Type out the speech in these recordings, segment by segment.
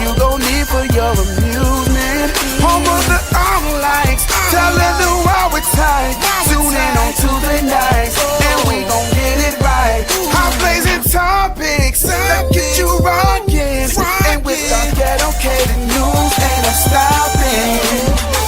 you gon' need for your amusement. Home of the likes, telling the world we're tight. Tune in on Tuesday nights, and we gon' get it right. Hot blazing topics that get you rockin', and with our ghetto catered news, ain't no stopping.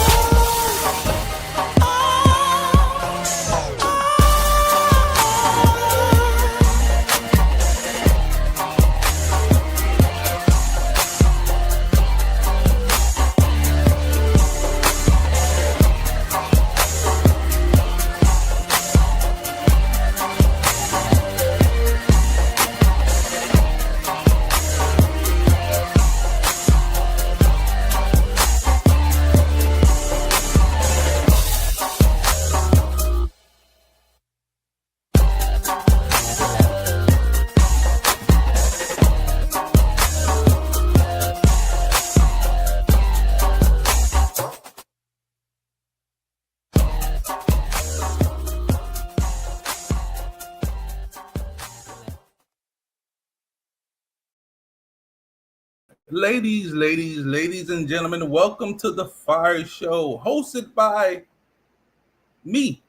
Ladies and gentlemen, welcome to the FIYAH Show, hosted by me.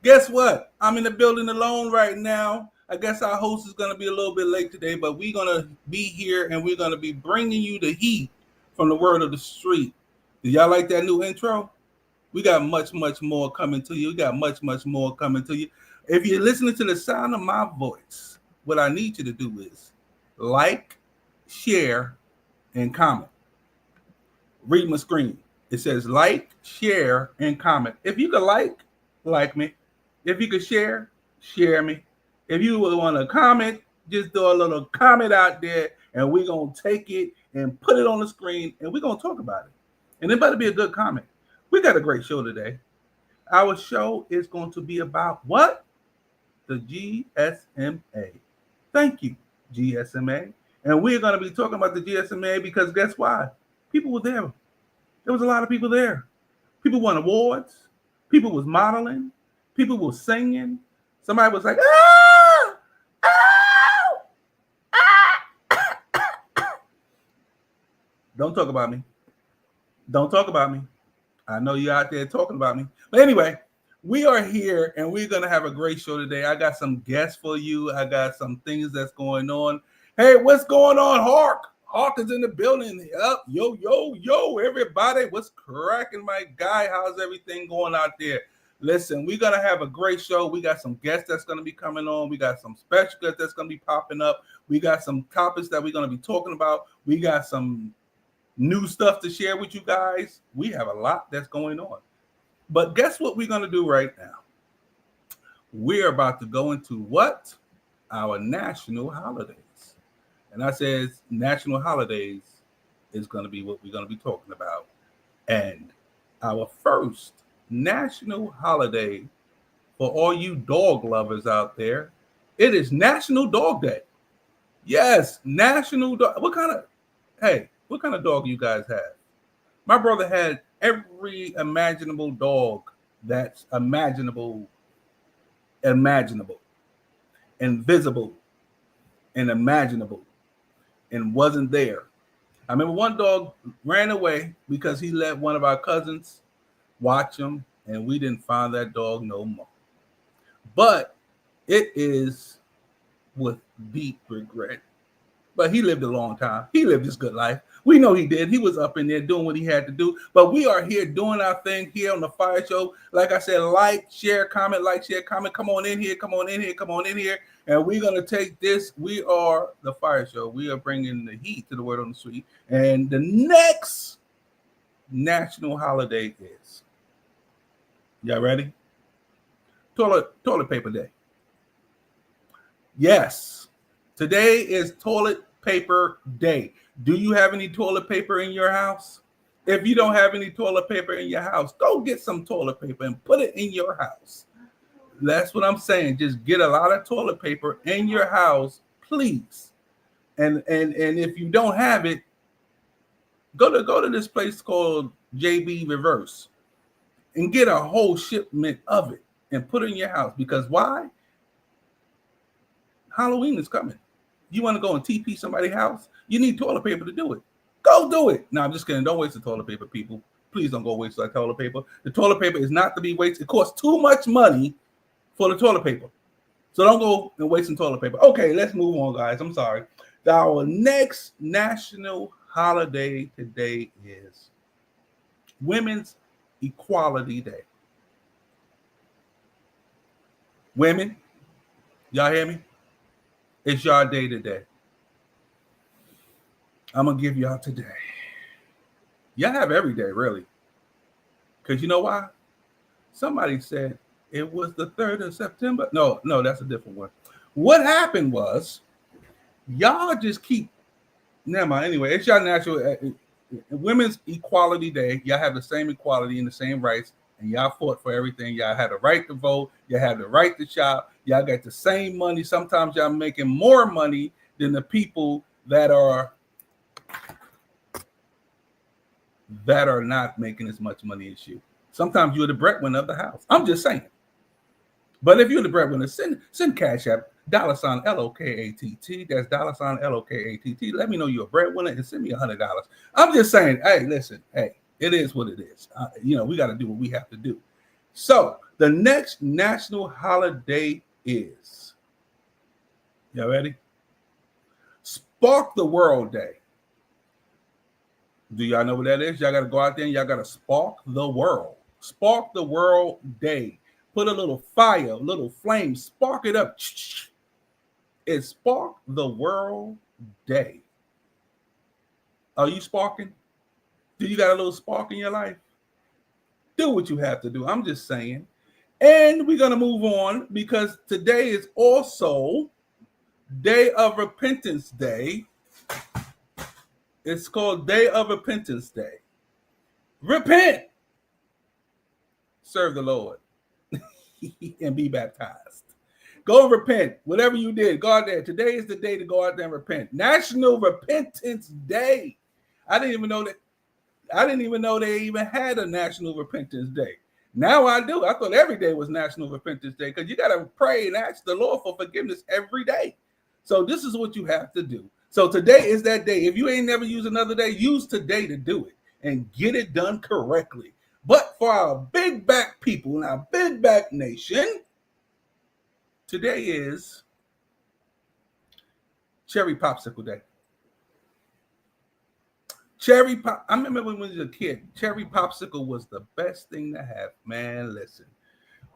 Guess what? I'm in the building alone right now. I guess our host is going to be a little bit late today, but we're going to be here and we're going to be bringing you the heat from the word of the street. Did y'all like that new intro? We got much more coming to you. If you're listening to the sound of my voice, what I need you to do is like, share, and comment. Read my screen. It says like, share, and comment. If you could like me. If you could share me. If you would want to comment, just do a little comment out there, and we're going to take it and put it on the screen, and we're going to talk about it. And it better be a good comment. We got a great show today. Our show is going to be about what? The GSMA. Thank you, GSMA. And we're going to be talking about the GSMA because guess why? People were there. There was a lot of people there. People won awards. People was modeling. People was singing. Somebody was like, ah! Don't talk about me. Don't talk about me. I know you're out there talking about me. But anyway, we are here and we're going to have a great show today. I got some guests for you. I got some things that's going on. Hey, what's going on, Hawk? Hawk is in the building. Up, yo, everybody. What's cracking, my guy? How's everything going out there? Listen, we're going to have a great show. We got some guests that's going to be coming on. We got some special guests that's going to be popping up. We got some topics that we're going to be talking about. We got some new stuff to share with you guys. We have a lot that's going on. But guess what we're going to do right now? We're about to go into what? Our national holidays. And I says national holidays is going to be what we're going to be talking about. And our first national holiday for all you dog lovers out there, it is National Dog Day. Yes, National Dog. What kind of dog you guys have? My brother had every imaginable dog that's imaginable, invisible, and imaginable, and wasn't there. I remember one dog ran away because he let one of our cousins watch him, and we didn't find that dog no more. But it is with deep regret. But he lived a long time. He lived his good life. We know he did. He was up in there doing what he had to do. But we are here doing our thing here on the FIYAH Show. Like I said, like, share, comment. Come on in here. And we're going to take this. We are the FIYAH Show. We are bringing the heat to the word on the street. And the next national holiday is, y'all ready? Toilet paper day. Yes. Today is toilet paper day. Do you have any toilet paper in your house? If you don't have any toilet paper in your house, go get some toilet paper and put it in your house. That's what I'm saying. Just get a lot of toilet paper in your house, please. And if you don't have it, go to this place called JB Reverse and get a whole shipment of it and put it in your house. Because why? Halloween is coming. You want to go and TP somebody's house? You need toilet paper to do it. Go do it. No, I'm just kidding. Don't waste the toilet paper, people. Please don't go waste that toilet paper. The toilet paper is not to be wasted. It costs too much money for the toilet paper. So don't go and waste some toilet paper. Okay, let's move on, guys. I'm sorry. Our next national holiday today is Women's Equality Day. Women, y'all hear me? It's y'all day today. I'm going to give y'all today. Y'all have every day, really. Because you know why? Somebody said it was the 3rd of September. No, that's a different one. What happened was, y'all just keep, never mind. Anyway, it's y'all natural Women's Equality Day. Y'all have the same equality and the same rights, and y'all fought for everything. Y'all had the right to vote. Y'all had the right to shop. Y'all got the same money. Sometimes y'all making more money than the people that are not making as much money as you. Sometimes you're the breadwinner of the house. I'm just saying. But if you're the breadwinner, send Cash App $ LOKATT. That's $ LOKATT. Let me know you're a breadwinner and send me $100. I'm just saying, hey, listen, hey, it is what it is. We got to do what we have to do. So the next national holiday is, y'all ready? Spark the World Day. Do y'all know what that is? Y'all got to go out there and y'all got to spark the world. Spark the World Day. Put a little fire, a little flame, spark it up. It's Spark the World Day. Are you sparking? Do you got a little spark in your life? Do what you have to do. I'm just saying. And we're going to move on because today is also Day of Repentance Day. It's called Day of Repentance Day. Repent. Serve the Lord. And be baptized. Go repent. Whatever you did, go out there. Today is the day to go out there and repent. National Repentance Day. I didn't even know they even had a National Repentance Day. Now I do. I thought every day was National Repentance Day because you got to pray and ask the Lord for forgiveness every day. So this is what you have to do. So today is that day. If you ain't never used another day, use today to do it and get it done correctly. But for our big back people and our big back nation, today is Cherry Popsicle Day. I remember when I was a kid, cherry popsicle was the best thing to have. Man, listen.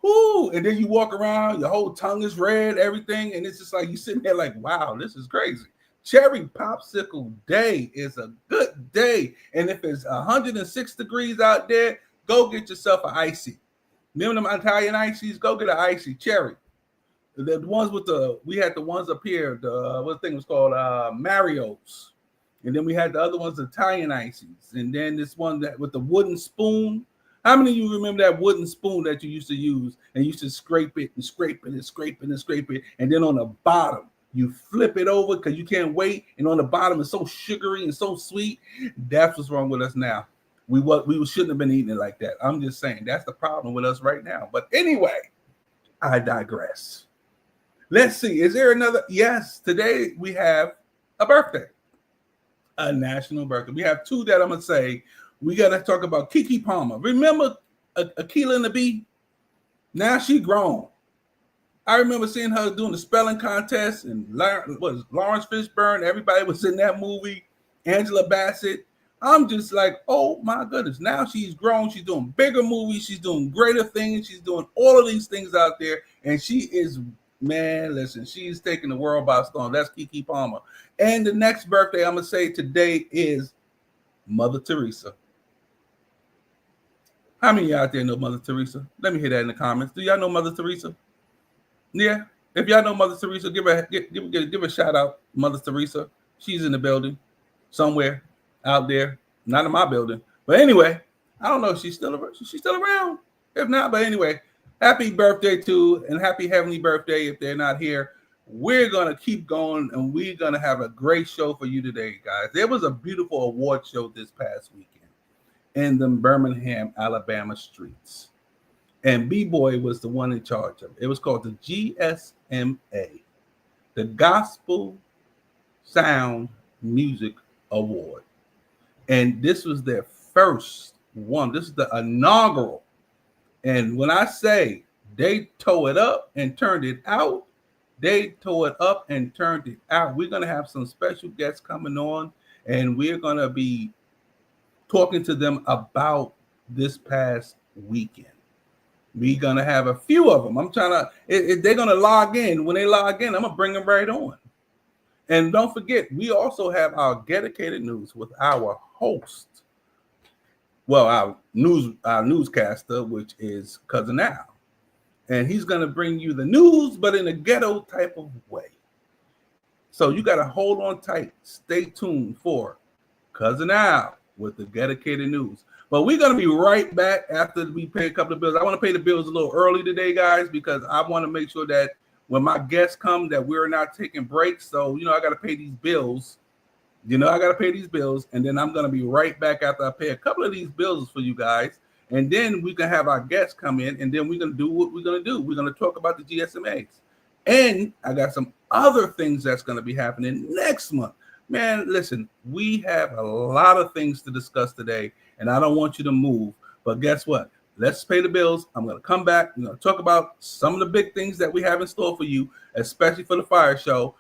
Whoo! And then you walk around, your whole tongue is red, everything, and it's just like you sitting there like, wow, this is crazy. Cherry Popsicle Day is a good day. And if it's 106 degrees out there, go get yourself an icy. Remember them Italian ices? Go get an icy cherry. The ones we had the ones up here, what thing was called Mario's. And then we had the other ones, Italian ices. And then this one that with the wooden spoon. How many of you remember that wooden spoon that you used to use and you used to scrape it and scrape it and scrape it and scrape it? And then on the bottom, you flip it over because you can't wait. And on the bottom, it's so sugary and so sweet. That's what's wrong with us now. We shouldn't have been eating it like that. I'm just saying that's the problem with us right now. But anyway, I digress. Let's see. Is there another? Yes, today we have a birthday. A national birthday. We have two that I'm going to say. We got to talk about Keke Palmer. Remember Akilah and the Bee? Now she grown. I remember seeing her doing the spelling contest and Lawrence Fishburne. Everybody was in that movie. Angela Bassett. I'm just like, oh my goodness. Now she's grown. She's doing bigger movies. She's doing greater things. She's doing all of these things out there. And she is, man, listen, she's taking the world by storm. That's Keke Palmer. And the next birthday I'm going to say today is Mother Teresa. How many of you out there know Mother Teresa? Let me hear that in the comments. Do y'all know Mother Teresa? Yeah. If y'all know Mother Teresa, give a shout out, Mother Teresa. She's in the building somewhere out there. Not in my building. But anyway, I don't know if she's still around. If not, but anyway, happy birthday and happy heavenly birthday if they're not here. We're going to keep going, and we're going to have a great show for you today, guys. There was a beautiful award show this past weekend in the Birmingham, Alabama streets. And B-Boy was the one in charge of it. It was called the GSMA, the Gospel Sound Music Award. And this was their first one. This is the inaugural. And when I say they tore it up and turned it out, they tore it up and turned it out. We're going to have some special guests coming on, and we're going to be talking to them about this past weekend. We're going to have a few of them. I'm trying to, if they're going to log in. When they log in, I'm going to bring them right on. And don't forget, we also have our dedicated news with our host. Well, our newscaster, which is Cousin Al. And he's going to bring you the news, but in a ghetto type of way. So you got to hold on tight. Stay tuned for Cousin Al with the dedicated news. But we're going to be right back after we pay a couple of bills. I want to pay the bills a little early today, guys, because I want to make sure that when my guests come that we're not taking breaks. So, I got to pay these bills. I got to pay these bills. And then I'm going to be right back after I pay a couple of these bills for you guys. And then we can have our guests come in, and then we're going to do what we're going to do. We're going to talk about the GSMAs. And I got some other things that's going to be happening next month. Man, listen, we have a lot of things to discuss today, and I don't want you to move. But guess what? Let's pay the bills. I'm going to come back. I'm going to talk about some of the big things that we have in store for you, especially for the Fire Show,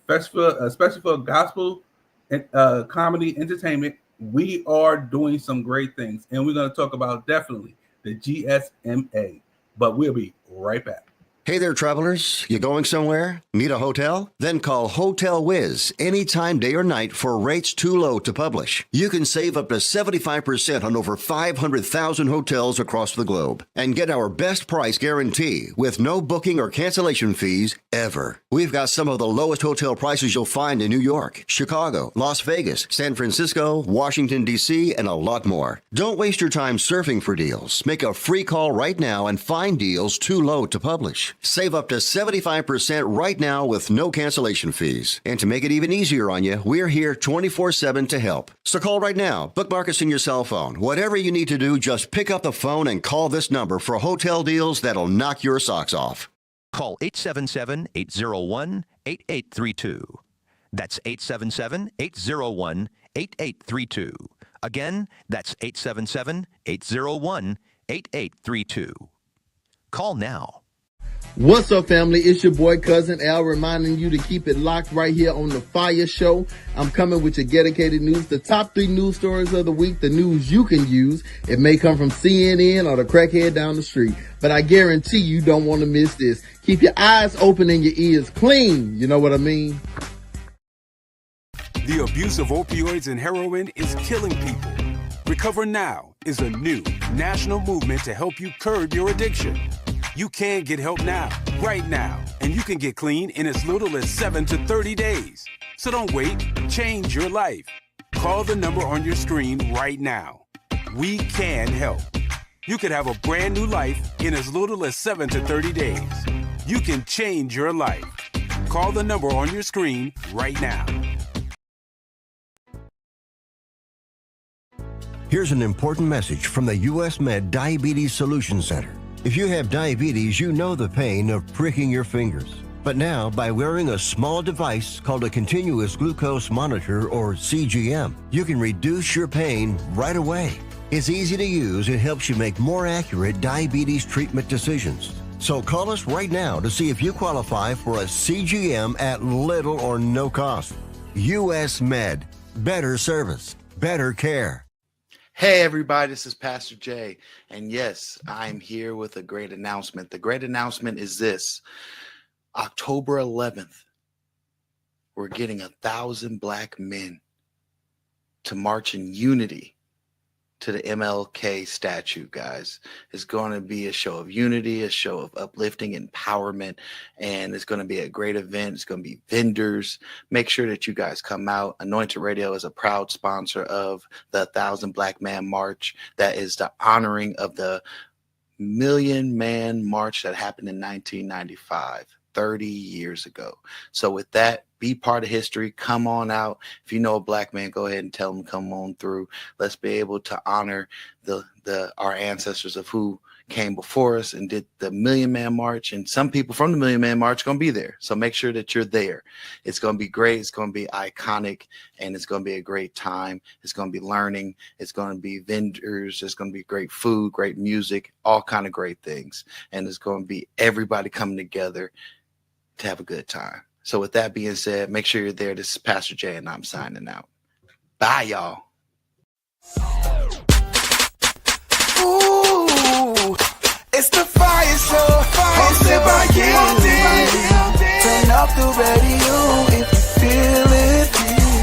especially for gospel and comedy entertainment. We are doing some great things, and we're going to talk about definitely the GSMA. But we'll be right back. Hey there, travelers. You going somewhere? Need a hotel? Then call Hotel Wiz anytime, day or night, for rates too low to publish. You can save up to 75% on over 500,000 hotels across the globe and get our best price guarantee with no booking or cancellation fees ever. We've got some of the lowest hotel prices you'll find in New York, Chicago, Las Vegas, San Francisco, Washington, D.C., and a lot more. Don't waste your time surfing for deals. Make a free call right now and find deals too low to publish. Save up to 75% right now with no cancellation fees. And to make it even easier on you, we're here 24/7 to help. So call right now. Bookmark us in your cell phone. Whatever you need to do, just pick up the phone and call this number for hotel deals that'll knock your socks off. Call 877-801-8832. That's 877-801-8832. Again, that's 877-801-8832. Call now. What's up, family? It's your boy Cousin Al reminding you to keep it locked right here on the FIYAH Show. I'm coming with your dedicated news, the top 3 news stories of the week, the news you can use. It may come from CNN or the crackhead down the street, but I guarantee you don't want to miss this. Keep your eyes open and your ears clean. You know what I mean? The abuse of opioids and heroin is killing people. Recover Now is a new national movement to help you curb your addiction. You can get help now, right now, and you can get clean in as little as 7 to 30 days. So don't wait, change your life. Call the number on your screen right now. We can help. You could have a brand new life in as little as 7 to 30 days. You can change your life. Call the number on your screen right now. Here's an important message from the U.S. Med Diabetes Solution Center. If you have diabetes, you know the pain of pricking your fingers. But now, by wearing a small device called a continuous glucose monitor, or CGM, you can reduce your pain right away. It's easy to use and helps you make more accurate diabetes treatment decisions. So call us right now to see if you qualify for a CGM at little or no cost. U.S. Med. Better service. Better care. Hey everybody, this is Pastor Jay, and yes, I'm here with a great announcement. The great announcement is this: October 11th, we're getting 1,000 black men to march in unity to the MLK statue, guys. It's going to be a show of unity, a show of uplifting, empowerment, and it's going to be a great event. It's going to be vendors. Make sure that you guys come out. Anointed Radio is a proud sponsor of the 1,000 Black Man March. That is the honoring of the Million Man March that happened in 1995. 30 years ago. So with that, be part of history. Come on out. If you know a black man, go ahead and tell them come on through. Let's be able to honor our ancestors of who came before us and did the Million Man March. And some people from the Million Man March going to be there. So make sure that you're there. It's going to be great. It's going to be iconic, and it's going to be a great time. It's going to be learning. It's going to be vendors. There's going to be great food, great music, all kind of great things. And it's going to be everybody coming together to have a good time. So with that being said, make sure you're there. This is Pastor Jay, and I'm signing out. Bye, y'all. Ooh, it's the Fire Show, hosted by Gildy. Turn up the radio if you feel it.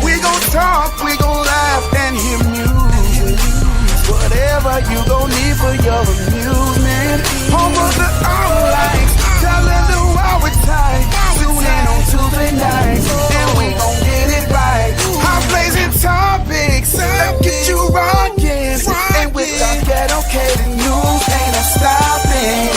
We gon' talk, we gon' laugh and hear music. Whatever you gon' need for your amusement. Home of the online, telling the world we're tight. Tune in on Tuesday nights, and we gon' get it right. Hot blazing topics, that get you rockin'. And with our ghetto the news ain't a stopping.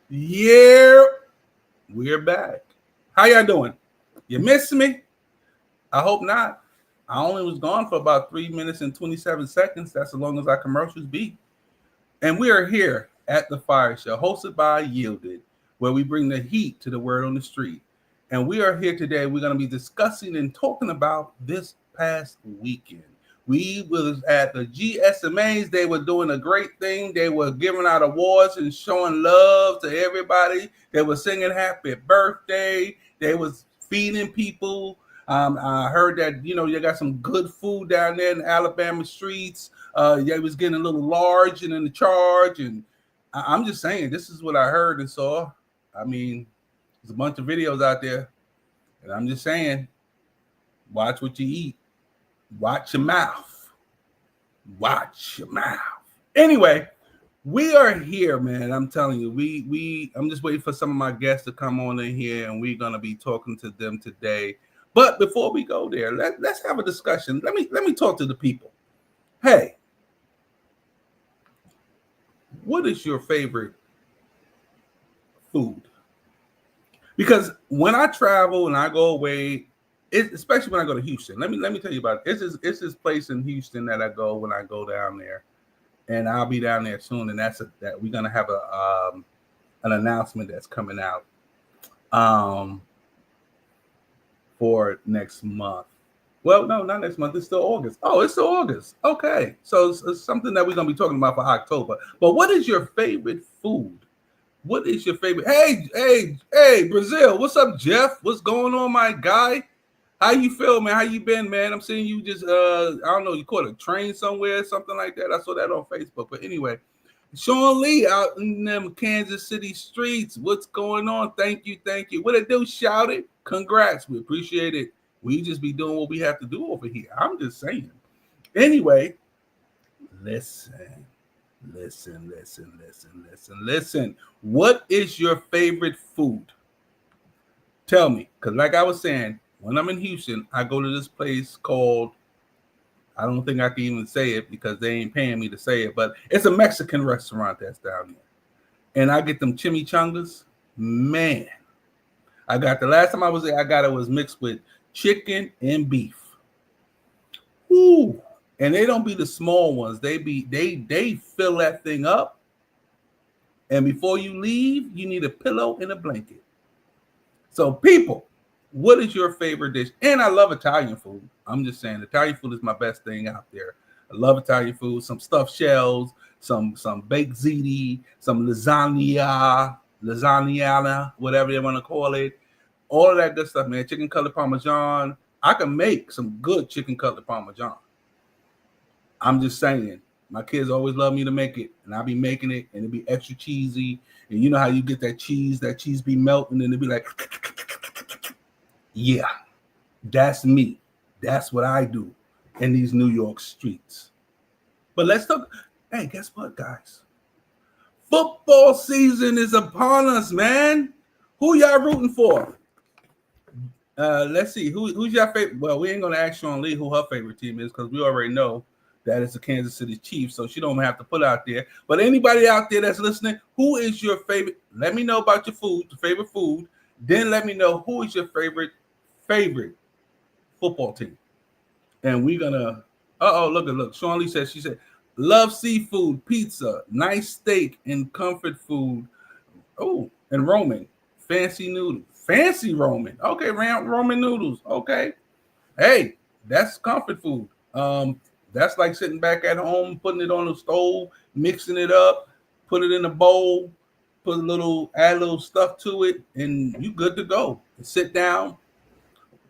Yeah, we're back. How y'all doing? You missed me? I hope not. I only was gone for about 3 minutes and 27 seconds. That's as long as our commercials be. And we are here at the Fire Show, hosted by Yielded, where we bring the heat to the word on the street. And we are here today. We're going to be discussing and talking about this past weekend. We was at the GSMAs. They were doing a great thing. They were giving out awards and showing love to everybody. They were singing happy birthday. They was feeding people. I heard that, you got some good food down there in the Alabama streets. They was getting a little large and in the charge. And I'm just saying, this is what I heard and saw. I mean, there's a bunch of videos out there. And I'm just saying, watch what you eat. Watch your mouth. Watch your mouth. Anyway, we are here, man. I'm telling you, I'm just waiting for some of my guests to come on in here, and we're gonna be talking to them today. But before we go there, let's have a discussion. Let me talk to the people. Hey, what is your favorite food? Because when I travel and I go away, especially when I go to Houston, let me tell you about it. It's this place in Houston that I go when I go down there, and I'll be down there soon. And that we're gonna have an announcement that's coming out for next month. Well, no, not next month. It's still August. Oh, it's still August. Okay, so it's something that we're gonna be talking about for October. But what is your favorite food? What is your favorite? Hey, Brazil. What's up, Jeff? What's going on, my guy? How you feel, man? How you been, man? I'm seeing you just, I don't know, you caught a train somewhere, something like that. I saw that on Facebook. But anyway, Sean Lee out in them Kansas City streets. What's going on? Thank you. What it do? Shout it. Congrats. We appreciate it. We just be doing what we have to do over here. I'm just saying. Anyway, listen. What is your favorite food? Tell me, because like I was saying, when I'm in Houston, I go to this place called, I don't think I can even say it because they ain't paying me to say it, but it's a Mexican restaurant that's down there. And I get them chimichangas. Man, the last time I was there, I got it was mixed with chicken and beef. Ooh. And they don't be the small ones. They fill that thing up. And before you leave, you need a pillow and a blanket. So people, what is your favorite dish? And I love Italian food. I'm just saying, Italian food is my best thing out there. I love Italian food. Some stuffed shells, some baked ziti, some lasagna, whatever they want to call it. All of that good stuff, man. Chicken cutlet parmesan. I can make some good chicken cutlet parmesan. I'm just saying, my kids always love me to make it, and I'll be making it, and it'll be extra cheesy. And you know how you get that cheese be melting, and it'll be like, yeah, that's me. That's what I do in these New York streets. But let's talk. Hey, guess what, guys? Football season is upon us, man. Who y'all rooting for? Let's see. Who's your favorite? Well, we ain't gonna ask Sean Lee who her favorite team is because we already know that it's the Kansas City Chiefs, so she don't have to put out there. But anybody out there that's listening, who is your favorite? Let me know about your food, your favorite food. Then let me know who is your favorite football team. And we're gonna. Look. Sean Lee said she said love seafood, pizza, nice steak, and comfort food. Oh, and Roman, fancy noodles. Fancy Roman. Okay, Roman noodles. Okay. Hey, that's comfort food. That's like sitting back at home, putting it on the stove, mixing it up, put it in a bowl, add a little stuff to it, and you good to go. Sit down,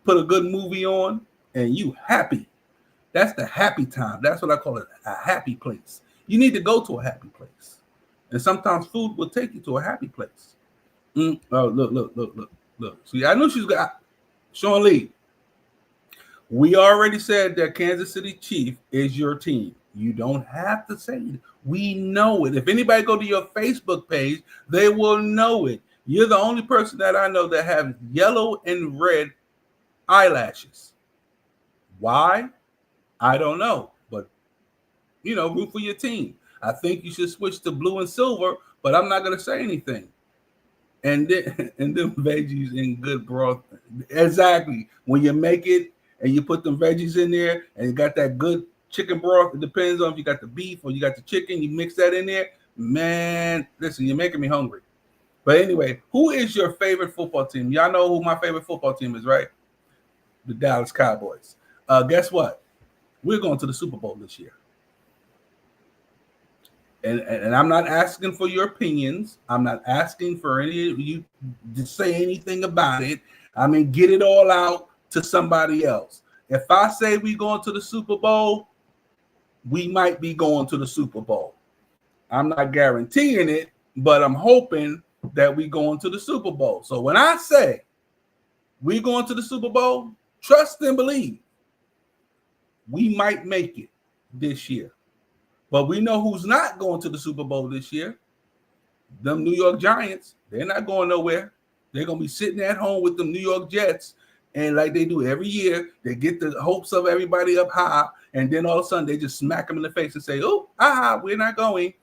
put a good movie on, and you happy. That's the happy time. That's what I call it, a happy place. You need to go to a happy place. And sometimes food will take you to a happy place. Oh, look. See, I knew she was got Sean Lee. We already said that Kansas City Chief is your team. You don't have to say it. We know it. If anybody go to your Facebook page, they will know it. You're the only person that I know that have yellow and red eyelashes. Why? I don't know. But, root for your team. I think you should switch to blue and silver, but I'm not going to say anything. And then veggies in good broth. Exactly. When you make it and you put them veggies in there and you got that good chicken broth, it depends on if you got the beef or you got the chicken, you mix that in there. Man, listen, you're making me hungry. But anyway, who is your favorite football team? Y'all know who my favorite football team is, right? The Dallas Cowboys. Guess what? We're going to the Super Bowl this year. And I'm not asking for your opinions. I'm not asking for any of you to say anything about it. I mean, get it all out to somebody else. If I say we going to the Super Bowl, we might be going to the Super Bowl. I'm not guaranteeing it, but I'm hoping that we going to the Super Bowl. So when I say we going to the Super Bowl, trust and believe we might make it this year. But we know who's not going to the Super Bowl this year. Them New York Giants. They're not going nowhere. They're going to be sitting at home with the New York Jets. And like they do every year, they get the hopes of everybody up high. And then all of a sudden, they just smack them in the face and say, we're not going.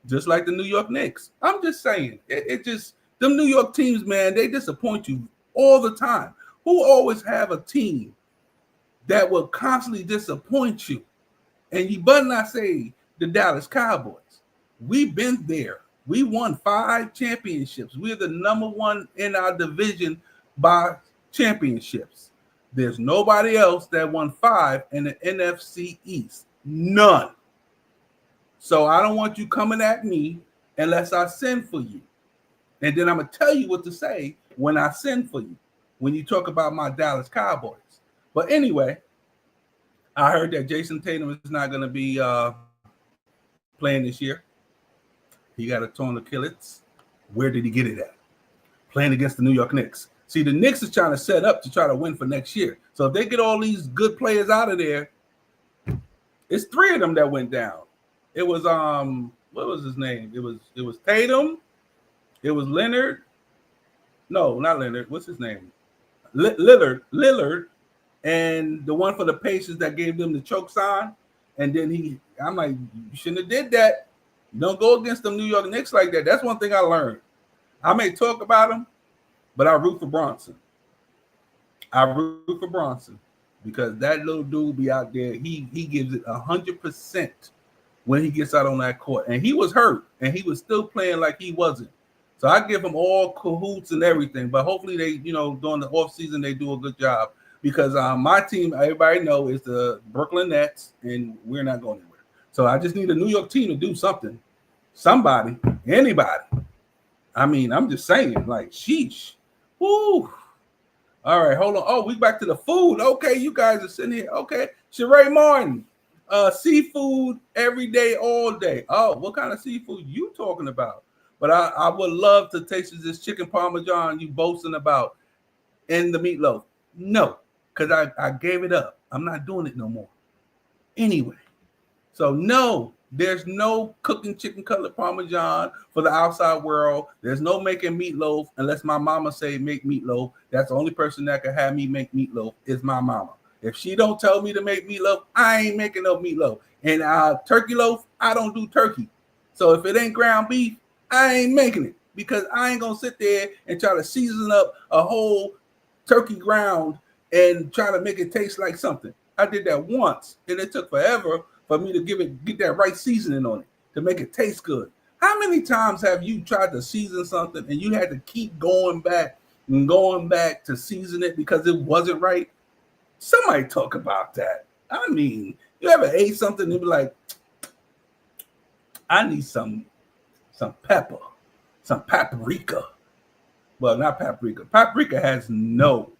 Just like the New York Knicks. I'm just saying. It just, them New York teams, man, they disappoint you all the time. Who always have a team that will constantly disappoint you? And you better not say the Dallas Cowboys. We've been there. We won 5 championships. We're the number one in our division by championships. There's nobody else that won 5 in the NFC East. None. So I don't want you coming at me unless I send for you. And then I'm going to tell you what to say when I send for you, when you talk about my Dallas Cowboys. But anyway, I heard that Jason Tatum is not going to be playing this year. He got a torn Achilles. Where did he get it at? Playing against the New York Knicks. See, the Knicks is trying to set up to try to win for next year. So if they get all these good players out of there, it's 3 of them that went down. It was what was his name? It was Tatum. It was Leonard. No, not Leonard. What's his name? Lillard. And the one for the Pacers that gave them the choke sign. And then I'm like, you shouldn't have did that. You don't go against them New York Knicks like that. That's one thing I learned. I may talk about them, but I root for Bronson. Because that little dude be out there. He gives it 100% when he gets out on that court. And he was hurt, and he was still playing like he wasn't. So I give him all cahoots and everything. But hopefully they, during the offseason, they do a good job. Because my team, everybody know, is the Brooklyn Nets, and we're not going anywhere. So I just need a New York team to do something. Somebody, anybody. I mean, I'm just saying, like, sheesh. Woo. All right, hold on. Oh, we back to the food. Okay, you guys are sitting here. Okay. Sheree Martin, seafood every day, all day. Oh, what kind of seafood you talking about? But I would love to taste this chicken parmesan you boasting about in the meatloaf. No, because I gave it up. I'm not doing it no more. Anyway, so no, There's no cooking chicken cutlet parmesan for the outside world. There's no making meatloaf unless my mama say make meatloaf. That's the only person that can have me make meatloaf is my mama. If she don't tell me to make meatloaf, I ain't making no meatloaf. And turkey loaf, I don't do turkey. So if it ain't ground beef, I ain't making it because I ain't gonna sit there and try to season up a whole turkey ground and try to make it taste like something. I did that once, and it took forever for me to get that right seasoning on it to make it taste good. How many times have you tried to season something and you had to keep going back to season it because it wasn't right? Somebody talk about that. I mean, you ever ate something and be like, I need some pepper, some paprika. Well, not paprika. Paprika has no.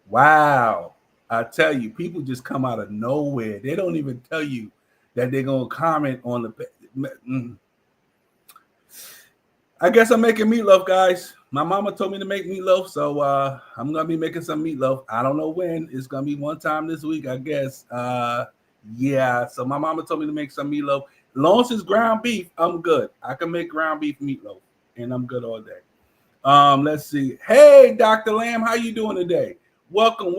Wow. I tell you, people just come out of nowhere. They don't even tell you that they're going to comment on the. I guess I'm making meatloaf, guys. My mama told me to make meatloaf, so I'm going to be making some meatloaf. I don't know when. It's going to be one time this week, I guess. Yeah, so my mama told me to make some meatloaf. As long as it's ground beef, I'm good. I can make ground beef meatloaf, and I'm good all day. Let's see. Hey, Dr. Lamb, how you doing today? Welcome.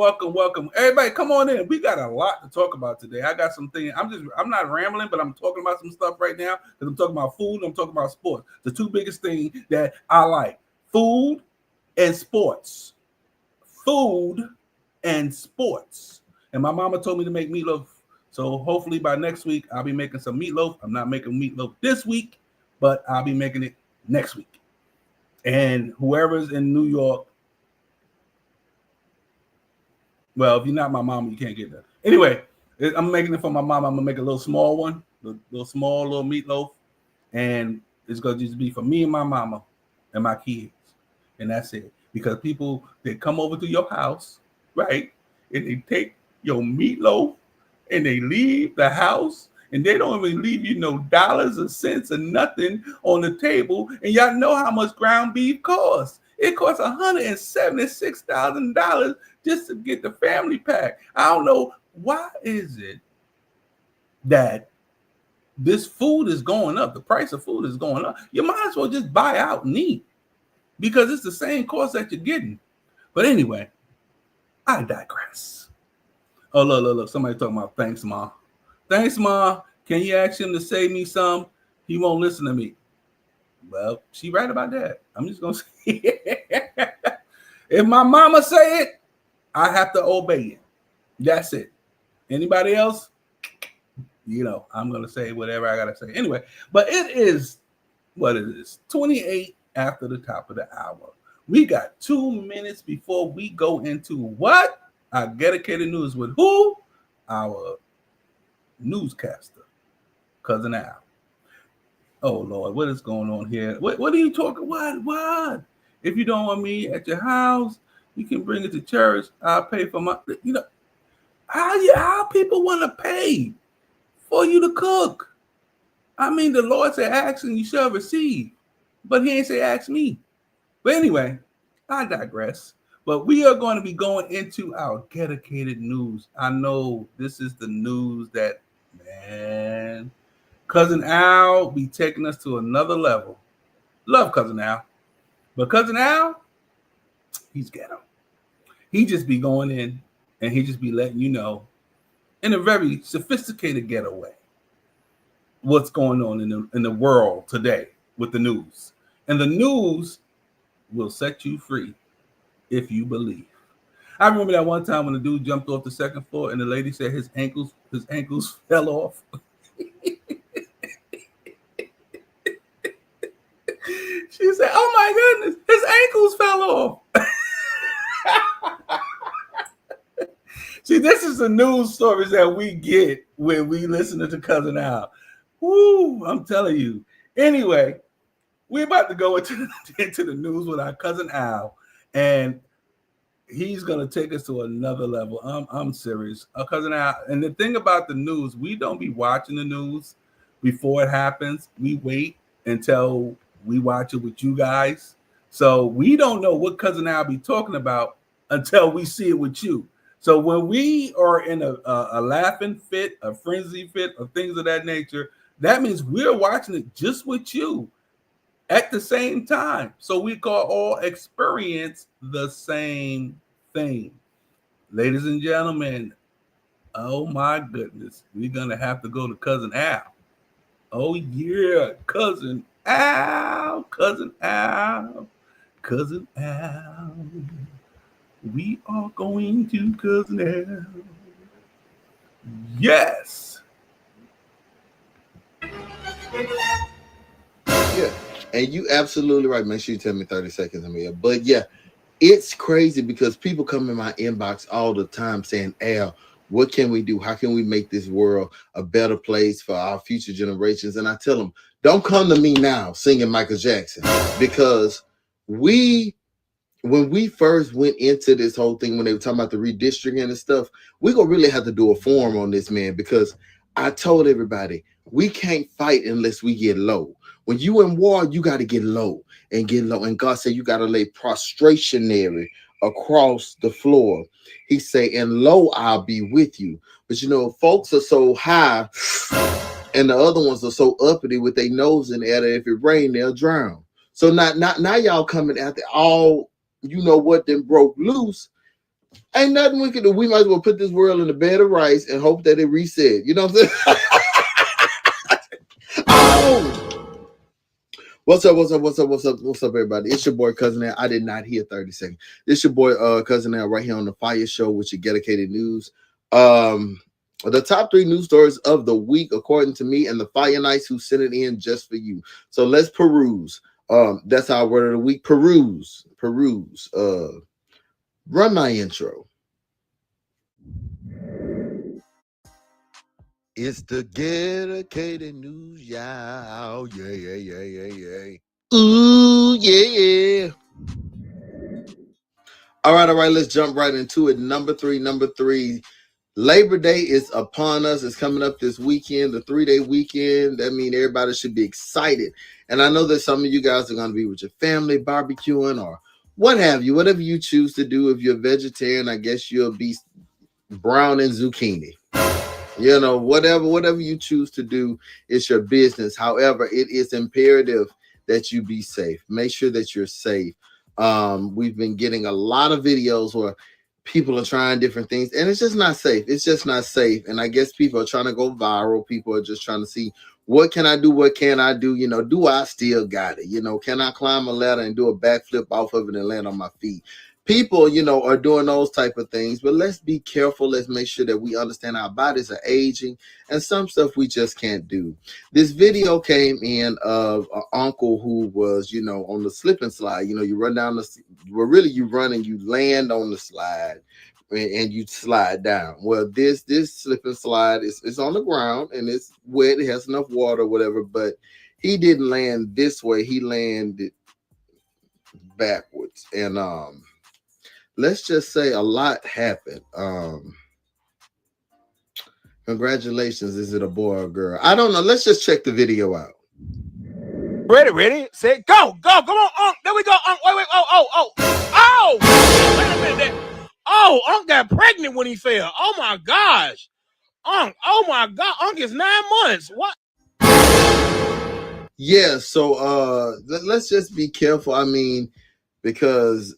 Everybody, come on in. We got a lot to talk about today. I got some things. I'm not rambling, but I'm talking about some stuff right now because I'm talking about food and I'm talking about sports. The two biggest things that I like, food and sports. Food and sports. And my mama told me to make meatloaf. So hopefully by next week, I'll be making some meatloaf. I'm not making meatloaf this week, but I'll be making it next week. And whoever's in New York, well, if you're not my mama, you can't get that. Anyway, I'm making it for my mama. I'm going to make a little small one, little meatloaf. And it's going to just be for me and my mama and my kids. And that's it. Because people, they come over to your house, right? And they take your meatloaf and they leave the house. And they don't even leave you no dollars or cents or nothing on the table. And y'all know how much ground beef costs. It costs $176,000 just to get the family pack. I don't know, why is it that this food is going up? The price of food is going up. You might as well just buy out and eat because it's the same cost that you're getting. But anyway, I digress. Oh, look. Somebody talking about thanks, Ma. Thanks, Ma. Can you ask him to save me some? He won't listen to me. Well, she right about that. I'm just going to say it. If my mama say it, I have to obey it. That's it. Anybody else? You know, I'm going to say whatever I got to say. Anyway, but it is, what it is, 28 after the top of the hour. We got 2 minutes before we go into what? Our dedicated news with who? Our newscaster, Cousin Al. Oh, Lord, what is going on here? What are you talking? What? If you don't want me at your house, you can bring it to church. I'll pay for my, how people want to pay for you to cook. I mean, the Lord said, ask and you shall receive. But he ain't say, ask me. But anyway, I digress. But we are going to be going into our dedicated news. I know this is the news that, man, Cousin Al be taking us to another level. Love Cousin Al. But Cousin Al, he's ghetto. He just be going in and he just be letting you know in a very sophisticated ghetto way what's going on in the world today with the news. And the news will set you free if you believe. I remember that one time when the dude jumped off the second floor and the lady said his ankles fell off. She said, oh my goodness, his ankles fell off. See, this is the news stories that we get when we listen to Cousin Al. Woo, I'm telling you. Anyway, we're about to go into the news with our Cousin Al, and he's going to take us to another level. I'm serious. Cousin Al, and the thing about the news, we don't be watching the news before it happens. We wait until we watch it with you guys. So we don't know what Cousin Al be talking about until we see it with you. So when we are in a laughing fit, a frenzy fit, or things of that nature, that means we're watching it just with you at the same time. So we can all experience the same thing. Ladies and gentlemen, oh my goodness, we're going to have to go to Cousin Al. Oh yeah, Cousin Al, Cousin Al, Cousin Al. We are going to Cousin Al. Yes. Yeah, and you absolutely right. Make sure you tell me 30 seconds, Amir. But yeah, it's crazy because people come in my inbox all the time saying, Al, what can we do? How can we make this world a better place for our future generations? And I tell them, don't come to me now singing Michael Jackson, because when we first went into this whole thing, when they were talking about the redistricting and stuff, we're going to really have to do a forum on this, man, because I told everybody, we can't fight unless we get low. When you in war, you got to get low and get low. And God said you got to lay prostrationary across the floor. He say, and low, I'll be with you. But you know, folks are so high and the other ones are so uppity with their nose in the air that if it rain, they'll drown. So now y'all coming after all, you know what, then broke loose. Ain't nothing we can do. We might as well put this world in a bed of rice and hope that it reset. You know what I'm saying? Oh! What's up, everybody? It's your boy, Cousin Al. I did not hear 30 seconds. It's your boy, Cousin Al, right here on the FIYAH Show with your dedicated news. The top 3 news stories of the week, according to me, and the FIYAH Knights who sent it in just for you. So let's peruse. That's our word of the week. Peruse. Run my intro. It's the dedicated news, yeah. Yeah. Ooh, yeah. All right. Let's jump right into it. Number three. Labor Day is upon us. It's coming up this weekend, the 3-day weekend. That means everybody should be excited. And I know that some of you guys are going to be with your family barbecuing or what have you, whatever you choose to do. If you're a vegetarian, I guess you'll be brown and zucchini. You know, whatever you choose to do, it's your business. However, it is imperative that you be safe. Make sure that you're safe. We've been getting a lot of videos where people are trying different things, and it's just not safe. It's just not safe. And I guess people are trying to go viral. People are just trying to see, what can I do? What can I do? You know, do I still got it? You know, can I climb a ladder and do a backflip off of it and land on my feet? People, you know, are doing those type of things, but let's be careful. Let's make sure that we understand our bodies are aging and some stuff we just can't do. This video came in of an uncle who was, you know, on the slip and slide. You know, you run down the, well, really you run and you land on the slide and you slide down. Well, this slip and slide is on the ground and it's wet. It has enough water, whatever, but he didn't land this way. He landed backwards. And, let's just say a lot happened. Congratulations. Is it a boy or a girl? I don't know. Let's just check the video out. Ready, set, go. Come on, Unc. There we go, Unc. Wait. Oh! Wait a minute. Oh, Unc got pregnant when he fell. Oh my gosh. Unc, oh my God. Unc is 9 months. What? Yeah, so let's just be careful. I mean, because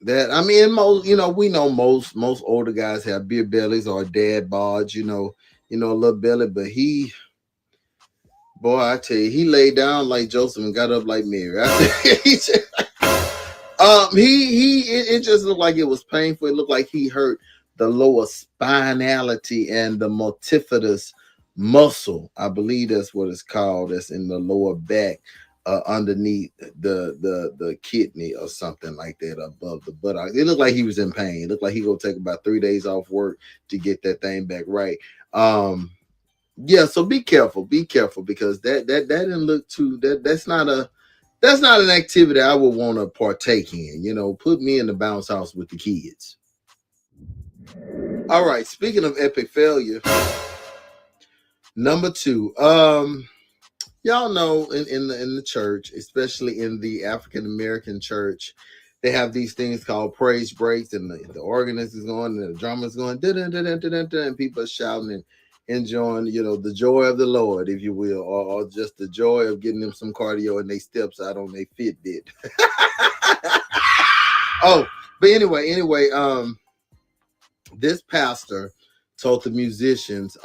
that, I mean, most, you know, we know most older guys have beer bellies or dad bods, you know, a little belly, but boy, I tell you, he laid down like Joseph and got up like Mary. It just looked like it was painful. It looked like he hurt the lower spinality and the multifidus muscle. I believe that's what it's called. That's in the lower back, underneath the kidney or something like that, above the buttocks. It looked like he was in pain. It looked like he gonna take about 3 days off work to get that thing back right. Yeah, so be careful because that didn't look too, that's not an activity I would want to partake in. You know, put me in the bounce house with the kids. All right, speaking of epic failure, number 2, y'all know in the church, especially in the African American church, they have these things called praise breaks, and the organist is going, and the drummer's going, and people are shouting and enjoying, the joy of the Lord, if you will, or just the joy of getting them some cardio and they steps out on their Fitbit. Oh, but anyway, this pastor told the musicians,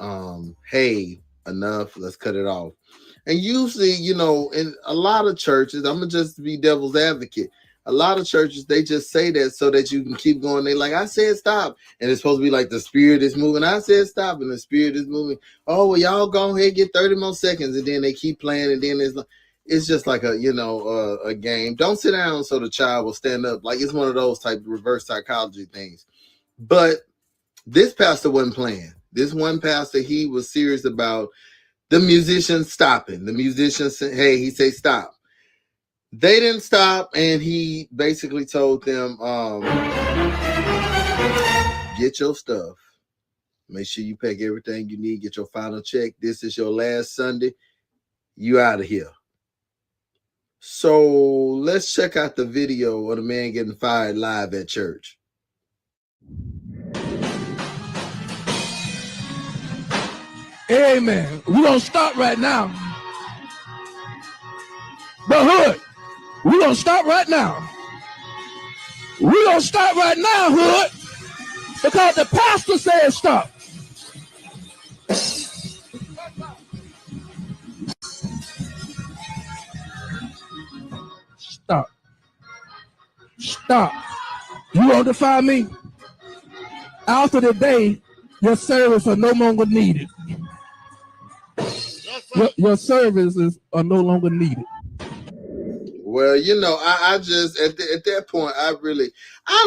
hey, enough, let's cut it off. And usually, in a lot of churches, I'm gonna just be devil's advocate. A lot of churches, they just say that so that you can keep going. They like, I said stop, and it's supposed to be like the spirit is moving. I said stop, and the spirit is moving. Oh, well, y'all go ahead, get 30 more seconds, and then they keep playing, and then it's just like a game. Don't sit down so the child will stand up. Like, it's one of those type of reverse psychology things. But this pastor wasn't playing. This one pastor, he was serious about the musicians stopping. The musicians said, hey, he said stop. They didn't stop, and he basically told them, get your stuff. Make sure you pack everything you need. Get your final check. This is your last Sunday. You out of here. So let's check out the video of the man getting fired live at church. Amen. We're going to stop right now. But Hood, we're going to stop right now. We're going to stop right now, Hood, because the pastor said stop. Stop. Stop. You won't defy me? After the day, your service are no longer needed. Your services are no longer needed. Well, I just at that point, I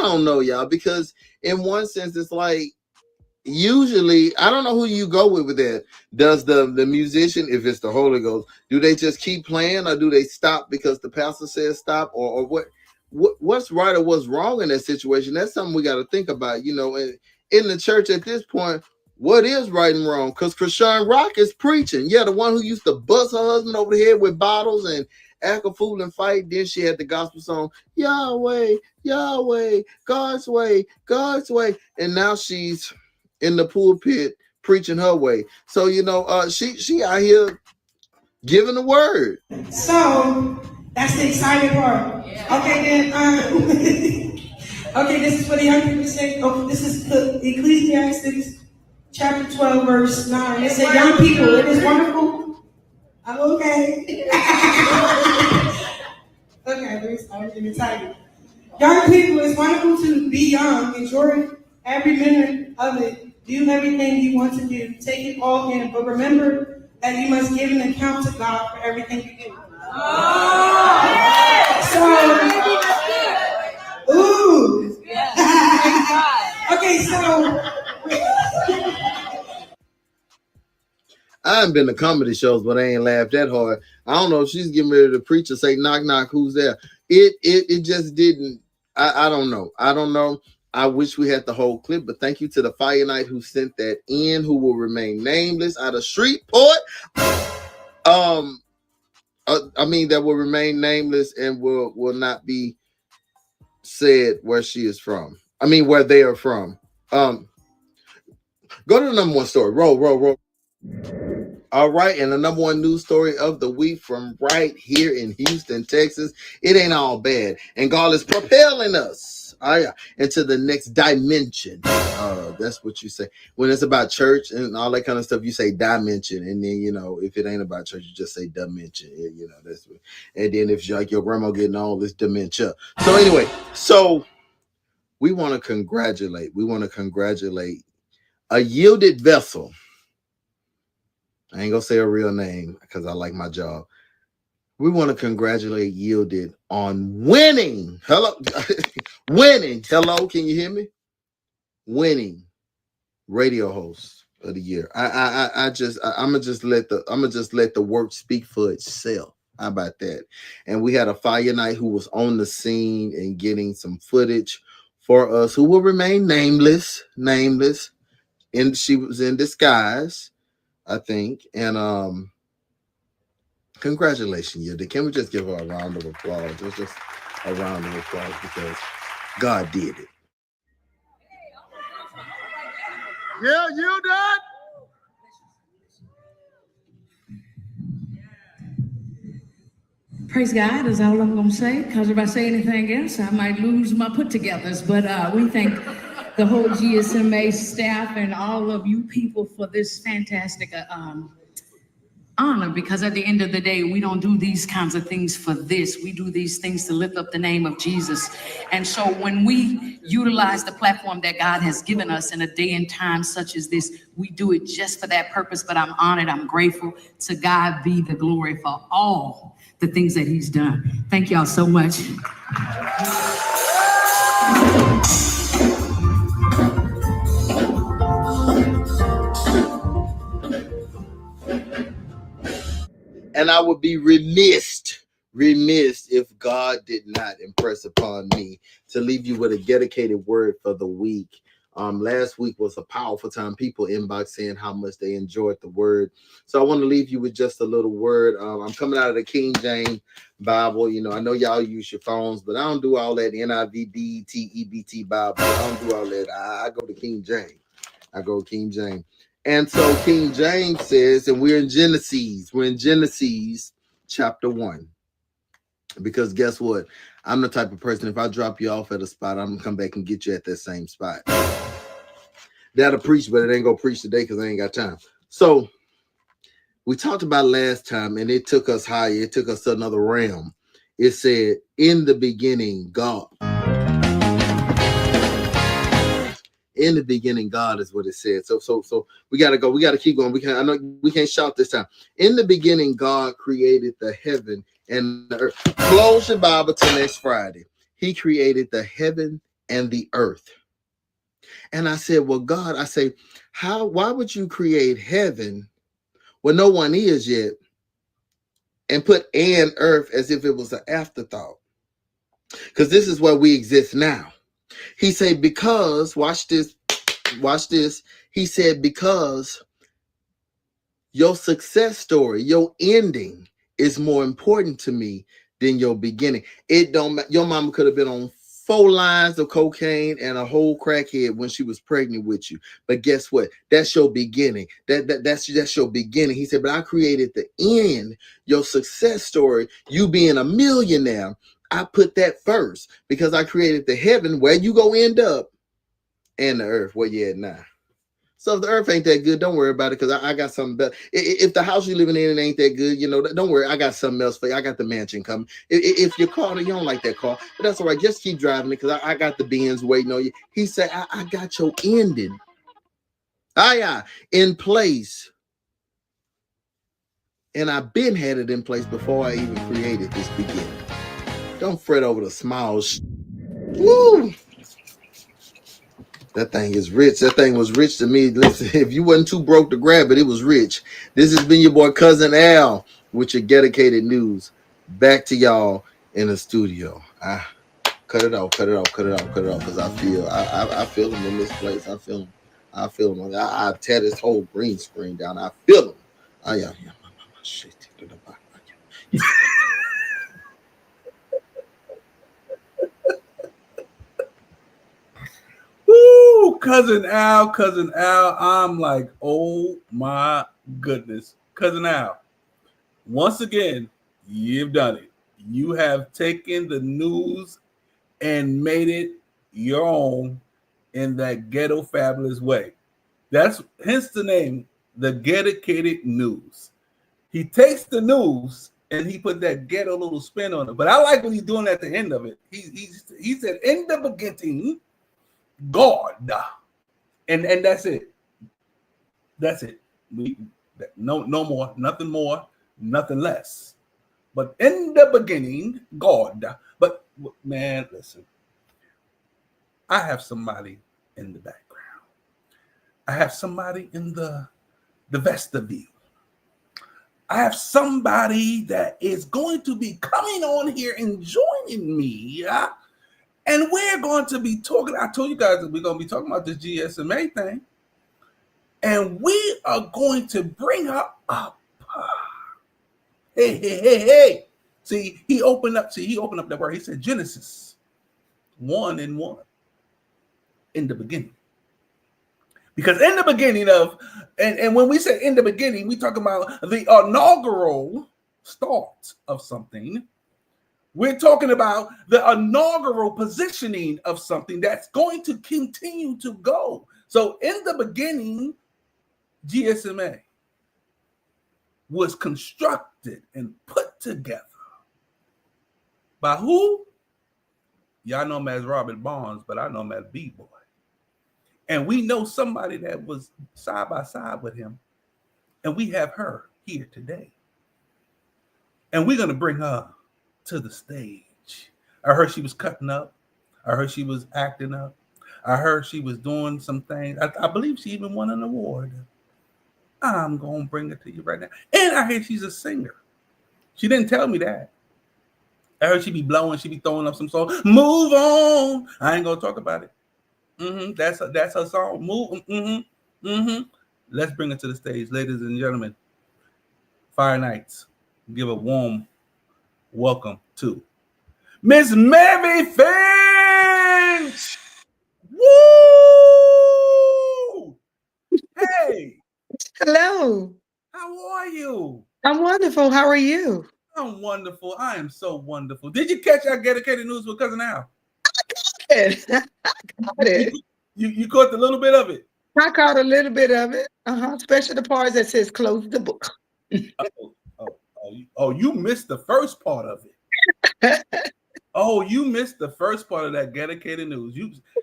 don't know, y'all, because in one sense, it's like, usually, I don't know who you go with that. Does the musician, if it's the Holy Ghost, do they just keep playing, or do they stop because the pastor says stop, or what's right or what's wrong in that situation? That's something we got to think about, in the church at this point. What is right and wrong? Because Krishan Rock is preaching. Yeah, the one who used to bust her husband over the head with bottles and act a fool and fight. Then she had the gospel song, Yahweh, Yahweh, God's way, God's way. And now she's in the pulpit preaching her way. So, she out here giving the word. So that's the exciting part. Yeah. Okay, then okay, this is for the young people to say. Oh, this is the Ecclesiastes chapter 12, verse 9. It said, young people, it is wonderful. I'm okay. Okay, let me start getting excited. Young people, it's wonderful to be young. Enjoy every minute of it. Do everything you want to do. Take it all in. But remember that you must give an account to God for everything you do. Oh! So, ooh. Okay, so. I haven't been to comedy shows, but I ain't laughed that hard. I don't know if she's getting ready to preach or say, knock, knock, who's there? It just didn't. I don't know. I don't know. I wish we had the whole clip, but thank you to the Fire Night who sent that in, who will remain nameless, out of Shreveport. That will remain nameless and will not be said where she is from. Where they are from. Go to the number one story. Roll. All right, and the number one news story of the week from right here in Houston, Texas. It ain't all bad, and God is propelling us into the next dimension. That's what you say when it's about church and all that kind of stuff. You say dimension, and then if it ain't about church, you just say dimension. That's what. And then if like your grandma getting old, it's dementia. So anyway, we want to congratulate. A yielded vessel. I ain't gonna say a real name because I like my job. We want to congratulate Yielded on winning. Hello, winning. Hello, can you hear me? Winning radio host of the year. I'm gonna just let the work speak for itself. How about that? And we had a Fire Night who was on the scene and getting some footage for us, who will remain nameless. And she was in disguise, I think. And congratulations, Yilda. Can we just give her a round of applause? a round of applause because God did it. Yeah, you done? Praise God is all I'm going to say, because if I say anything else, I might lose my put-togethers. But we thank the whole GSMA staff and all of you people for this fantastic honor, because at the end of the day, we don't do these kinds of things for this. We do these things to lift up the name of Jesus. And so when we utilize the platform that God has given us in a day and time such as this, we do it just for that purpose. But I'm honored, I'm grateful. To God be the glory for all the things that he's done. Thank y'all so much. And I would be remiss if God did not impress upon me to leave you with a dedicated word for the week. Last week was a powerful time. People inbox saying how much they enjoyed the word. So I want to leave you with just a little word. I'm coming out of the King James Bible. You know, I know y'all use your phones, but I don't do all that NIV, Bible. I don't do all that. I go to King James. And so King James says, and we're in Genesis chapter 1. Because guess what? I'm the type of person, if I drop you off at a spot, I'm gonna come back and get you at that same spot. That'll preach, but it ain't gonna preach today because I ain't got time. So we talked about last time, and it took us higher, it took us to another realm. It said, in the beginning, God. In the beginning, God is what it said. So we gotta go. We gotta keep going. I know we can't shout this time. In the beginning, God created the heaven and the earth. Close your Bible till next Friday. He created the heaven and the earth. And I said, well, God, I say, why would you create heaven where no one is yet and put and earth as if it was an afterthought? Because this is where we exist now. He said, because, watch this. He said, because your success story, your ending is more important to me than your beginning. It don't. Your mama could have been on 4 lines of cocaine and a whole crackhead when she was pregnant with you. But guess what? That's your beginning. That's your beginning. He said, but I created the end, your success story, you being a millionaire. I put that first because I created the heaven where you go end up and the earth where you at now. So if the earth ain't that good, don't worry about it, because I got something better. If the house you're living in ain't that good, don't worry. I got something else for you. I got the mansion coming. If your car, you don't like that car, but that's all right. Just keep driving it, because I got the Benz waiting on you. He said, I got your ending. In place. And I've been had it in place before I even created this beginning. Don't fret over the small Woo! That thing is rich. That thing was rich to me. Listen, if you wasn't too broke to grab it, it was rich. This has been your boy Cousin Al with your dedicated news. Back to y'all in the studio. Cut it off, because I feel them in this place. I feel them. I tear this whole green screen down. I feel them. Shit. Woo, Cousin Al. I'm like, oh my goodness. Cousin Al, once again, you've done it. You have taken the news and made it your own in that ghetto fabulous way. That's hence the name, the Dedicated News. He takes the news and he put that ghetto little spin on it. But I like what he's doing at the end of it. He said, in the beginning, God, and that's it. That's it. No more, nothing less. But in the beginning, God. But man, listen. I have somebody in the background. I have somebody in the vestibule. I have somebody that is going to be coming on here and joining me. And we're going to be talking. I told you guys that we're going to be talking about this GSMA thing. And we are going to bring her up. Hey. See, he opened up that word. He said Genesis 1:1 in the beginning. Because in the beginning of, and when we say in the beginning, we talk about the inaugural start of something. We're talking about the inaugural positioning of something that's going to continue to go. So in the beginning, GSMA was constructed and put together by who? Y'all know him as Robert Barnes, but I know him as B-Boy. And we know somebody that was side by side with him. And we have her here today. And we're going to bring her to the stage. I heard she was cutting up. I heard she was acting up. I heard she was doing some things. I believe she even won an award. I'm going to bring it to you right now. And I hear she's a singer. She didn't tell me that. I heard she be blowing. She be throwing up some song. Move on. I ain't going to talk about it. That's her song. Move. Let's bring it to the stage, ladies and gentlemen. Fire Nights. Give a warm welcome to Miss Mary Finch. Woo! Hey. Hello. How are you? I'm wonderful. How are you? I'm wonderful. I am so wonderful. Did you catch our dedicated news with Cousin Al? I got it. You caught a little bit of it. I caught a little bit of it. Especially the parts that says close the book. You missed the first part of it. You missed the first part of that dedicated news.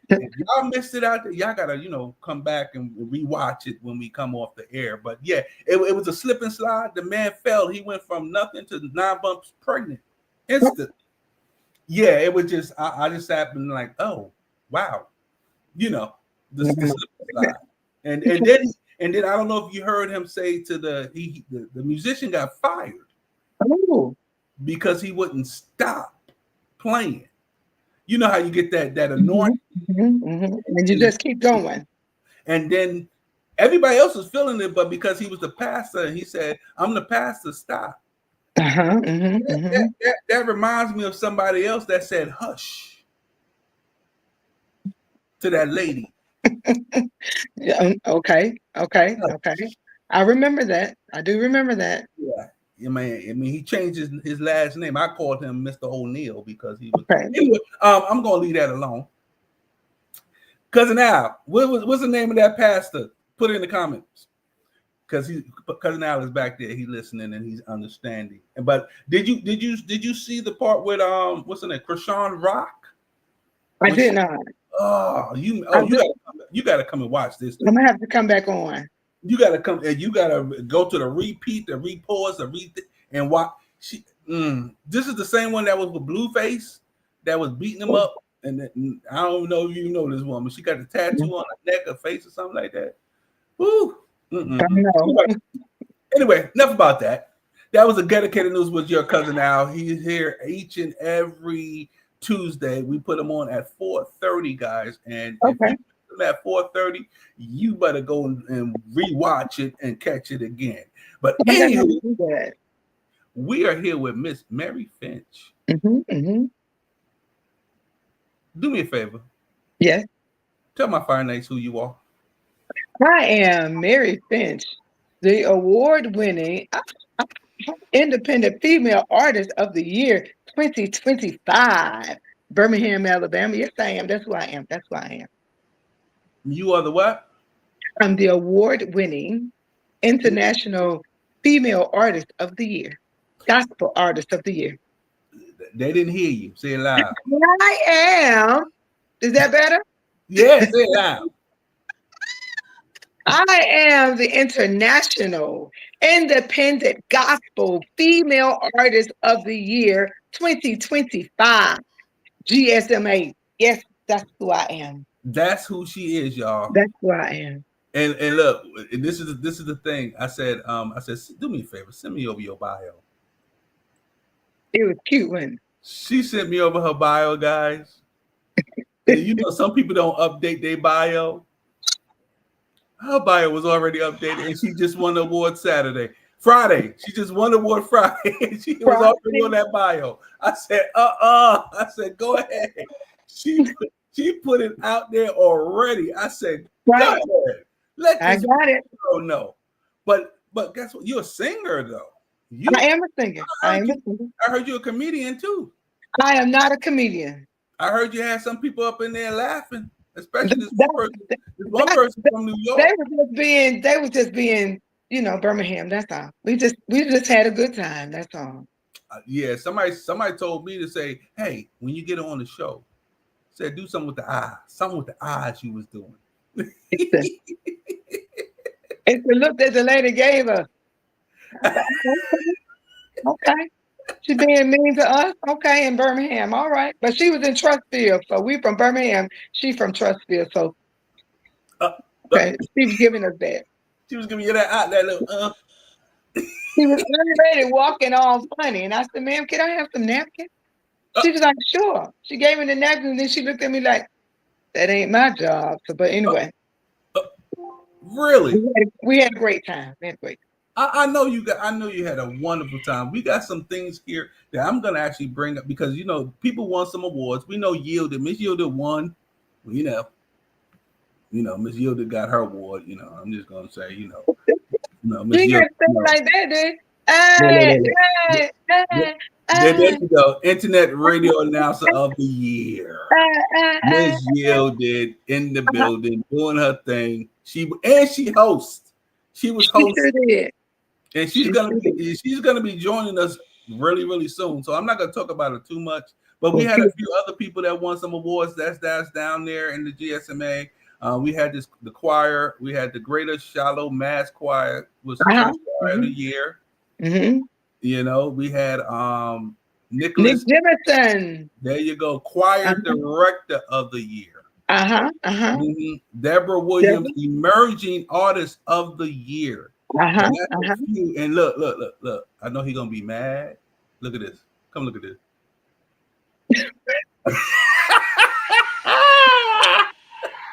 If y'all missed it out there, y'all gotta, come back and rewatch it when we come off the air. But yeah, it was a slip and slide. The man fell. He went from nothing to 9 months pregnant instantly. Yeah, it was just I just happened like, oh wow, the slip and slide. And then I don't know if you heard him say to the musician got fired because he wouldn't stop playing. You know how you get that annoying, and you just keep going. And then everybody else was feeling it, but because he was the pastor, he said, "I'm the pastor. Stop." That reminds me of somebody else that said "hush" to that lady. Okay. I remember that. I do remember that. Yeah. I mean, he changed his last name. I called him Mr. O'Neill because he was. Okay. Anyway, I'm gonna leave that alone. Cousin Al, what's the name of that pastor? Put it in the comments. Because Cousin Al is back there. He's listening and he's understanding. But did you see the part with what's her name? Krishan Rock? I did not. You gotta come and watch this. I'm gonna have to come back on. You gotta come and you gotta go to the repeat, the repause, and watch. This is the same one that was with Blueface that was beating him up. And I don't know if you know this woman. She got a tattoo on her neck, her face, or something like that. Woo. Anyway, enough about that. That was a dedicated news with your cousin Al. He's here each and every Tuesday. We put him on at 4:30, guys. And if you put him at 4:30, you better go and rewatch it and catch it again. But anyway, we are here with Miss Mary Finch. Do me a favor. Yes. Tell my Fire Nights who you are. I am Mary Finch, the award-winning Independent Female Artist of the Year 2025, Birmingham, Alabama. Yes, I am. That's who I am. You are the what? I'm the award-winning International Female Artist of the Year, Gospel Artist of the Year. They didn't hear you. Say it loud. I am. Is that better? Yeah, say it loud. I am the International Independent Gospel Female Artist of the Year 2025, GSMA. Yes, that's who I am. That's who she is, y'all. That's who I am. And look, this is the thing. I said, do me a favor, send me over your bio. It was cute, wasn't it? She sent me over her bio, guys. And some people don't update their bio. Her bio was already updated, and she just won the award Saturday. Friday. She just won the award Friday. She was already on that bio. I said, I said, go ahead. She put it out there already. I said, go ahead. Let this girl know. But guess what? You're a singer though. I am a singer. I heard you're a comedian too. I am not a comedian. I heard you had some people up in there laughing, especially this one person from New York. They were just being, you know, Birmingham. That's all. We just had a good time. That's all. Yeah, somebody told me to say, hey, when you get on the show, said do something with the eyes. Something with the eyes you was doing. It's the look that the lady gave her. Okay. She being mean to us? Okay, in Birmingham. All right. But she was in Trustfield. So we from Birmingham. She from Trustfield. So okay. She was giving us that. She was giving you that little She was already walking all funny. And I said, ma'am, can I have some napkins? She was like, sure. She gave me the napkin, and then she looked at me like, that ain't my job. So, but anyway. Really? We had a great time. I know you had a wonderful time. We got some things here that I'm gonna actually bring up because you know people won some awards. We know Miss Yielded won. You know, Miss Yielded got her award. You know, I'm just gonna say, Miss Yielded. Like that, dude. There you go. Internet Radio Announcer of the Year. Miss Yielded in the building doing her thing. She hosts. She was hosting. And she's gonna be joining us really, really soon. So I'm not gonna talk about it too much. But we had a few other people that won some awards. That's down there in the GSMA. We had the choir. We had the Greater Shallow Mass Choir was the first choir of the year. Mm-hmm. You know, we had Nick Jimmerson. There you go, choir director of the year. Deborah Williams, emerging artist of the year. And look. I know he's gonna be mad. Look at this. Come look at this.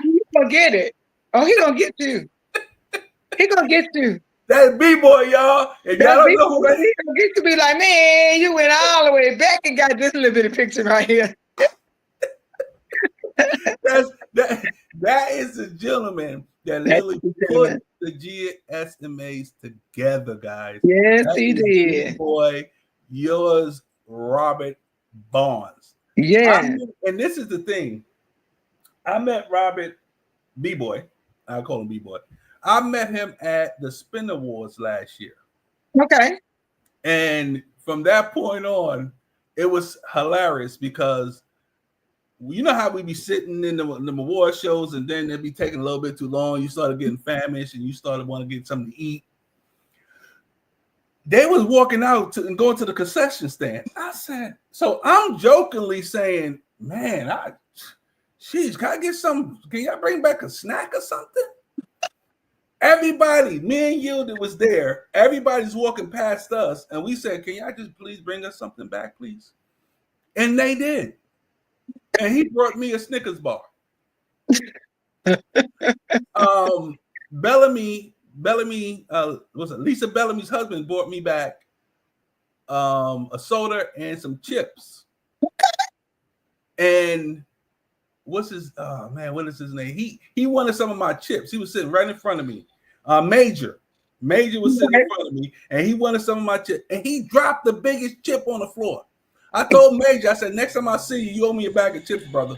He gonna get it. Oh, he gonna get you. He gonna get you. That's B-boy, y'all. And y'all don't know but he gonna get to be like, man, you went all the way back and got this little bit of picture right here. That is a gentleman that literally put the GSMAs together, guys. Yes, he did. Boy, yours, Robert Barnes. Yeah. And this is the thing. I met Robert B-boy. I call him B-boy. I met him at the Spin Awards last year. Okay. And from that point on, it was hilarious because you know how we be sitting in the award shows and then it'd be taking a little bit too long. You started getting famished and you started wanting to get something to eat. They was walking out and going to the concession stand. I said, so I'm jokingly saying, man, can I get some? Can y'all bring back a snack or something? Everybody, me and Yielded was there. Everybody's walking past us, and we said, can y'all just please bring us something back, please? And they did. And he brought me a Snickers bar. Bellamy, Lisa Bellamy's husband brought me back a soda and some chips. And what is his name? He wanted some of my chips. He was sitting right in front of me. Major was sitting in front of me, and he wanted some of my chips. And he dropped the biggest chip on the floor. I told Major, I said, next time I see you, you owe me a bag of chips, brother.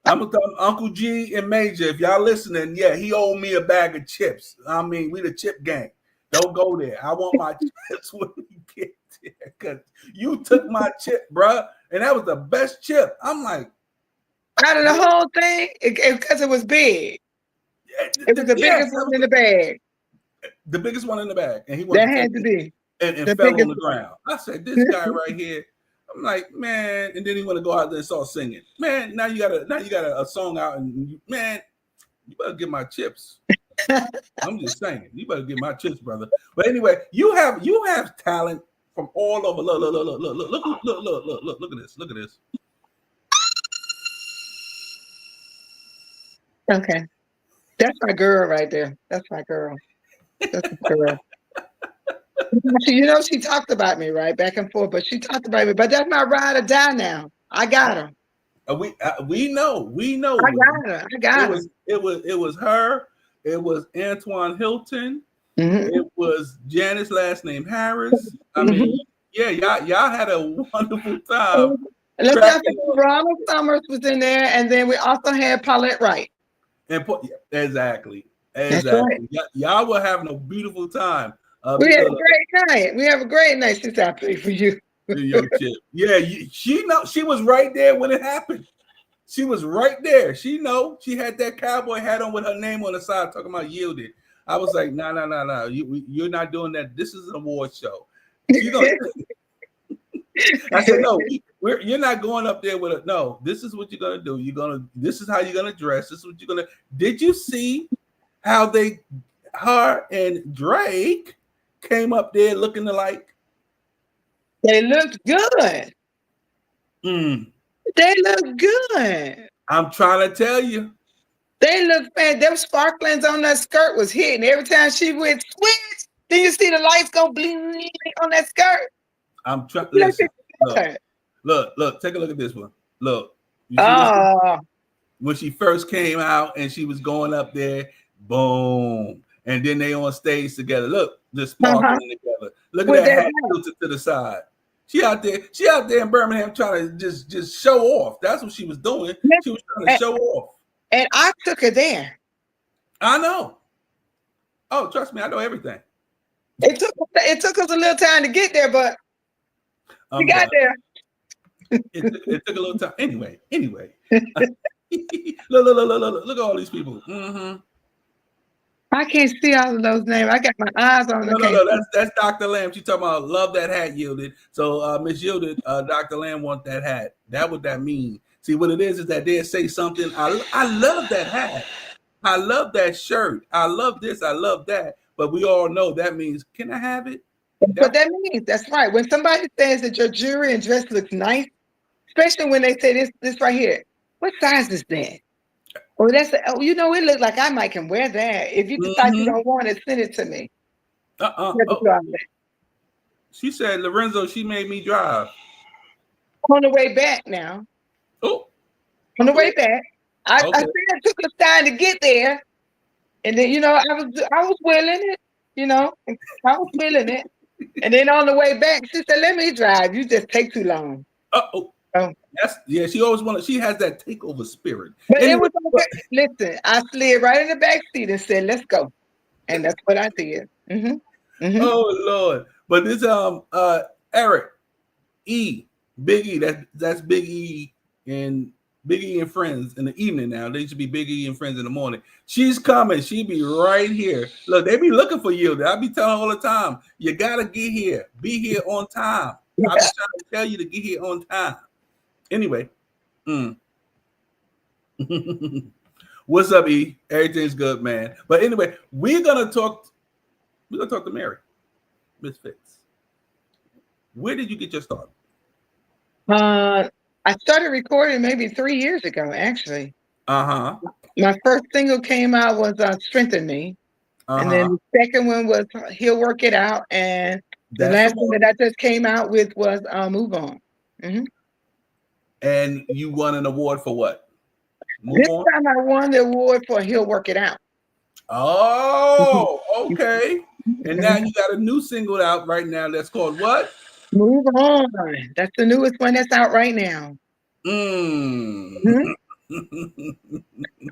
I'm gonna tell Uncle G and Major, if y'all listening, yeah, he owed me a bag of chips. I mean, we the chip gang. Don't go there. I want my chips when we get there, because you took my chip, bro, and that was the best chip. I'm like, out of the whole thing, because it was big. It was the biggest one in the bag. The biggest one in the bag, and he that had to be and fell on the ground. I said, this guy right here. I'm like, man, and then he want to go out there and start singing. Man, now you got a song out, and you better get my chips. I'm just saying, you better get my chips, brother. But anyway, you have talent from all over. Look at this. Look at this. Okay. That's my girl right there. That's my girl. That's my girl. She talked about me, right? Back and forth, but she talked about me. But that's my ride or die now. I got her. We know. I got her. I got her. It was her. It was Antoine Hilton. Mhm. It was Janice, last name Harris. I Mhm. mean, yeah, y'all had a wonderful time. And let's not cracking forget up. Ronald Summers was in there, and then we also had Paulette Wright. Exactly. That's right. Y'all were having a beautiful time. We had a great night. We have a great night. She said, "I play for you." Yo, Chip. Yeah, she was right there when it happened. She was right there. She had that cowboy hat on with her name on the side, talking about yielded. I was like, no. You're not doing that. This is an award show. I said, no, you're not going up there with a no. This is what you're gonna do. This is how you're gonna dress. This is what you're gonna. Did you see how her and Drake came up there looking alike? They looked good. They look good. I'm trying to tell you. They look bad. Them sparklings on that skirt was hitting. Every time she went switch, then you see the lights go bling on that skirt. I'm trying. Listen, look. Take a look at this one. Look. You see this when she first came out and she was going up there, boom, and then they on stage together. Look, just sparkling together. Look at that hat tilted to the side. She out there in Birmingham trying to just show off. That's what she was doing. She was trying to show off. And I took her there. I know. Oh, trust me, I know everything. It took us a little time to get there, but we got there. It took a little time. Anyway. Look at all these people. Mm-hmm. I can't see all of those names. I got my eyes on them. No. That's Dr. Lamb. She talking about love that hat yielded. So Miss Yielded, Dr. Lamb want that hat. That what that mean. See what it is that they say something. I love that hat. I love that shirt. I love this. I love that. But we all know that means, can I have it? That's what that means. That's right. When somebody says that your jewelry and dress looks nice, especially when they say this right here, what size is that? Or it looks like I might can wear that. If you decide you don't want it, send it to me. She said, Lorenzo, she made me drive. On the way back now. Oh. On the way back. I said it took us time to get there. And then, I was willing it, I was willing it. And then on the way back, she said, let me drive. You just take too long. She always she has that takeover spirit. But anyway, it was okay. Listen, I slid right in the back seat and said, let's go. And that's what I did. Oh Lord. But this Eric E, Big E, that's Big E and Big E and friends in the evening now. They should be Big E and friends in the morning. She's coming. She be right here. Look, they be looking for you. I be telling all the time, you gotta get here. Be here on time. I be trying to tell you to get here on time. Anyway. What's up, E? Everything's good, man. But anyway, we're gonna talk to Mary. Miss Fitz. Where did you get your start? I started recording maybe 3 years ago, actually. My first single came out was Strengthen Me. And then the second one was He'll Work It Out. And the last one that I just came out with was Move On. And you won an award for what? This time I won the award for He'll Work It Out. Oh, okay. And now you got a new single out right now that's called what? Move On. That's the newest one that's out right now. So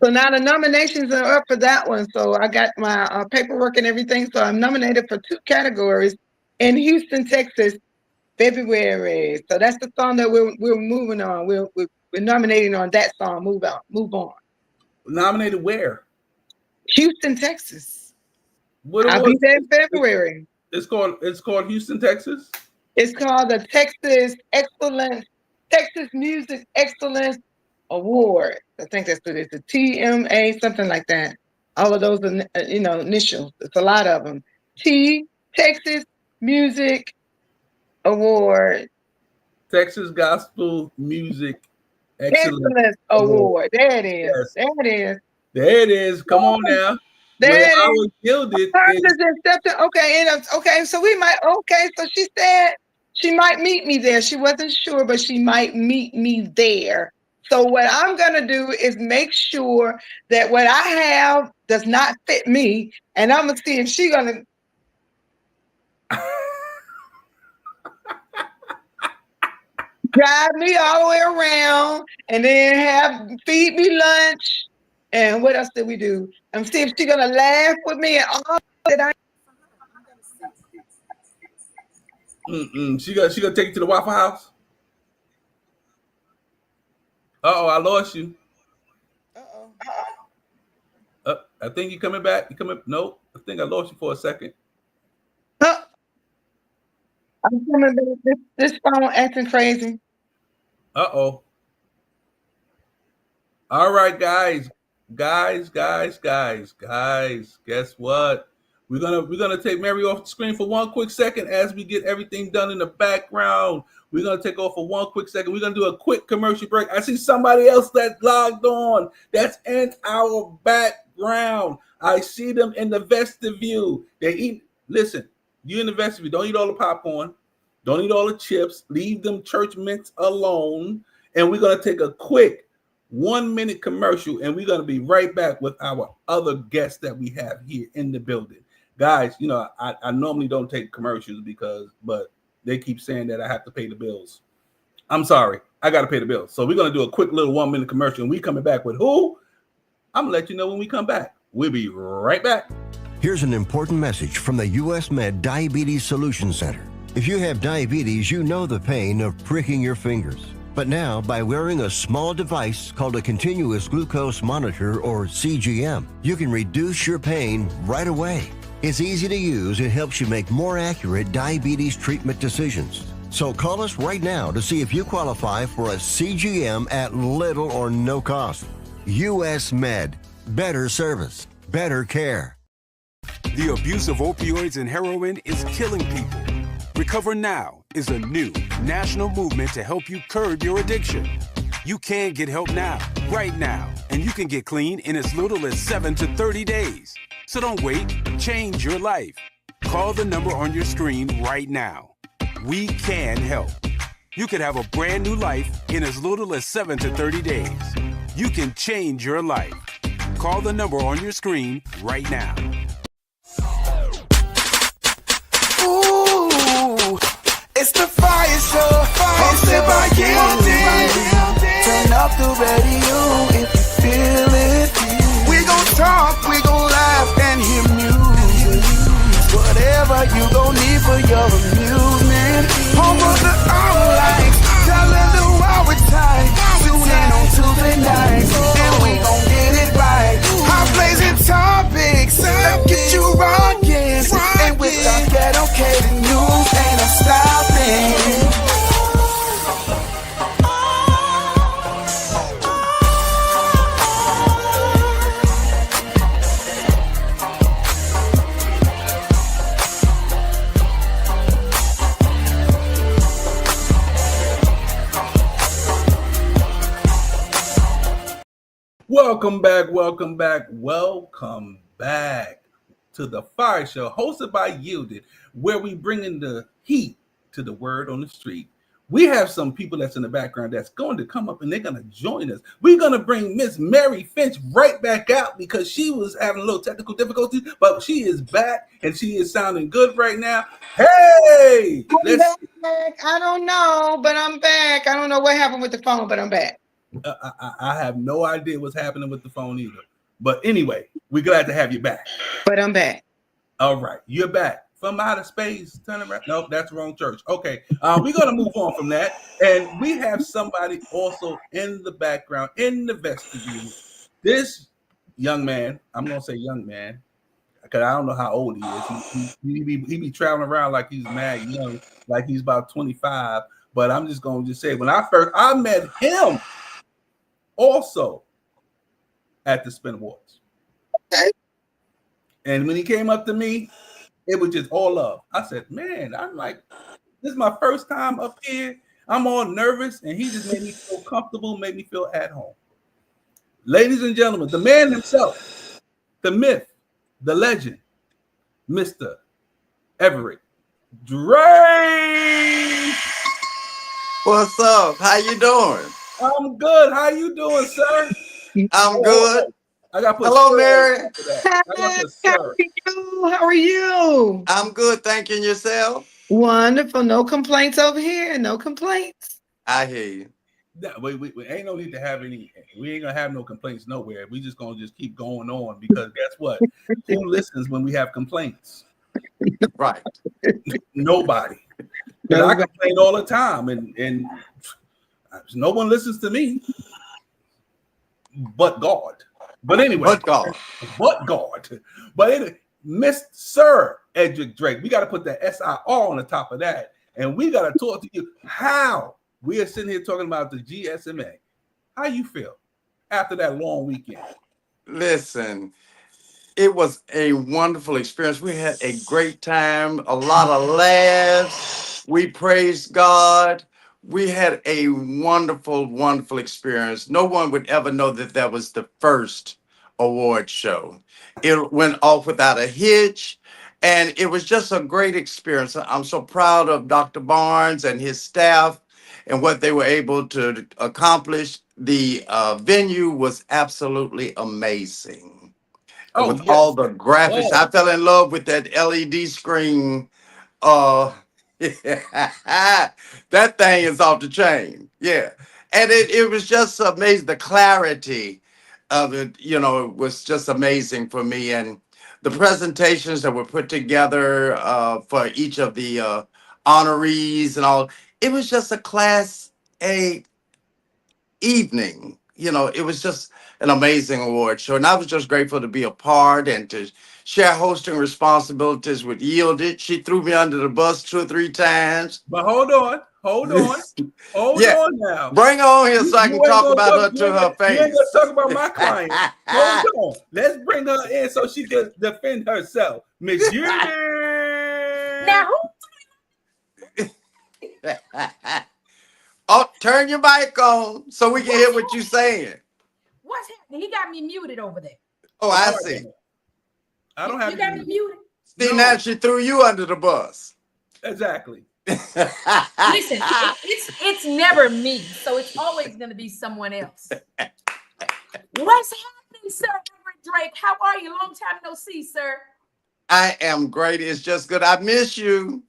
now the nominations are up for that one. So I got my paperwork and everything. So I'm nominated for 2 categories in Houston, Texas, February. So that's the song that we're moving on. We're nominating on that song. Move on. Nominated where? Houston, Texas. I'll be there in February. It's called Houston, Texas. It's called the Texas Music Excellence Award. I think that's what it is. The TMA, something like that. All of those, initials. It's a lot of them. Texas Music Award. Texas Gospel Music Excellence Award. There it is. Yes. There it is. There it is. Come on now. There where it I is. was gilded Hers is is in September. Okay, okay. So we might. Okay, so she said she might meet me there. She wasn't sure, but she might meet me there. So what I'm gonna do is make sure that what I have does not fit me, and I'm gonna see if she's gonna drive me all the way around, and then feed me lunch. And what else did we do? And see if she's gonna laugh with me and all that I. She gonna take you to the Waffle House. Uh-oh, I lost you. I think you coming back. You coming? Nope. I think I lost you for a second. I'm coming back. This phone acting crazy. Uh-oh. All right, guys. Guys. Guess what? We're gonna take Mary off the screen for one quick second as we get everything done in the background. We're gonna take off for one quick second. We're gonna do a quick commercial break. I see somebody else that logged on. That's in our background. I see them in the vestibule. They eat. Listen, you in the vestibule. Don't eat all the popcorn. Don't eat all the chips. Leave them church mints alone. And we're gonna take a quick 1-minute commercial, and we're gonna be right back with our other guests that we have here in the building. Guys, you know, I normally don't take commercials but they keep saying that I have to pay the bills. I'm sorry, I got to pay the bills. So we're going to do a quick little 1-minute commercial, and we coming back with who? I'm going to let you know when we come back. We'll be right back. Here's an important message from the U.S. Med Diabetes Solution Center. If you have diabetes, you know the pain of pricking your fingers. But now, by wearing a small device called a continuous glucose monitor, or CGM, you can reduce your pain right away. It's easy to use. It helps you make more accurate diabetes treatment decisions. So call us right now to see if you qualify for a CGM at little or no cost. U.S. Med. Better service. Better care. The abuse of opioids and heroin is killing people. Recover Now is a new national movement to help you curb your addiction. You can get help now, right now, and you can get clean in as little as 7 to 30 days. So don't wait, change your life. Call the number on your screen right now. We can help. You could have a brand new life in as little as 7 to 30 days. You can change your life. Call the number on your screen right now. Ooh, it's the Fire Show, hosted by Gildy. Turn up the radio if you feel it. We gon' talk, we gon' laugh and hear music. Whatever you gon' need for your amusement. Home of the online, telling the world we're tight. Tune in on Tuesday nights, and we gon' get it right. Hot blazing topics that get you rockin'. And with our ghetto the news ain't no stopping. Welcome back to the Fire Show, hosted by Yielded, where we bring in the heat to the word on the street. We have some people that's in the background that's going to come up and they're going to join us. We're going to bring Miss Mary Finch right back out because she was having a little technical difficulty, but she is back and she is sounding good right now. Hey! I'm back. I don't know, but I'm back. I don't know what happened with the phone, but I'm back. I have no idea what's happening with the phone either. But anyway, we're glad to have you back. But I'm back. All right, you're back from outer space. Turn around. No, that's the wrong church. Okay, we're gonna move on from that, and we have somebody also in the background in the vestibule. This young man, I'm gonna say young man, because I don't know how old he is. He be traveling around like he's mad young, like he's about 25. But I'm just gonna say when I met him. Also at the Spin Awards. Okay. And when he came up to me, it was just all love. I said, man, I'm like, this is my first time up here. I'm all nervous, and he just made me feel comfortable, made me feel at home. Ladies and gentlemen, the man himself, the myth, the legend, Mr. Everett Drake. What's up? How you doing? I'm good. How you doing, sir? I'm good. I got to put Hello, sir Mary. on top of that. I got to put How sir. are you? How are you? I'm good. Thanking yourself. Wonderful. No complaints over here. No complaints. I hear you. Yeah, we ain't no need to have any. We ain't gonna have no complaints nowhere. We just gonna just keep going on because guess what? Who listens when we have complaints? Right. Nobody. Because I complain all the time, and no one listens to me, but God. But anyway, But God. But God. But anyway, Miss Sir Edric Drake, we got to put the SIR on the top of that, and we got to talk to you how. We are sitting here talking about the GSMA. How you feel after that long weekend? Listen, it was a wonderful experience. We had a great time, a lot of laughs. We praised God. We had a wonderful, wonderful experience. No one would ever know that that was the first award show. It went off without a hitch, and it was just a great experience. I'm so proud of Dr. Barnes and his staff and what they were able to accomplish. The venue was absolutely amazing. Oh, with yes. all the graphics. Oh. I fell in love with that LED screen. That thing is off the chain. Yeah. And it was just amazing. The clarity of it, it was just amazing for me. And the presentations that were put together for each of the honorees and all, it was just a class A evening. It was just an amazing award show. And I was just grateful to be a part and to share hosting responsibilities with Yielded. She threw me under the bus 2 or 3 times. But hold on Yeah. now. Bring her on here so I can talk about her to her face. You ain't gonna talk about my client. Hold on. Let's bring her in so she can defend herself. Miss you. Now Oh, turn your mic on so we can hear what you're saying. what's happening? He got me muted over there. Oh, I see. I don't have you got me muted. See, now she threw you under the bus. Exactly. Listen, it's never me, so it's always going to be someone else. What's happening, Sir Everett Drake? How are you? Long time no see, sir. I am great. It's just good. I miss you.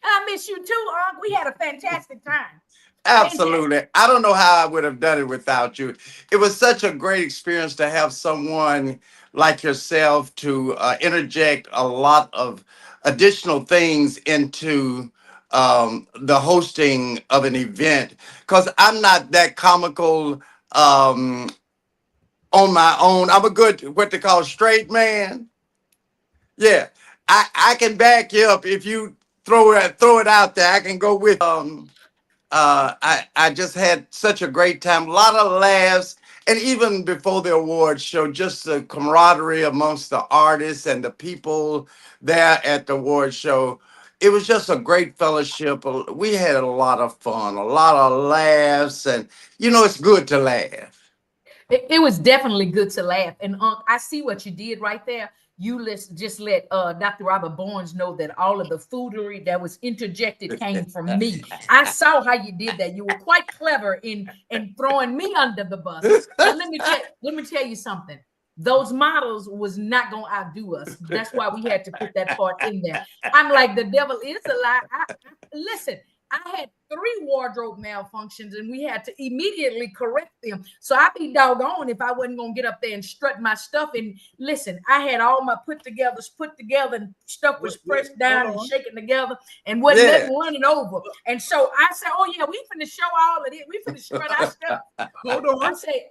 I miss you too, Unc. We had a fantastic time. Absolutely. I don't know how I would have done it without you. It was such a great experience to have someone like yourself to interject a lot of additional things into the hosting of an event, because I'm not that comical on my own. I'm a good, what they call, straight man. Yeah, I can back you up if you throw it out there. I can go with I just had such a great time, a lot of laughs, and even before the awards show, just the camaraderie amongst the artists and the people there at the awards show. It was just a great fellowship. We had a lot of fun, a lot of laughs, and it's good to laugh. It was definitely good to laugh. And Unc, I see what you did right there. You just let Dr. Robert Barnes know that all of the foodery that was interjected came from me. I saw how you did that. You were quite clever in throwing me under the bus. But let me tell you something. Those models was not gonna outdo us. That's why we had to put that part in there. I'm like, the devil is a lie. Listen, I had 3 wardrobe malfunctions and we had to immediately correct them. So I'd be doggone if I wasn't going to get up there and strut my stuff. And listen, I had all my put togethers put together and stuff was pressed down and shaken together and wasn't nothing running over. And so I said, oh yeah, we finna show all of it. We finna strut our stuff. Hold on. I said,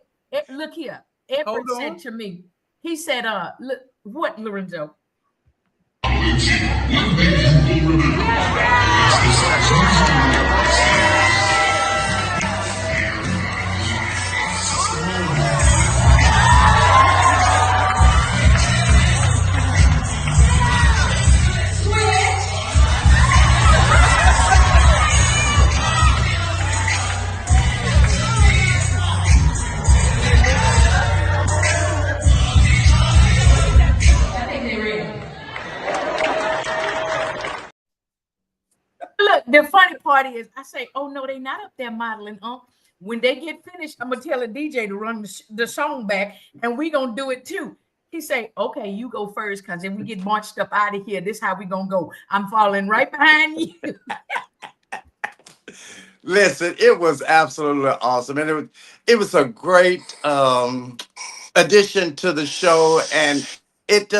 look here. Everett said to me, he said, look, what, Lorenzo? I think they were party is. I say, oh no, they not up there modeling, When they get finished, I'm gonna tell a DJ to run the song back, and we gonna do it too. He say, okay, you go first, because if we get marched up out of here, this how we gonna go. I'm falling right behind you. Listen, it was absolutely awesome, and it was a great addition to the show, and it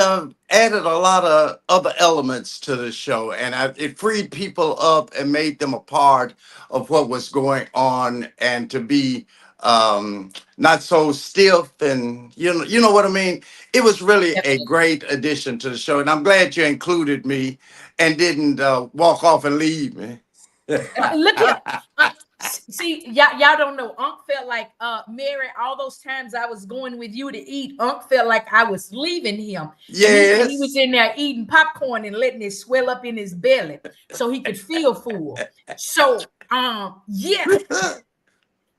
added a lot of other elements to the show, and it freed people up and made them a part of what was going on, and to be not so stiff, and you know what I mean. It was really a great addition to the show, and I'm glad you included me and didn't walk off and leave me. Look here. See, y'all don't know. Unc felt like Mary, all those times I was going with you to eat, Unc felt like I was leaving him. Yes. And he was in there eating popcorn and letting it swell up in his belly so he could feel full. So yeah.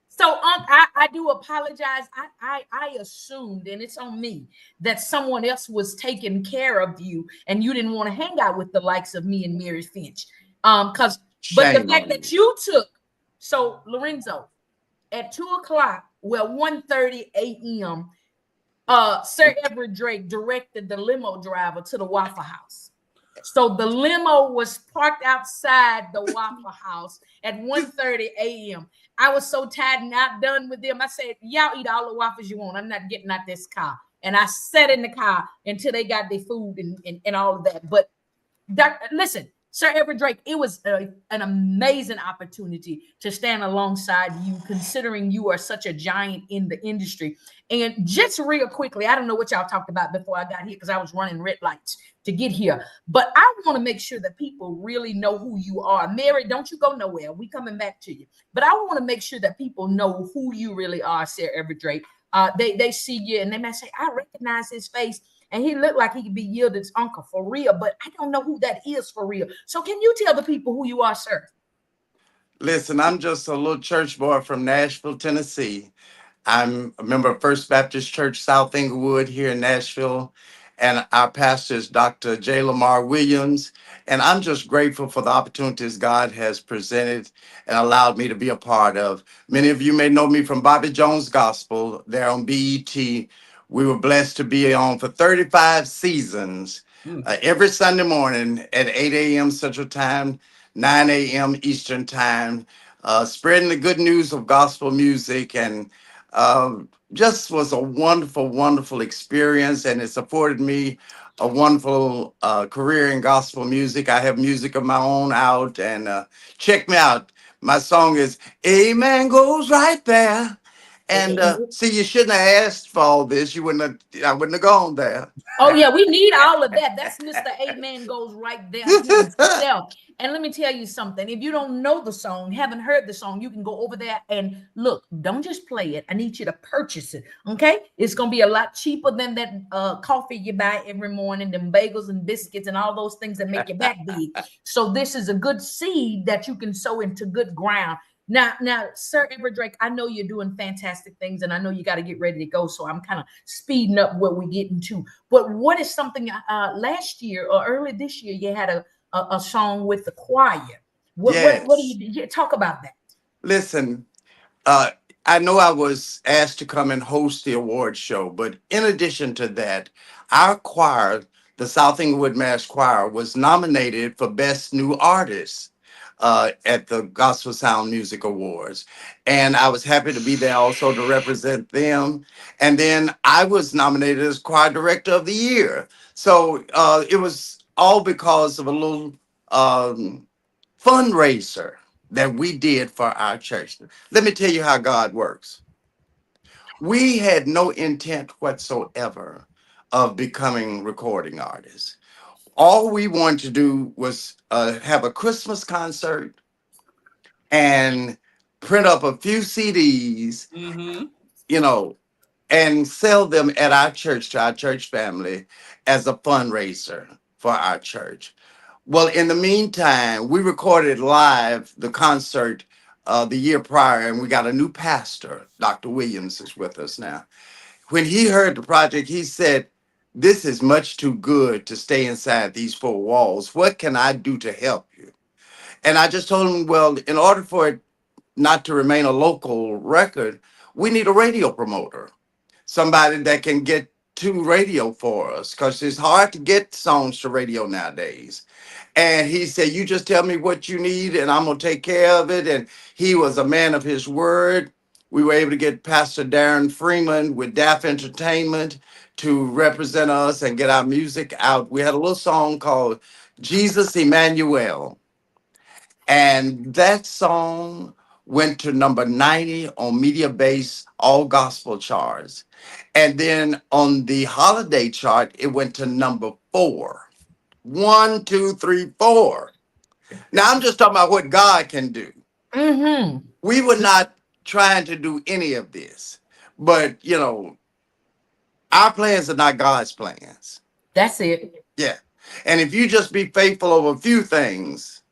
So Unc, I do apologize. I assumed, and it's on me, that someone else was taking care of you and you didn't want to hang out with the likes of me and Mary Finch. But the fact that you took, so Lorenzo, at 2:00, well, 1:30 a.m., Sir Everett Drake directed the limo driver to the Waffle House. So the limo was parked outside the Waffle House at 1:30 a.m. I was so tired and not done with them. I said, y'all eat all the waffles you want. I'm not getting out this car. And I sat in the car until they got their food and all of that. But listen, Sir Everett Drake, it was an amazing opportunity to stand alongside you, considering you are such a giant in the industry. And just real quickly, I don't know what y'all talked about before I got here because I was running red lights to get here. But I want to make sure that people really know who you are. Mary, don't you go nowhere. We coming back to you. But I want to make sure that people know who you really are, Sir Everett Drake. They see you and they may say, I recognize his face. And he looked like he could be Yielded's uncle for real, but I don't know who that is for real. So can you tell the people who you are, sir? Listen, I'm just a little church boy from Nashville, Tennessee. I'm a member of First Baptist Church, South Inglewood here in Nashville. And our pastor is Dr. J. Lamar Williams. And I'm just grateful for the opportunities God has presented and allowed me to be a part of. Many of you may know me from Bobby Jones Gospel there on BET. We were blessed to be on for 35 seasons, every Sunday morning at 8 a.m. Central Time, 9 a.m. Eastern Time, spreading the good news of gospel music, and just was a wonderful, wonderful experience. And it's afforded me a wonderful career in gospel music. I have music of my own out, and check me out. My song is Amen Goes Right There. And see, you shouldn't have asked for all this. I wouldn't have gone there. Oh, yeah, we need all of that. That's Mr. Amen Goes Right There himself. And let me tell you something. If you don't know the song, haven't heard the song, you can go over there and look. Don't just play it. I need you to purchase it. Okay? It's going to be a lot cheaper than that coffee you buy every morning, them bagels and biscuits and all those things that make your back big. So this is a good seed that you can sow into good ground. Now, Sir Everett Drake, I know you're doing fantastic things, and I know you got to get ready to go. So I'm kind of speeding up what we're getting to. But what is something last year or early this year you had a song with the choir? What do you talk about that? Listen, I know I was asked to come and host the award show, but in addition to that, our choir, the South Inglewood Mass Choir, was nominated for Best New Artist at the Gospel Sound Music Awards. And I was happy to be there also to represent them. And then I was nominated as Choir Director of the Year. So it was all because of a little fundraiser that we did for our church. Let me tell you how God works. We had no intent whatsoever of becoming recording artists. All we wanted to do was have a Christmas concert and print up a few CDs, and sell them at our church to our church family as a fundraiser for our church. Well, in the meantime, we recorded live the concert the year prior, and we got a new pastor. Dr. Williams is with us now. When he heard the project, he said, this is much too good to stay inside these four walls. What can I do to help you? And I just told him, well, in order for it not to remain a local record, we need a radio promoter, somebody that can get to radio for us, because it's hard to get songs to radio nowadays. And he said, you just tell me what you need and I'm going to take care of it. And he was a man of his word. We were able to get Pastor Darren Freeman with DAF Entertainment to represent us and get our music out. We had a little song called Jesus Emmanuel. And that song went to number 90 on Media Base All Gospel charts. And then on the holiday chart, it went to number 4. 1, 2, 3, 4. Now I'm just talking about what God can do. Mm-hmm. We were not trying to do any of this, but you know, our plans are not God's plans. That's it. Yeah. And if you just be faithful over a few things,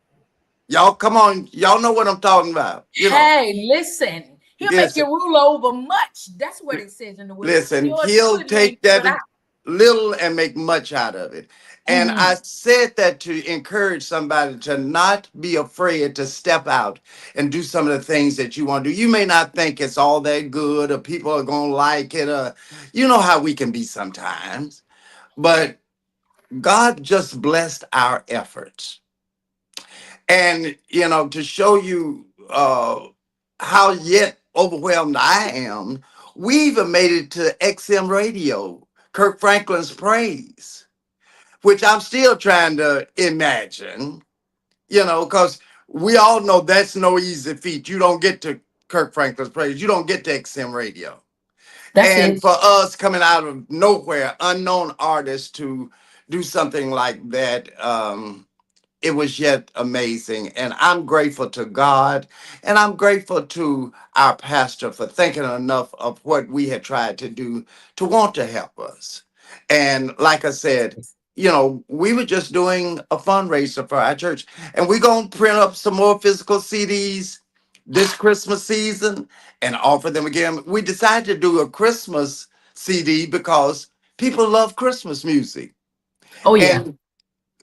y'all come on, y'all know what I'm talking about. You know, Hey, listen. He'll make you listen, rule over much. That's what it says in the word. listen, Yours he'll good, you ain't take figured that out. little and make much out of it. And Mm-hmm. I said that to encourage somebody to not be afraid to step out and do some of the things that you want to do. You may not think it's all that good or people are going to like it. Or, you know how we can be sometimes. But God just blessed our efforts. And, you know, to show you how yet overwhelmed I am, we even made it to XM Radio, Kirk Franklin's Praise, which I'm still trying to imagine, you know, because we all know that's no easy feat. You don't get to Kirk Franklin's Praise, you don't get to XM Radio. That's And it. for us coming out of nowhere, unknown artists to do something like that, it was yet amazing. And I'm grateful to God and I'm grateful to our pastor for thinking enough of what we had tried to do to want to help us. And like I said, you know, we were just doing a fundraiser for our church and we're going to print up some more physical CDs this Christmas season and offer them again. We decided to do a Christmas CD because people love Christmas music. Oh yeah. And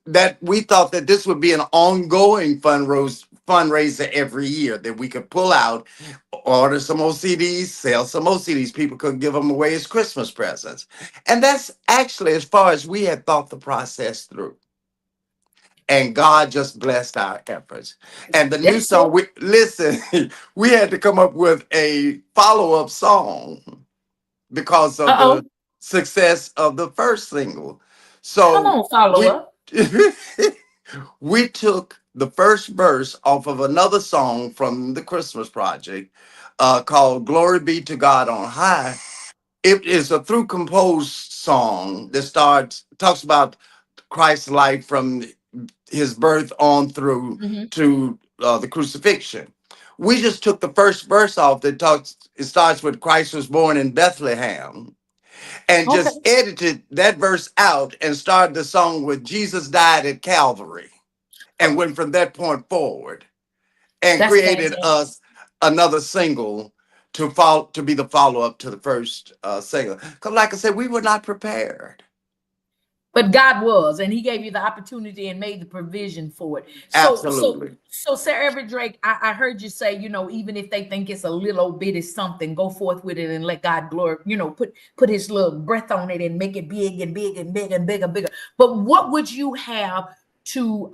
that we thought that this would be an ongoing fundraiser every year that we could pull out, order some more CDs, sell some more CDs. People could give them away as Christmas presents. And that's actually as far as we had thought the process through. And God just blessed our efforts. And the new That's it. song, we listen, we had to come up with a follow-up song because of Uh-oh. the success of the first single. Come So on, follow we up. we took the first verse off of another song from the Christmas Project called Glory Be to God on High. It is a through composed song that talks about Christ's life from his birth on through Mm-hmm. to the crucifixion. We just took the first verse off it starts with Christ was born in Bethlehem and Okay. just edited that verse out and started the song with Jesus died at Calvary and went from that point forward and That's created fantastic. us another single to be the follow-up to the first single. Because like I said, we were not prepared. But God was, and He gave you the opportunity and made the provision for it. Absolutely. So, Sarah Everett Drake, I heard you say, you know, even if they think it's a little bitty something, go forth with it and let God glory, you know, put His little breath on it and make it big and big and big and big and bigger. But what would you have to,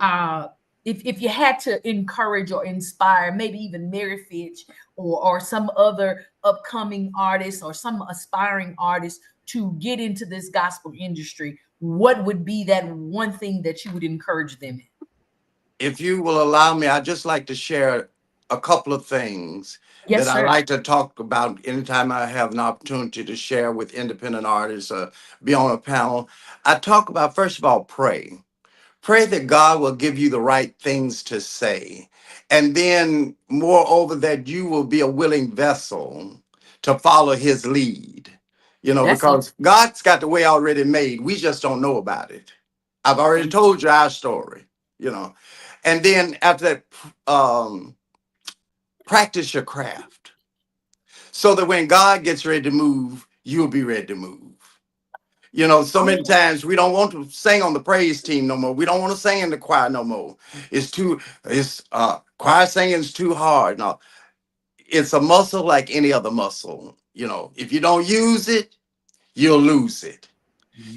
if you had to encourage or inspire, maybe even Mary Fitch or some other upcoming artist or some aspiring artist to get into this gospel industry? What would be that one thing that you would encourage them in? If you will allow me, I'd just like to share a couple of things that Yes, I sir. like to talk about anytime I have an opportunity to share with independent artists or be on a panel. I talk about, first of all, pray. Pray that God will give you the right things to say. And then, moreover, that you will be a willing vessel to follow his lead. You know, That's it. because God's got the way already made. We just don't know about it. I've already told you our story, you know. And then after that, practice your craft so that when God gets ready to move, you'll be ready to move. You know, so many times we don't want to sing on the praise team no more. We don't want to sing in the choir no more. Choir singing is too hard. No, it's a muscle like any other muscle. You know, if you don't use it, you'll lose it.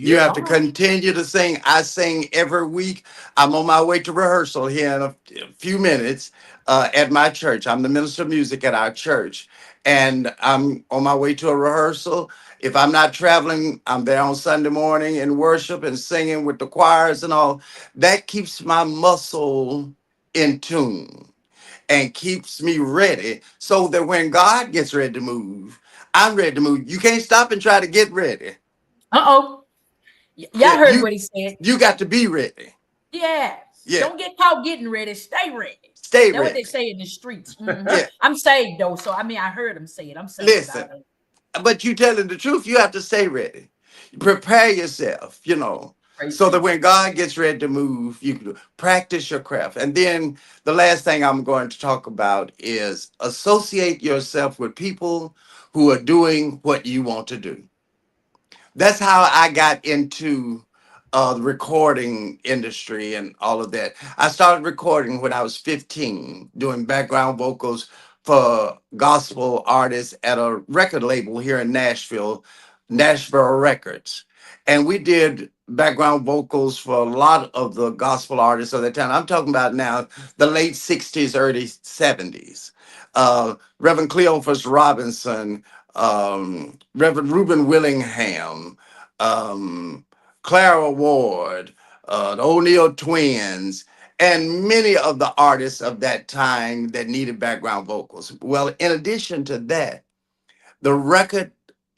You Yep. have to continue to sing. I sing every week. I'm on my way to rehearsal here in a few minutes at my church. I'm the minister of music at our church, and I'm on my way to a rehearsal. If I'm not traveling, I'm there on Sunday morning in worship and singing with the choirs and all. That keeps my muscle in tune and keeps me ready so that when God gets ready to move, I'm ready to move. You can't stop and try to get ready. Uh-oh. Y'all Yeah, heard what he said. you got to be ready. Yeah. Yeah, Don't get caught getting ready. Stay ready. stay That's what they ready. say in the streets. Mhm. Yeah, I'm saved though, so I mean I heard him say it. I'm saved listen, out of it. but you telling the truth, you have to stay ready. Prepare yourself, Praise so that God. when God gets ready to move, you can practice your craft. And then the last thing I'm going to talk about is associate yourself with people who are doing what you want to do. That's how I got into the recording industry and all of that. I started recording when I was 15, doing background vocals for gospel artists at a record label here in Nashville, Nashville Records. And we did background vocals for a lot of the gospel artists of that time. I'm talking about now the late 60s, early 70s. Reverend Cleophas Robinson, Reverend Reuben Willingham, Clara Ward, the O'Neill twins, and many of the artists of that time that needed background vocals. Well, in addition to that, the record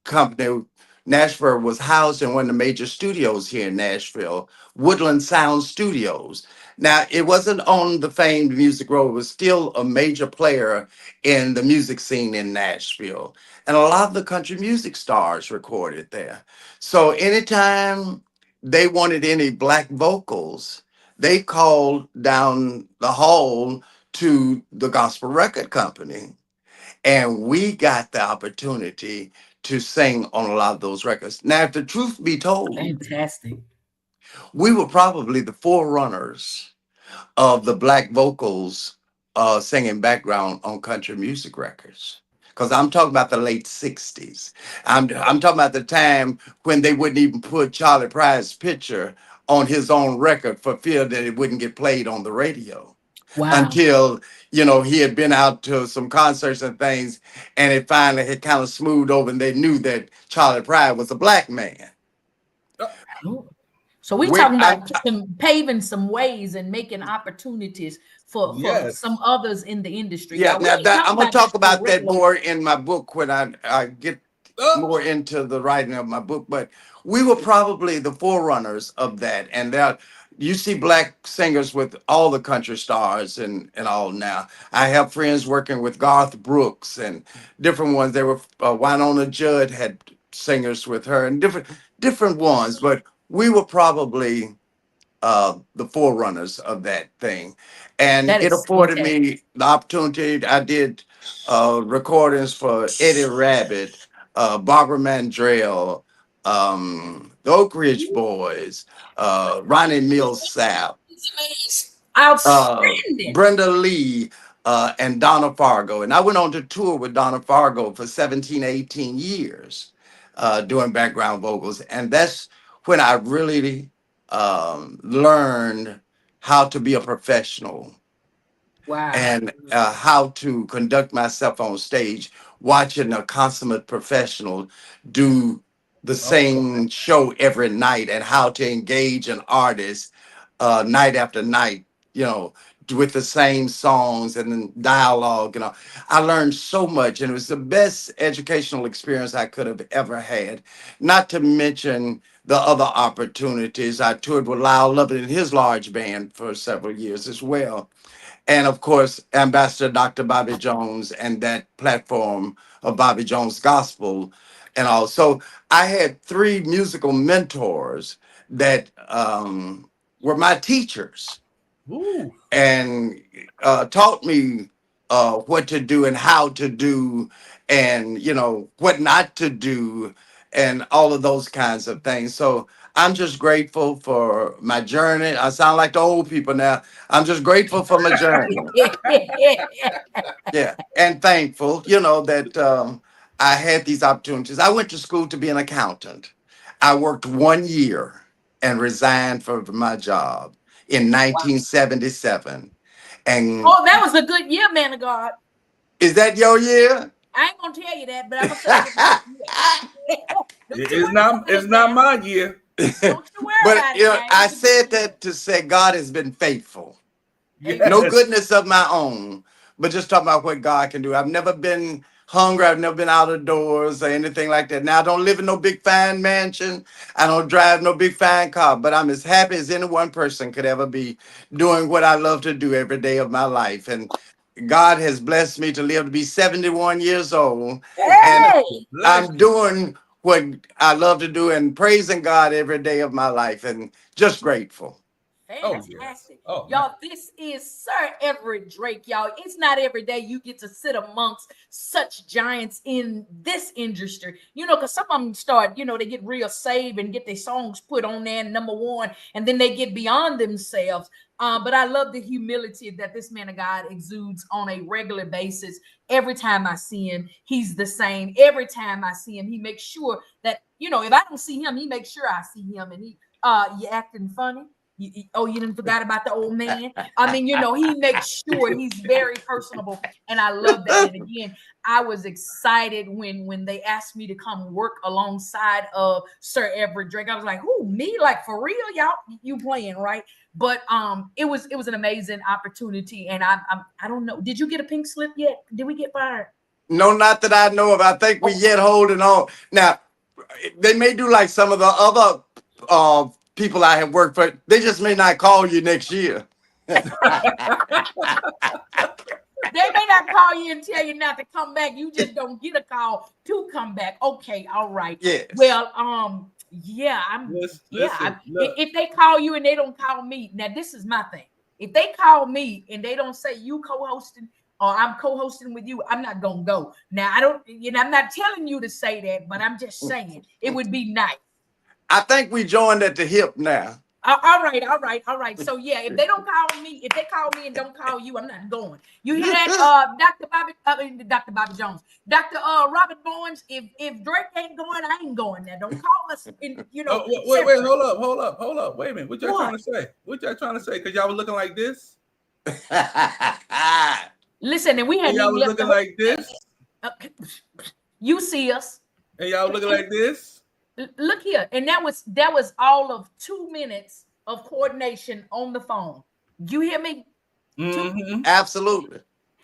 company, Nashville, was housed in one of the major studios here in Nashville, Woodland Sound Studios. Now, it wasn't on the famed Music Row, it was still a major player in the music scene in Nashville. And a lot of the country music stars recorded there. So anytime they wanted any black vocals, they called down the hall to the gospel record company, and we got the opportunity to sing on a lot of those records. Now, if the truth be told, Fantastic. we were probably the forerunners of the black vocals singing background on country music records. Because I'm talking about the late 60s. I'm talking about the time when they wouldn't even put Charlie Price's picture on his own record for fear that it wouldn't get played on the radio Wow. until he had been out to some concerts and things, and it finally had kind of smoothed over, and they knew that Charlie Pride was a black man. So we When talking about paving some ways and making opportunities for Yes. some others in the industry, Yeah, y'all. We now ain't that I'm talking gonna about talk just the about that regular. more in my book when I get more into the writing of my book. But we were probably the forerunners of that, and there you see black singers with all the country stars and all. Now I have friends working with Garth Brooks and different ones. There were Winona Judd had singers with her and different ones, but we were probably the forerunners of that thing. And That it is afforded fantastic. me the opportunity. I did recordings for Eddie Rabbit, Barbara Mandrell, the Oak Ridge Boys, Ronnie Millsap, Outstanding. Brenda Lee, and Donna Fargo. And I went on to tour with Donna Fargo for 17, 18 years doing background vocals. And that's when I really learned how to be a professional Wow. and how to conduct myself on stage, watching a consummate professional do the same show every night, and how to engage an artist night after night, with the same songs and then dialogue. I learned so much, and it was the best educational experience I could have ever had. Not to mention the other opportunities. I toured with Lyle Lovett and his large band for several years as well, and of course Ambassador Dr. Bobby Jones and that platform of Bobby Jones Gospel. And also I had three musical mentors that were my teachers Ooh. and taught me what to do and how to do, and what not to do, and all of those kinds of things. So I'm just grateful for my journey. I sound like the old people now. I'm just grateful for my journey. Yeah, and thankful, that I had these opportunities. I went to school to be an accountant. I worked 1 year and resigned from my job in 1977. And Oh, that was a good year, man of God. is that your year? I ain't gonna tell you that, but I'm gonna tell you. It's not my year. Don't you worry But about it. Now. I said that to say God has been faithful. Yes. No goodness of my own, but just talking about what God can do. I've never been hungry. I've never been out of doors or anything like that. Now, I don't live in no big fine mansion. I don't drive no big fine car, but I'm as happy as any one person could ever be doing what I love to do every day of my life. And God has blessed me to live to be 71 years old. And Hey! I'm doing what I love to do and praising God every day of my life and just grateful. Fantastic. Oh, y'all, this is Sir Everett Drake, y'all. It's not every day you get to sit amongst such giants in this industry. Because some of them start, they get real saved and get their songs put on there, #1, and then they get beyond themselves. But I love the humility that this man of God exudes on a regular basis. Every time I see him, he's the same. Every time I see him, he makes sure that, if I don't see him, he makes sure I see him. And you acting funny? You didn't forgot about the old man. I mean, he makes sure he's very personable, and I love that. And again, I was excited when they asked me to come work alongside of Sir Everett Drake. I was like, "Who, me? Like, for real, y'all? You playing, right?" But it was an amazing opportunity, and I don't know. Did you get a pink slip yet? Did we get fired? No, not that I know of. I think we yet holding on. Now, they may do like some of the other people I have worked for. They just may not call you next year. They may not call you and tell you not to come back. You just don't get a call to come back. Okay, all right. Yes. Well, yeah, if they call you and they don't call me, now this is my thing. If they call me and they don't say you co-hosting or I'm co-hosting with you, I'm not gonna go. Now I'm not telling you to say that, but I'm just saying it would be nice. I think we joined at the hip now. All right. So yeah, if they don't call me, if they call me and don't call you, I'm not going. You hear that, Dr. Bobby Jones, Dr. Robert Barnes? If Drake ain't going, I ain't going. Now don't call us. Wait, hold up. Wait a minute. What y'all trying to say? Because y'all was looking like this. Listen, and we had y'all was looking like this. You see us, and y'all looking like this. Look here, and that was all of 2 minutes of coordination on the phone. You hear me? Mm-hmm. Absolutely.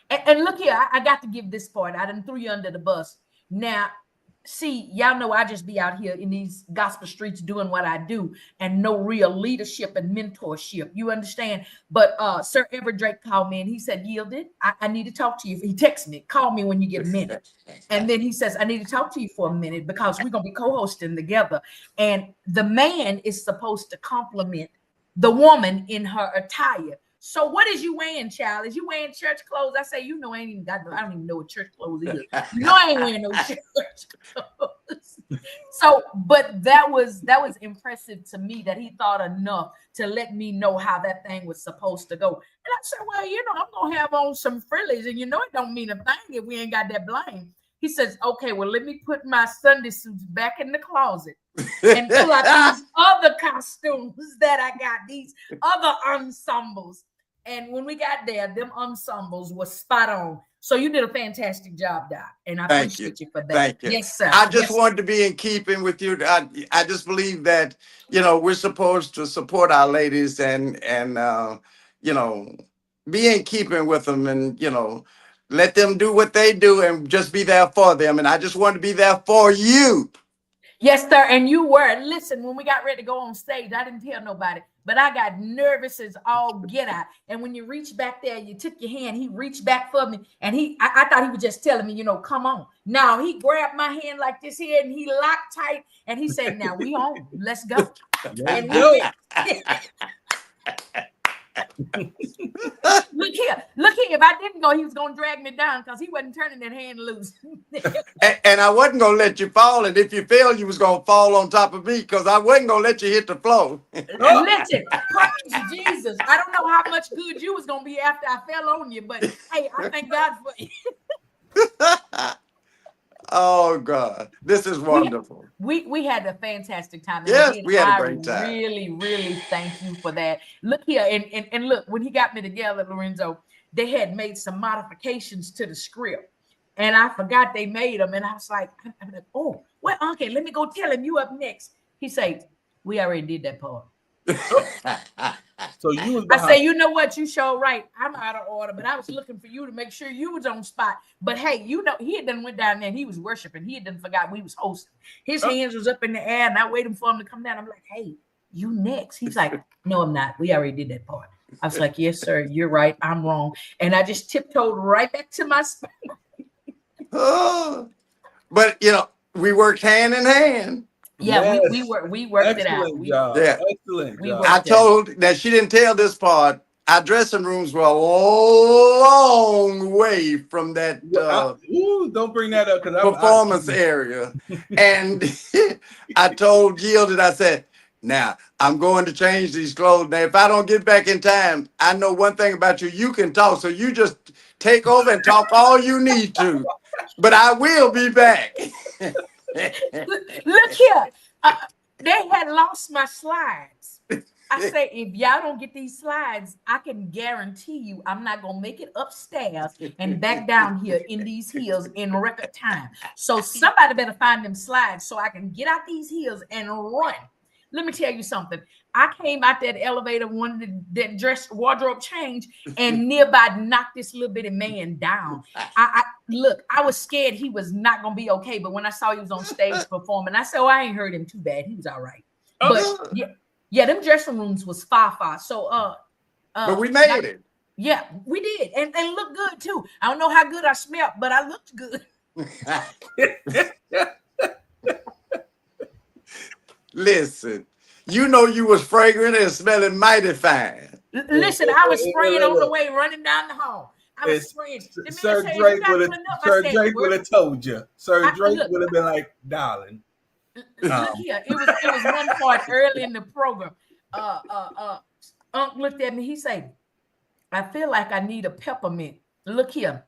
And look here, I got to give this part. I done threw you under the bus. Now, see, y'all know I just be out here in these gospel streets doing what I do, and no real leadership and mentorship. You understand? But Sir Everett Drake called me and he said, "Yielded, I need to talk to you." He texted me, "Call me when you get a minute." And then he says, "I need to talk to you for a minute because we're gonna be co-hosting together." And the man is supposed to compliment the woman in her attire. So what is you wearing, child? Is you wearing church clothes? I say, I don't even know what church clothes is. I ain't wearing no church clothes. So, but that was impressive to me that he thought enough to let me know how that thing was supposed to go. And I said, well, I'm gonna have on some frillies, and it don't mean a thing if we ain't got that bling. He says, okay, well, let me put my Sunday suits back in the closet and pull out these other costumes that I got, these other ensembles. And when we got there, them ensembles were spot on. So you did a fantastic job, Doc. And I appreciate you for that. Thank you. Yes, sir. I just wanted to be in keeping with you. I just believe that, we're supposed to support our ladies and be in keeping with them and, let them do what they do and just be there for them. And I just want to be there for you. Yes, sir. And you were. Listen, when we got ready to go on stage, I didn't tell nobody, but I got nervous as all get out. And when you reached back there, you took your hand, he reached back for me. And I thought he was just telling me, come on. Now he grabbed my hand like this here and he locked tight. And he said, now we on, let's go. And we went. Look here. If I didn't go, he was gonna drag me down because he wasn't turning that hand loose. And I wasn't gonna let you fall. And if you fell, you was gonna fall on top of me because I wasn't gonna let you hit the floor. Listen, praise Jesus. I don't know how much good you was gonna be after I fell on you, but hey, I thank God for you. Oh God, this is wonderful. We had a fantastic time. And Yes, again, we had a I great time. really thank you for that. Look here, and look, when he got me together, Lorenzo, they had made some modifications to the script. And I forgot they made them. And I was like, oh, well, okay, let me go tell him you up next. He said, we already did that part. So you was I say, you know what? You sure right. I'm out of order, but I was looking for you to make sure you was on spot. But hey, you know, he had done went down there and he was worshiping. He had done forgot we was hosting. His hands was up in the air and I waited for him to come down. I'm like, hey, you next. He's like, no, I'm not. We already did that part. I was like, yes, sir. You're right. I'm wrong. And I just tiptoed right back to my spot. But you know, we worked hand in hand. Yeah, yes. we worked it out. Excellent job. I told that she didn't tell this part. Our dressing rooms were a long way from that don't bring that up because performance area. And I told Gilded, I said, now I'm going to change these clothes. Now, if I don't get back in time, I know one thing about you. You can talk. So you just take over and talk all you need to. But I will be back. Look here. They had lost my slides. I say, if y'all don't get these slides, I can guarantee you I'm not going to make it upstairs and back down here in these hills in record time. So somebody better find them slides so I can get out these hills and run. Let me tell you something. I came out that elevator, wanted that dress wardrobe change, and nearby knocked this little bitty man down. Look, I was scared he was not gonna be okay, but when I saw he was on stage performing, I said, "Oh, I ain't hurt him too bad. He was all right." But yeah, them dressing rooms was far. So but we made it. Yeah, we did, and looked good too. I don't know how good I smelled, but I looked good. Listen, you know you was fragrant and smelling mighty fine. Listen, I was spraying on the way running down the hall. I was spraying. Sir Drake would have told you. Sir Drake would have been like, darling. Look here. It was one part early in the program. Unc looked at me. He said, I feel like I need a peppermint. Look here.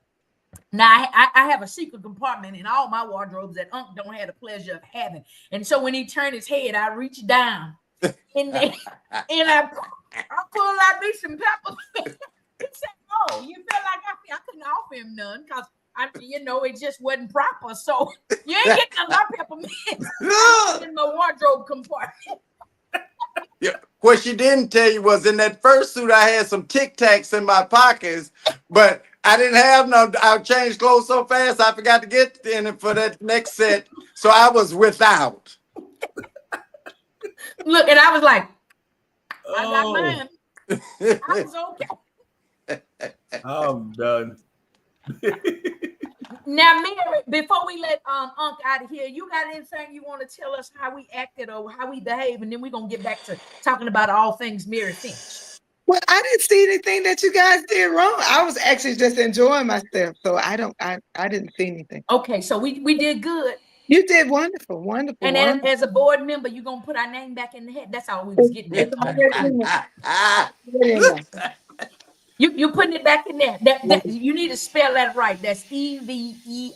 Now, I have a secret compartment in all my wardrobes that Unc don't have the pleasure of having. And so when he turned his head, I reached down and I pulled out me some peppermint. He said, oh, you feel like I couldn't offer him none because, it just wasn't proper. So you ain't getting a lot of peppermint in my wardrobe compartment. Yeah. What she didn't tell you was in that first suit, I had some Tic Tacs in my pockets, but I didn't have no. I changed clothes so fast, I forgot to get in it for that next set. So I was without. Look, and I was like, I got mine. I was okay. I'm done. Now, Mary, before we let Unc out of here, you got anything you want to tell us how we acted or how we behave, and then we're gonna get back to talking about all things Mary Finch. Well, I didn't see anything that you guys did wrong. I was actually just enjoying myself, so I didn't see anything. Okay, so we did good. You did wonderful. And then as a board member, you're gonna put our name back in the head. That's all we was getting at. You putting it back in there. That you need to spell that right. That's EVERETT.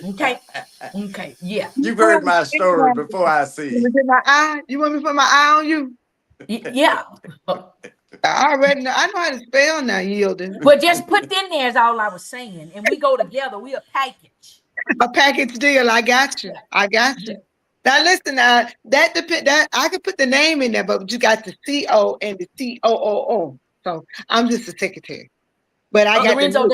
Okay. Yeah. You've heard my story before. I see. You want me to put my eye on you? Yeah. I already know. I know how to spell now. Yielding. Well, just put in there is all I was saying, and we go together. We a package. A package deal. I got you. Now listen, that I could put the name in there, but you got the CO and the COOO. So I'm just a secretary. But I got Lorenzo,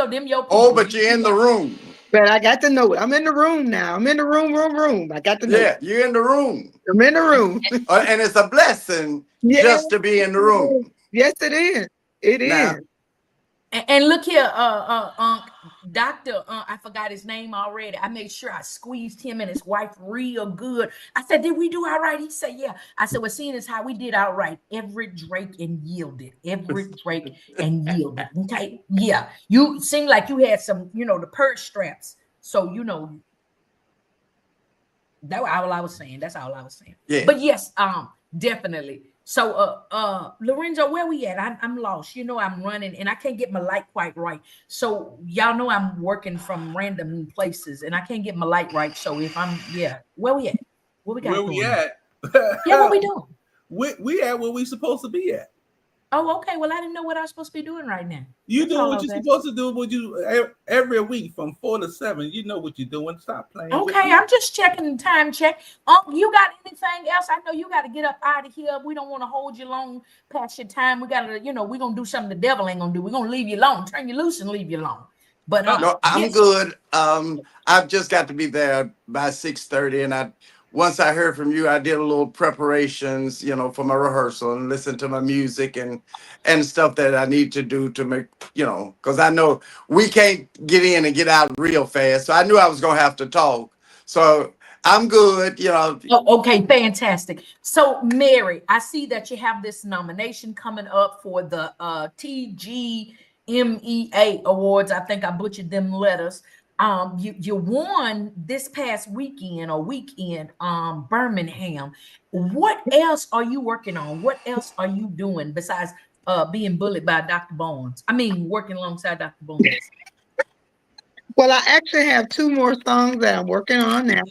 them your people. Oh, but you're in the room. But I got the note. I'm in the room now. I'm in the room. I got the note. Yeah, you're in the room. I'm in the room. And it's a blessing just to be in the room. Yes, it is. It is. And look here, Unc. Doctor, I forgot his name already. I made sure I squeezed him and his wife real good. I said, did we do all right? He said, yeah. I said, well, seeing as how we did all right, Everett, Drake, and yielded. Everett, Drake, and yielded. Okay. Yeah. You seem like you had some, the purse straps. So, that's all I was saying. That's all I was saying. Yeah. But yes, definitely. So, Lorenzo, where we at? I'm lost. I'm running and I can't get my light quite right. So y'all know I'm working from random places and I can't get my light right. So if where we at? What we got? Where we at? Yeah, what we doing? We at where we supposed to be at. Oh, okay. Well, I didn't know what I was supposed to be doing right now. You do what you're supposed to do. What you every week from 4 to 7. You know what you're doing. Stop playing. Okay, I'm just checking the time check. You got anything else? I know you got to get up out of here. We don't want to hold you long past your time. We got to, we're gonna do something the devil ain't gonna do. We're gonna leave you alone, turn you loose, and leave you alone. But no, I'm good. I've just got to be there by 6:30, and once I heard from you, I did a little preparations, for my rehearsal and listen to my music and stuff that I need to do to make, because I know we can't get in and get out real fast. So I knew I was going to have to talk. So I'm good, Oh, okay, fantastic. So, Mary, I see that you have this nomination coming up for the TGMEA Awards. I think I butchered them letters. You won this past weekend, Birmingham. What else are you working on? What else are you doing besides being bullied by Dr. Bones? I mean, working alongside Dr. Bones. Well, I actually have 2 more songs that I'm working on now.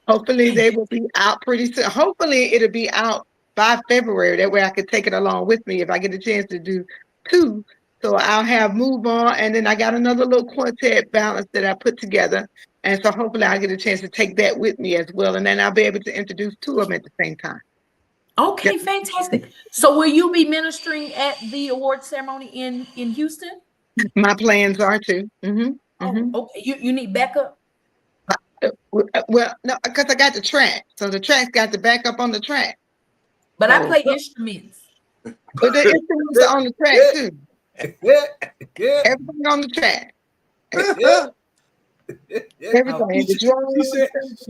Hopefully they will be out pretty soon. Hopefully it'll be out by February. That way I could take it along with me if I get a chance to do 2. So I'll have Move On, and then I got another little quartet balance that I put together. And so hopefully I'll get a chance to take that with me as well. And then I'll be able to introduce 2 of them at the same time. Okay, fantastic. So will you be ministering at the award ceremony in Houston? My plans are to. Okay, you need backup? Well, no, because I got the track. So the track's got the backup on the track. But I play instruments. But the instruments are on the track too. Everything on the track. Everything.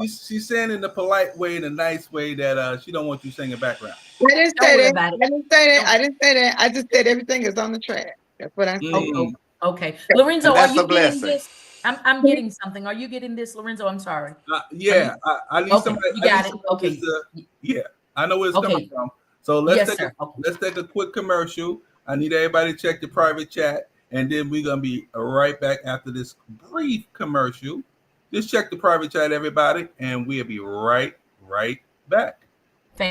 She's saying in the polite way, in a nice way, that she don't want you singing background. I didn't say that. I just said everything is on the track. That's what I said. Okay. Lorenzo, are you getting this? I'm getting something. Are you getting this, Lorenzo? I'm sorry. Yeah, I need somebody. You got it. Okay. Yeah, I know where it's coming from. So let's take a quick commercial. I need everybody to check the private chat, and then we're gonna be right back after this brief commercial. Just check the private chat, everybody, and we'll be right back.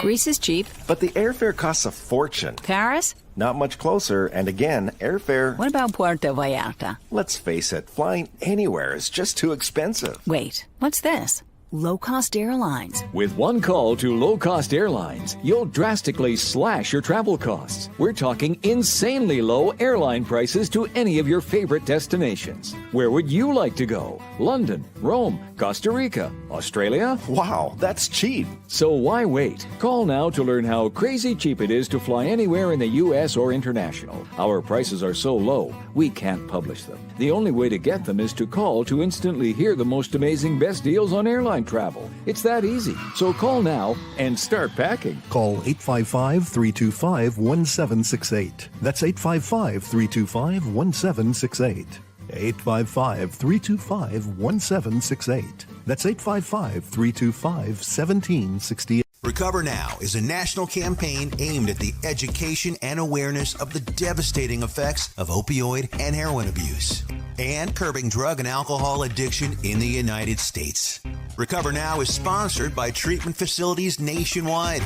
Greece is cheap, but the airfare costs a fortune. Paris? Not much closer, and again, airfare... What about Puerto Vallarta? Let's face it, flying anywhere is just too expensive. Wait, what's this? Low-cost airlines. With one call to low-cost airlines, you'll drastically slash your travel costs. We're talking insanely low airline prices to any of your favorite destinations. Where would you like to go? London, Rome, Costa Rica, Australia? Wow, that's cheap. So why wait? Call now to learn how crazy cheap it is to fly anywhere in the U.S. or international. Our prices are so low, we can't publish them. The only way to get them is to call to instantly hear the most amazing best deals on airline travel. It's that easy. So call now and start packing. Call 855-325-1768. That's 855-325-1768. 855-325-1768. That's 855-325-1768. Recover Now is a national campaign aimed at the education and awareness of the devastating effects of opioid and heroin abuse and curbing drug and alcohol addiction in the United States. Recover Now is sponsored by treatment facilities nationwide.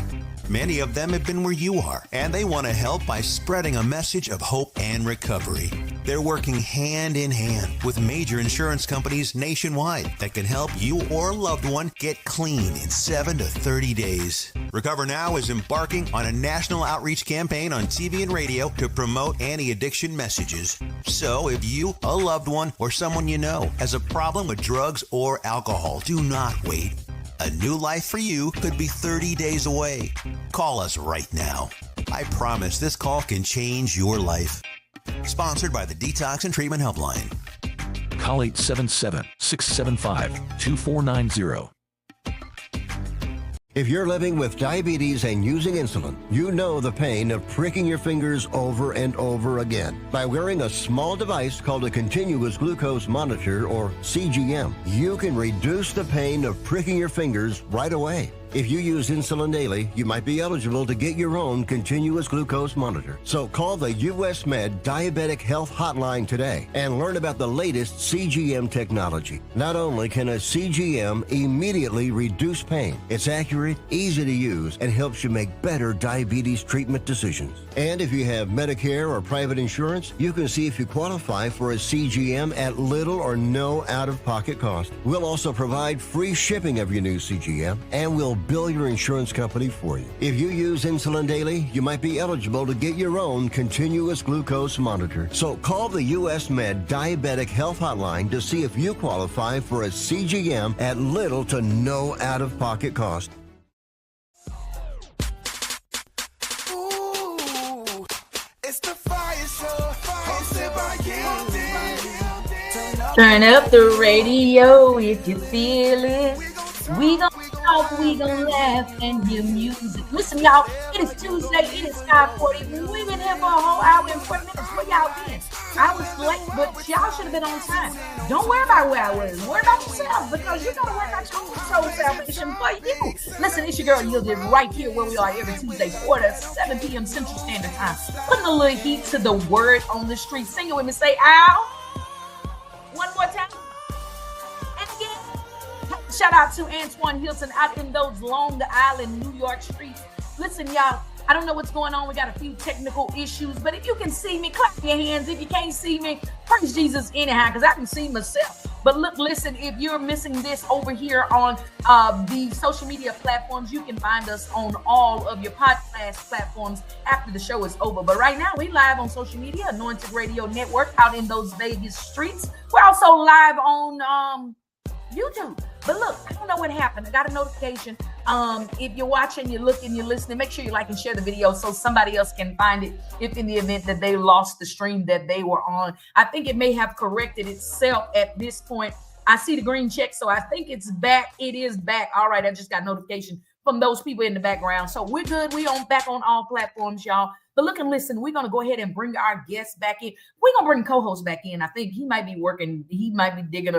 Many of them have been where you are, and they want to help by spreading a message of hope and recovery. They're working hand in hand with major insurance companies nationwide that can help you or a loved one get clean in 7 to 30 days. Recover Now is embarking on a national outreach campaign on TV and radio to promote anti-addiction messages. So if you, a loved one, or someone you know has a problem with drugs or alcohol, do not wait. A new life for you could be 30 days away. Call us right now. I promise this call can change your life. Sponsored by the Detox and Treatment Helpline. call 877-675-2490. If you're living with diabetes and using insulin, you know the pain of pricking your fingers over and over again. By wearing a small device called a continuous glucose monitor, or CGM, you can reduce the pain of pricking your fingers right away. If you use insulin daily, you might be eligible to get your own continuous glucose monitor. So call the US Med Diabetic Health Hotline today and learn about the latest CGM technology. Not only can a CGM immediately reduce pain, it's accurate, easy to use, and helps you make better diabetes treatment decisions. And if you have Medicare or private insurance, you can see if you qualify for a CGM at little or no out-of-pocket cost. We'll also provide free shipping of your new CGM, and we'll bill your insurance company for you. If you use insulin daily, you might be eligible to get your own continuous glucose monitor. So call the US Med Diabetic Health Hotline to see if you qualify for a CGM at little to no out-of-pocket cost. Ooh, it's the Fire Show, hosted by Gildy. Turn up the radio if you feel it. We gon' talk, we gon' laugh and hear music. Listen, y'all, it is Tuesday, it is 5:40. We've been here for a whole hour and 40 minutes. Where y'all been? I was late, but y'all should have been on time. Don't worry about where I was. Worry about yourself, because you gotta work out your own soul salvation for you. Listen, it's your girl Yielded right here where we are every Tuesday, 4 to 7 p.m. Central Standard Time. Putting a little heat to the word on the street. Sing it with me. Say, ow. One more time. And again. Shout out to Antoine Hilton out in those Long Island, New York streets. Listen, y'all, I don't know what's going on. We got a few technical issues, but if you can see me, clap your hands. If you can't see me, praise Jesus anyhow, because I can see myself. But look, listen, if you're missing this over here on the social media platforms, you can find us on all of your podcast platforms after the show is over. But right now, we live on social media, Anointed Radio Network out in those Vegas streets. We're also live on YouTube. But look, I don't know what happened. I got a notification. If you're watching, you're looking, you're listening, make sure you like and share the video so somebody else can find it if in the event that they lost the stream that they were on. I think it may have corrected itself at this point. I see the green check, so I think it's back. It is back. All right, I just got notification from those people in the background. So we're good. We on back on all platforms, y'all. But look and listen, we're going to go ahead and bring our guests back in. We're going to bring co-host back in. I think he might be working. He might be digging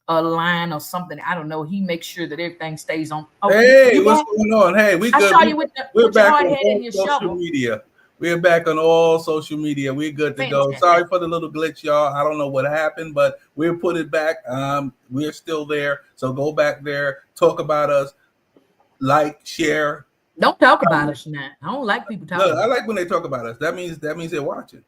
a line or something. I don't know. He makes sure that everything stays on. Oh, hey, what's going on? Hey, we good. I saw you with we're back your hard head and your social shovel. media. We're back on all social media. We're good to go. Sorry for the little glitch, y'all. I don't know what happened, but we'll put it back. We're still there. So go back there, talk about us, like, share. Don't talk about us now. I don't like people talking. Look, I like when they talk about us. That means they're watching.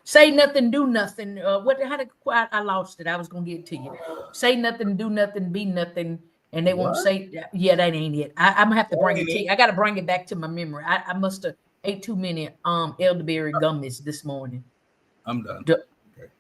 Say nothing, do nothing. I lost it. I was gonna get it to you. Say nothing, do nothing, be nothing, and they won't say. Yeah, that ain't it. I'm gonna have to bring it to you. I gotta bring it back to my memory. I must have ate too many elderberry gummies this morning. I'm done.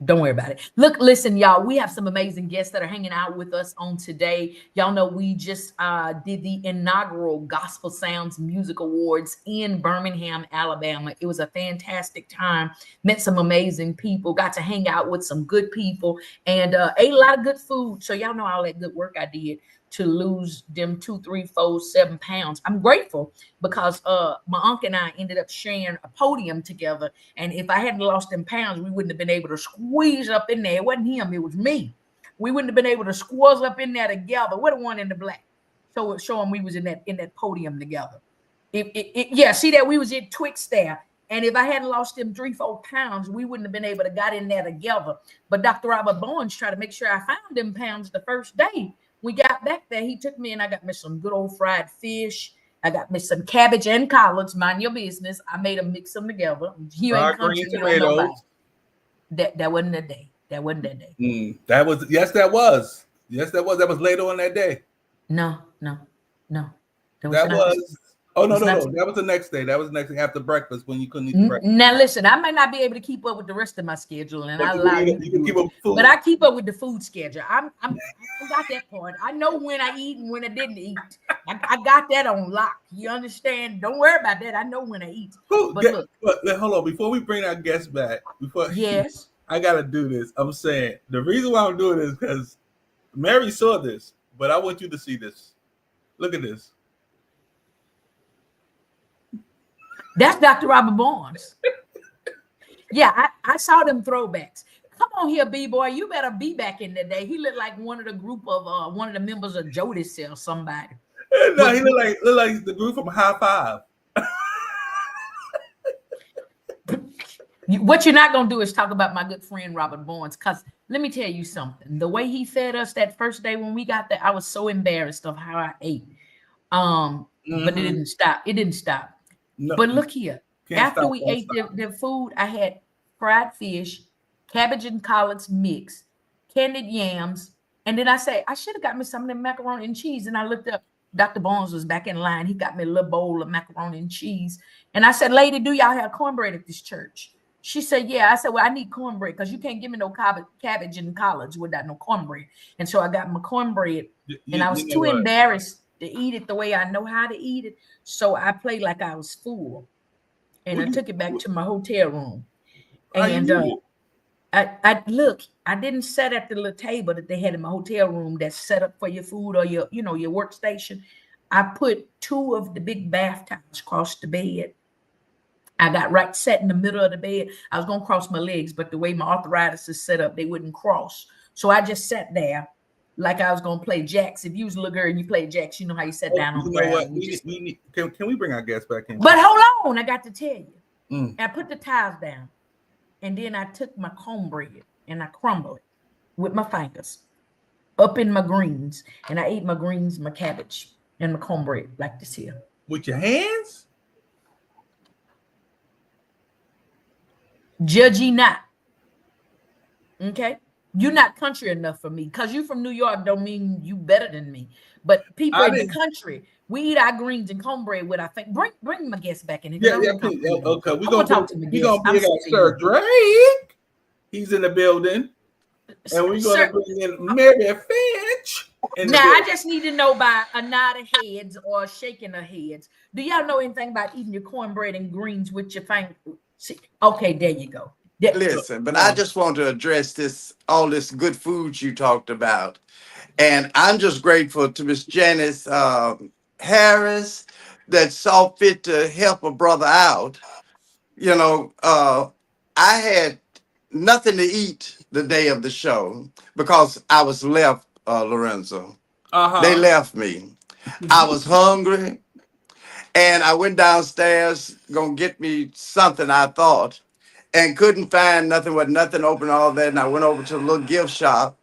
Don't worry about it. Look, listen, y'all, we have some amazing guests that are hanging out with us on today. Y'all know we just did the inaugural Gospel Sounds Music Awards in Birmingham, Alabama. It was a fantastic time. Met some amazing people, got to hang out with some good people, and ate a lot of good food. So y'all know all that good work I did to lose them 2, 3, 4, 7 pounds. I'm grateful because my uncle and I ended up sharing a podium together. And if I hadn't lost them pounds, we wouldn't have been able to squeeze up in there. It wasn't him, it was me. We wouldn't have been able to squeeze up in there together. We're the one in the black. So showing we was in that podium together. Yeah, see that we was in Twix there. And if I hadn't lost them 3, 4 pounds, we wouldn't have been able to got in there together. But Dr. Robert Bowens tried to make sure I found them pounds the first day. We got back there. He took me and I got me some good old fried fish. I got me some cabbage and collards. Mind your business. I made them mix them together. You ain't country, you don't know about it. That wasn't that day. That wasn't that day. That was that was. That was later on that day. No. That was. Oh, no. That was the next day. That was the next day after breakfast when you couldn't eat breakfast. Now, listen, I may not be able to keep up with the rest of my schedule, and I allow you to keep up with food. But I keep up with the food schedule. I got that part. I know when I eat and when I didn't eat. I got that on lock. You understand? Don't worry about that. I know when I eat. But look, hold on. Before we bring our guests back, yes, I gotta do this. I'm saying the reason why I'm doing this is because Mary saw this, but I want you to see this. Look at this. That's Dr. Robert Barnes. Yeah, I saw them throwbacks. Come on here, B-boy. You better be back in the day. He looked like one of the group of one of the members of Jodeci or somebody. No, he looked like the group from High Five. What you're not gonna do is talk about my good friend Robert Barnes, because let me tell you something. The way he fed us that first day when we got there, I was so embarrassed of how I ate. But it didn't stop. It didn't stop. No, but look here. After stop, we ate the food, I had fried fish, cabbage and collards mix, candied yams, and then I say I should have got me some of them macaroni and cheese. And I looked up. Dr. Barnes was back in line. He got me a little bowl of macaroni and cheese. And I said, lady, do y'all have cornbread at this church? She said, yeah. I said, well, I need cornbread because you can't give me no cabbage and collards without no cornbread. And so I got my cornbread. And I was too embarrassed to eat it the way I know how to eat it. So I played like I was full. And I took it back to my hotel room. And I look, I didn't sit at the little table that they had in my hotel room that's set up for your food or your workstation. I put 2 of the big bath towels across the bed. I got right set in the middle of the bed. I was going to cross my legs, but the way my arthritis is set up, they wouldn't cross. So I just sat there like I was going to play jacks. If you was a little girl and you played jacks, you know how you sat down on the ground. Can we bring our guests back in? But hold on, I got to tell you. I put the towels down. And then I took my cornbread and I crumbled it with my fingers up in my greens. And I ate my greens, my cabbage, and my cornbread like this here. With your hands? Judge ye not. Okay? You're not country enough for me. Because you from New York don't mean you better than me. But people in the country, we eat our greens and cornbread with our thing. Bring my guests back in here. Yeah, please. Okay, we're gonna talk to my guest. We're gonna bring Sir Drake. He's in the building. And we're gonna bring in Mary Finch. Now I just need to know by a nod of heads or a shaking of heads. Do y'all know anything about eating your cornbread and greens with your finger? Okay, there you go. Listen, but I just want to address all this good food you talked about. And I'm just grateful to Miss Janice Harris that saw fit to help a brother out. I had nothing to eat the day of the show because I was left, Lorenzo. They left me. I was hungry. And I went downstairs, gonna get me something, I thought, and couldn't find nothing with nothing open, all that. And I went over to the little gift shop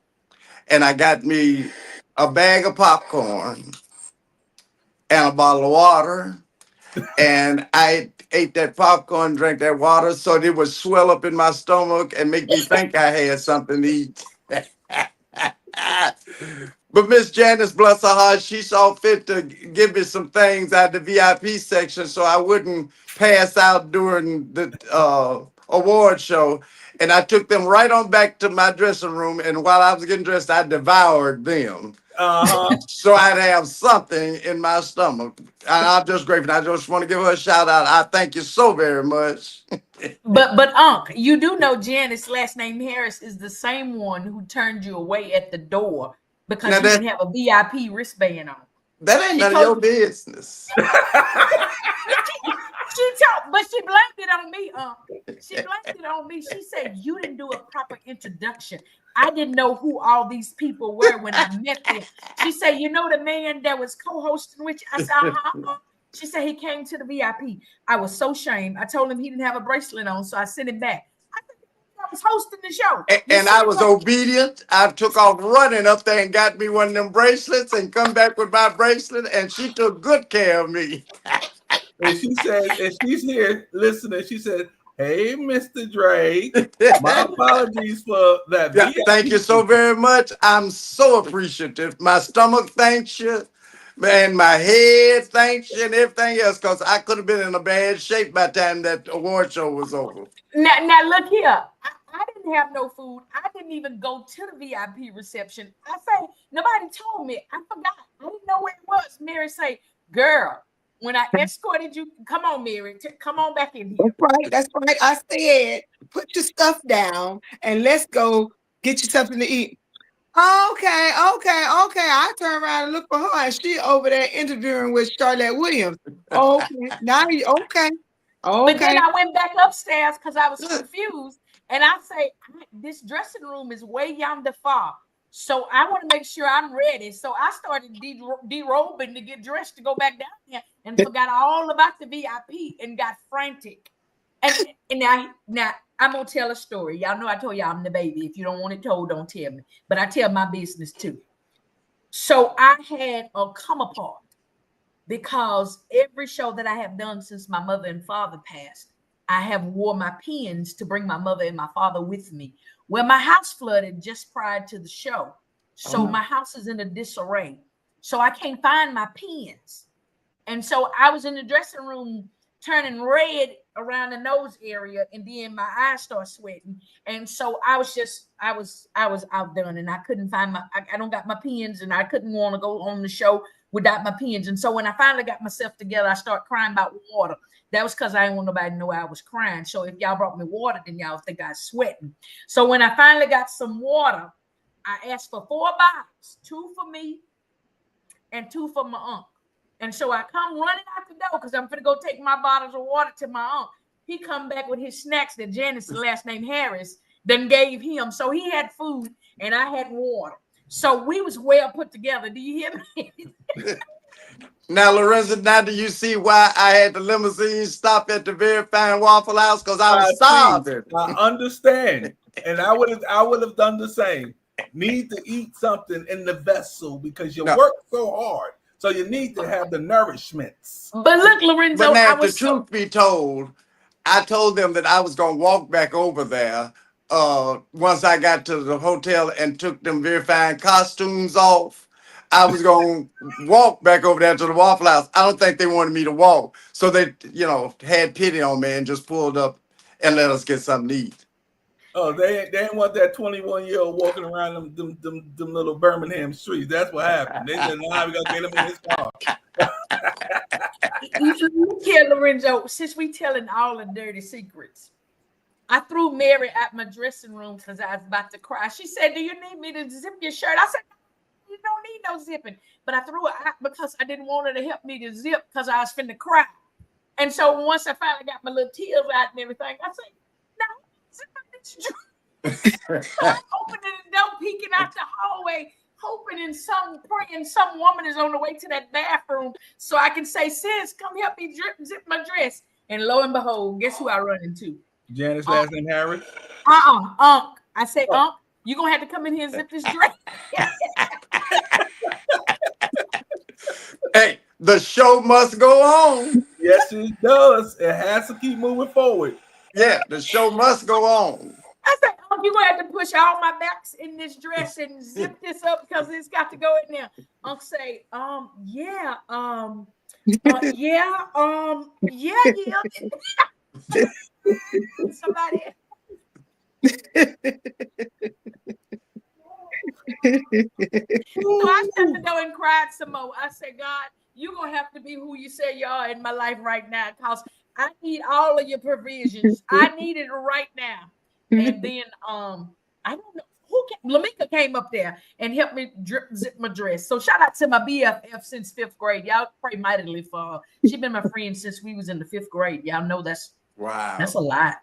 and I got me a bag of popcorn and a bottle of water. And I ate that popcorn, drank that water, so it would swell up in my stomach and make me think I had something to eat. But Miss Janice, bless her heart, she saw fit to give me some things out of the VIP section so I wouldn't pass out during the award show. And I took them right on back to my dressing room. And while I was getting dressed, I devoured them. So I'd have something in my stomach. And I'm just grateful. I just want to give her a shout out. I thank you so very much. But Unc, you do know Janice, last name Harris, is the same one who turned you away at the door because you didn't have a VIP wristband on. That ain't none of your business. But she blamed it on me, She blamed it on me. She said, you didn't do a proper introduction. I didn't know who all these people were when I met them. She said, you know the man that was co-hosting with you? I said, uh-huh. She said he came to the VIP. I was so ashamed. I told him he didn't have a bracelet on, so I sent him back. I was hosting the show. And I was obedient. I took off running up there and got me one of them bracelets and come back with my bracelet, and she took good care of me. And she said, and she's here listening. She said, hey, Mr. Drake, my apologies for that. Yeah, thank you so very much. I'm so appreciative. My stomach thanks you, and my head thanks you, and everything else, because I could have been in a bad shape by the time that award show was over. Now look here. I didn't have no food. I didn't even go to the VIP reception. I say, nobody told me. I forgot. I didn't know where it was. Mary say, girl, when I escorted you, come on, Mary, come on back in here. That's right. I said, put your stuff down and let's go get you something to eat. Okay. I turn around and look for her, and she over there interviewing with Charlotte Williams. Okay, now you okay. But then I went back upstairs because I was confused, and I say, this dressing room is way yonder far. So I want to make sure I'm ready. So I started derobing to get dressed to go back down there and forgot all about the VIP and got frantic. And now I'm going to tell a story. Y'all know I told y'all I'm the baby. If you don't want it told, don't tell me. But I tell my business too. So I had a come apart because every show that I have done since my mother and father passed, I have wore my pins to bring my mother and my father with me. Well, my house flooded just prior to the show. So my house is in a disarray. So I can't find my pins. And so I was in the dressing room turning red around the nose area, and then my eyes start sweating. And so I was outdone, and I couldn't find I don't got my pins, and I couldn't want to go on the show without my pins. And so when I finally got myself together, I started crying about water. That was because I didn't want nobody to know I was crying. So if y'all brought me water, then y'all think I was sweating. So when I finally got some water, I asked for 4 bottles, 2 for me and 2 for my uncle. And so I come running out the door because I'm going to go take my bottles of water to my uncle. He come back with his snacks that Janice, the last name Harris, then gave him. So he had food and I had water. So we was well put together. Do you hear me? Now, Lorenzo, now do you see why I had the limousine stop at the Very Fine Waffle House? Because I was starving. I understand. And I would have done the same. Need to eat something in the vessel because you work so hard. So you need to have the nourishments. But look, Lorenzo, but now, if the truth be told, I told them that I was going to walk back over there once I got to the hotel and took them Very Fine costumes off. I was going to walk back over there to the Waffle House. I don't think they wanted me to walk. So they, had pity on me and just pulled up and let us get something to eat. Oh, they didn't want that 21-year-old walking around them little Birmingham streets. That's what happened. They said, "Nah, we gotta get him in his car." Look here, Lorenzo. Since we telling all the dirty secrets, I threw Mary at my dressing room because I was about to cry. She said, "Do you need me to zip your shirt?" I said, "You don't need no zipping." But I threw it out because I didn't want her to help me to zip because I was finna cry. And so once I finally got my little tears out and everything, I said, "No, zip my bitch." So I'm opening the door, peeking out the hallway, hoping praying some woman is on the way to that bathroom so I can say, "Sis, come help me zip my dress." And lo and behold, guess who I run into? Janice, last name Harris? Unc. I say, Unc, you're going to have to come in here and zip this dress. Hey, the show must go on. Yes, it does. It has to keep moving forward. Yeah, the show must go on. I said, Unc, you're going to have to push all my backs in this dress and zip this up because it's got to go in there. Unc say, yeah. Somebody else. So I stepped the door and cried some more. I said, "God, you're going to have to be who you say you are in my life right now because I need all of your provisions. I need it right now." And then, I don't know. Lamika came up there and helped me zip my dress. So shout out to my BFF since 5th grade. Y'all pray mightily for her. She's been my friend since we was in the 5th grade. Y'all know that's a lot. That's a lot.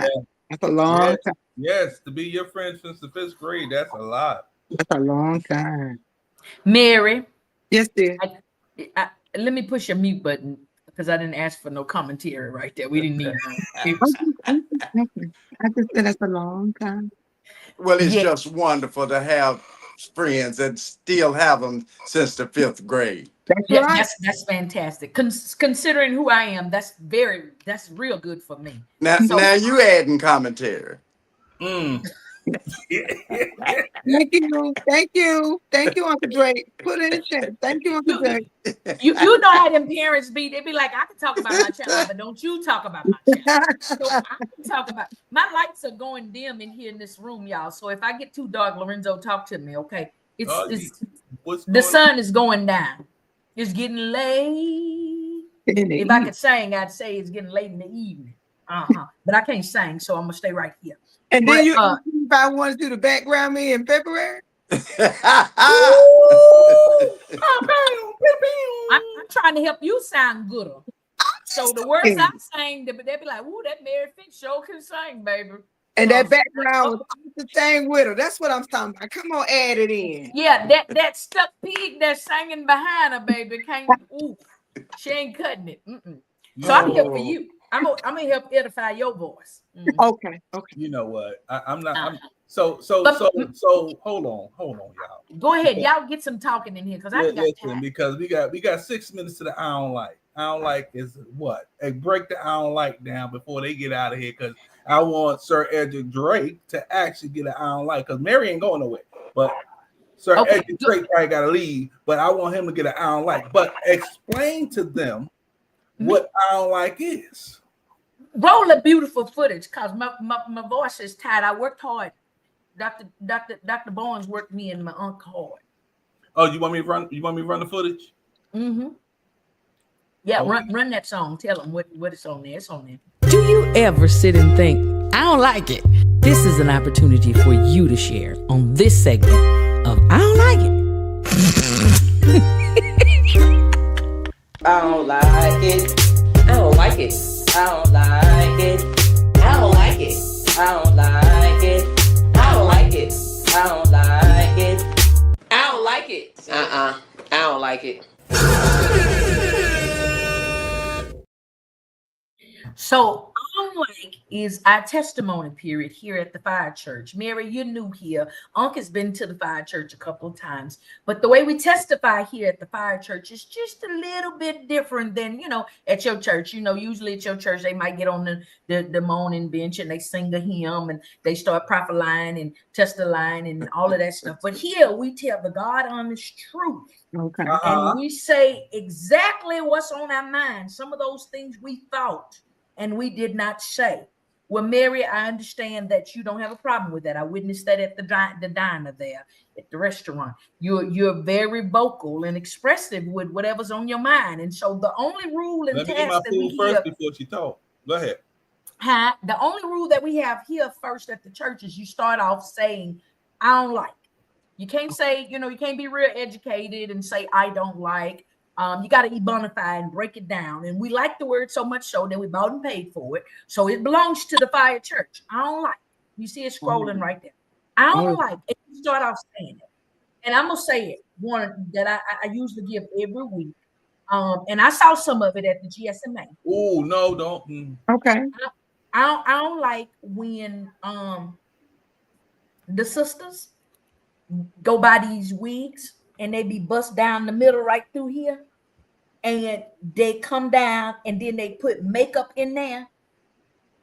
Yeah. That's a long time. Yes, to be your friend since the 5th grade, that's a lot. That's a long time. Mary. Yes, dear. Let me push your mute button because I didn't ask for no commentary right there. We didn't need no. I just said that's a long time. Well, it's just wonderful to have friends and still have them since the 5th grade. That's fantastic. Considering who I am, that's real good for me. Now you adding commentary. Thank you, Uncle Drake. Put it in chat. Thank you, Uncle Drake. You know how them parents be. They be like, "I can talk about my child, but don't you talk about my child." So I can talk about my lights are going dim in here in this room, y'all. So if I get too dark, Lorenzo, talk to me, okay? The sun is going down. It's getting late. If I could sing, I'd say it's getting late in the evening. But I can't sing, so I'm gonna stay right here. And But, then if I want to do the background me in February. I'm trying to help you sound gooder. So the words I sang, they'd be like, "Ooh, that Mary Finch sure can sing, baby." And that background was the thing with her. That's what I'm talking about. Come on, add it in. Yeah, that stuck pig that's singing behind her, baby, can't. Ooh, she ain't cutting it. So I'm here for you. I'm gonna help edify your voice. Okay. You know what? I'm not. So hold on, y'all. Go ahead, y'all get some talking in here because I got time. Because we got 6 minutes to the I don't like. I don't like is what? Hey, break the I don't like down before they get out of here because I want Sir Edric Drake to actually get an I don't like because Mary ain't going nowhere. But Sir Edric Drake probably got to leave. But I want him to get an I don't like. But explain to them what I don't like is. Roll a beautiful footage because my voice is tired. I worked hard. Dr. Barnes worked me and my uncle hard. Oh, you want me to run? You want me to run the footage? Yeah, run that song. Tell them what it's on there. It's on there. Do you ever sit and think, I don't like it? This is an opportunity for you to share on this segment of I don't like it. I don't like it. I don't like it. I don't like it. I don't like it. I don't like it. I don't like it. I don't like it. I don't like it. I don't like it. So I don't like is our testimony period here at the Fire Church. Mary, you're new here. Unc has been to the Fire Church a couple of times, but the way we testify here at the Fire Church is just a little bit different than, at your church. Usually at your church, they might get on the moaning bench and they sing a hymn and they start prophesying and testifying and all of that stuff. But here we tell the God honest truth. Okay. And we say exactly what's on our mind. Some of those things we thought and we did not say. Well, Mary, I understand that you don't have a problem with that. I witnessed that at the diner there at the restaurant. You're very vocal and expressive with whatever's on your mind. And so the only rule and Let me get my food first before she talk. Go ahead. The only rule that we have here first at the church is you start off saying, I don't like. You can't say, you can't be real educated and say, I don't like. You got to be bona fide and break it down. And we like the word so much so that we bought and paid for it. So it belongs to the Fire Church. I don't like. You see it scrolling right there. I don't like. And you start off saying it. And I'm going to say it, one that I usually give every week. And I saw some of it at the GSMA. Oh, no, don't. Okay. I don't like when the sisters go by these wigs and they be bust down the middle right through here, and they come down and then they put makeup in there,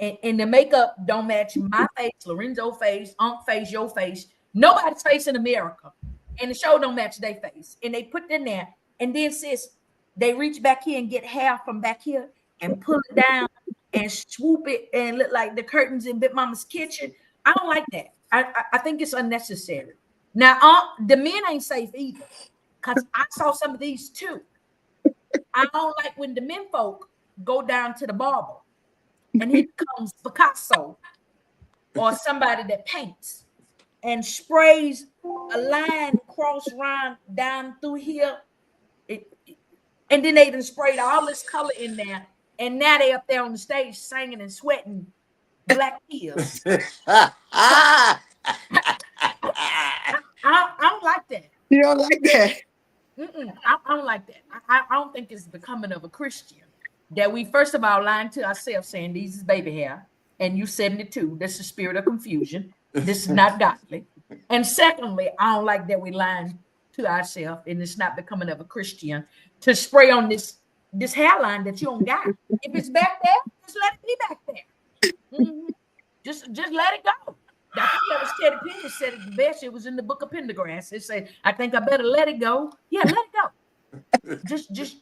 and the makeup don't match my face, Lorenzo's face, Unc's face, your face, nobody's face in America, and the show don't match their face, and they put it in there, and then sis, they reach back here and get hair from back here and pull it down and swoop it and look like the curtains in Big Mama's kitchen. I don't like that. I think it's unnecessary. Now, the men ain't safe either, because I saw some of these too. I don't like when the men folk go down to the barber and here comes Picasso or somebody that paints and sprays a line cross run down through here. And then they done sprayed all this color in there. And now they up there on the stage singing and sweating black tears. I don't like that. You don't like that? I don't like that. I don't think it's becoming of a Christian that we first of all lying to ourselves saying these is baby hair and you 72. That's the spirit of confusion. This is not godly. And secondly, I don't like that we lying to ourselves and it's not becoming of a Christian to spray on this hairline that you don't got. If it's back there, just let it be back there. Just let it go. I think that was Teddy Penny said it the best. It was in the book of Pendergrass. It said, I think I better let it go. Yeah, let it go. Just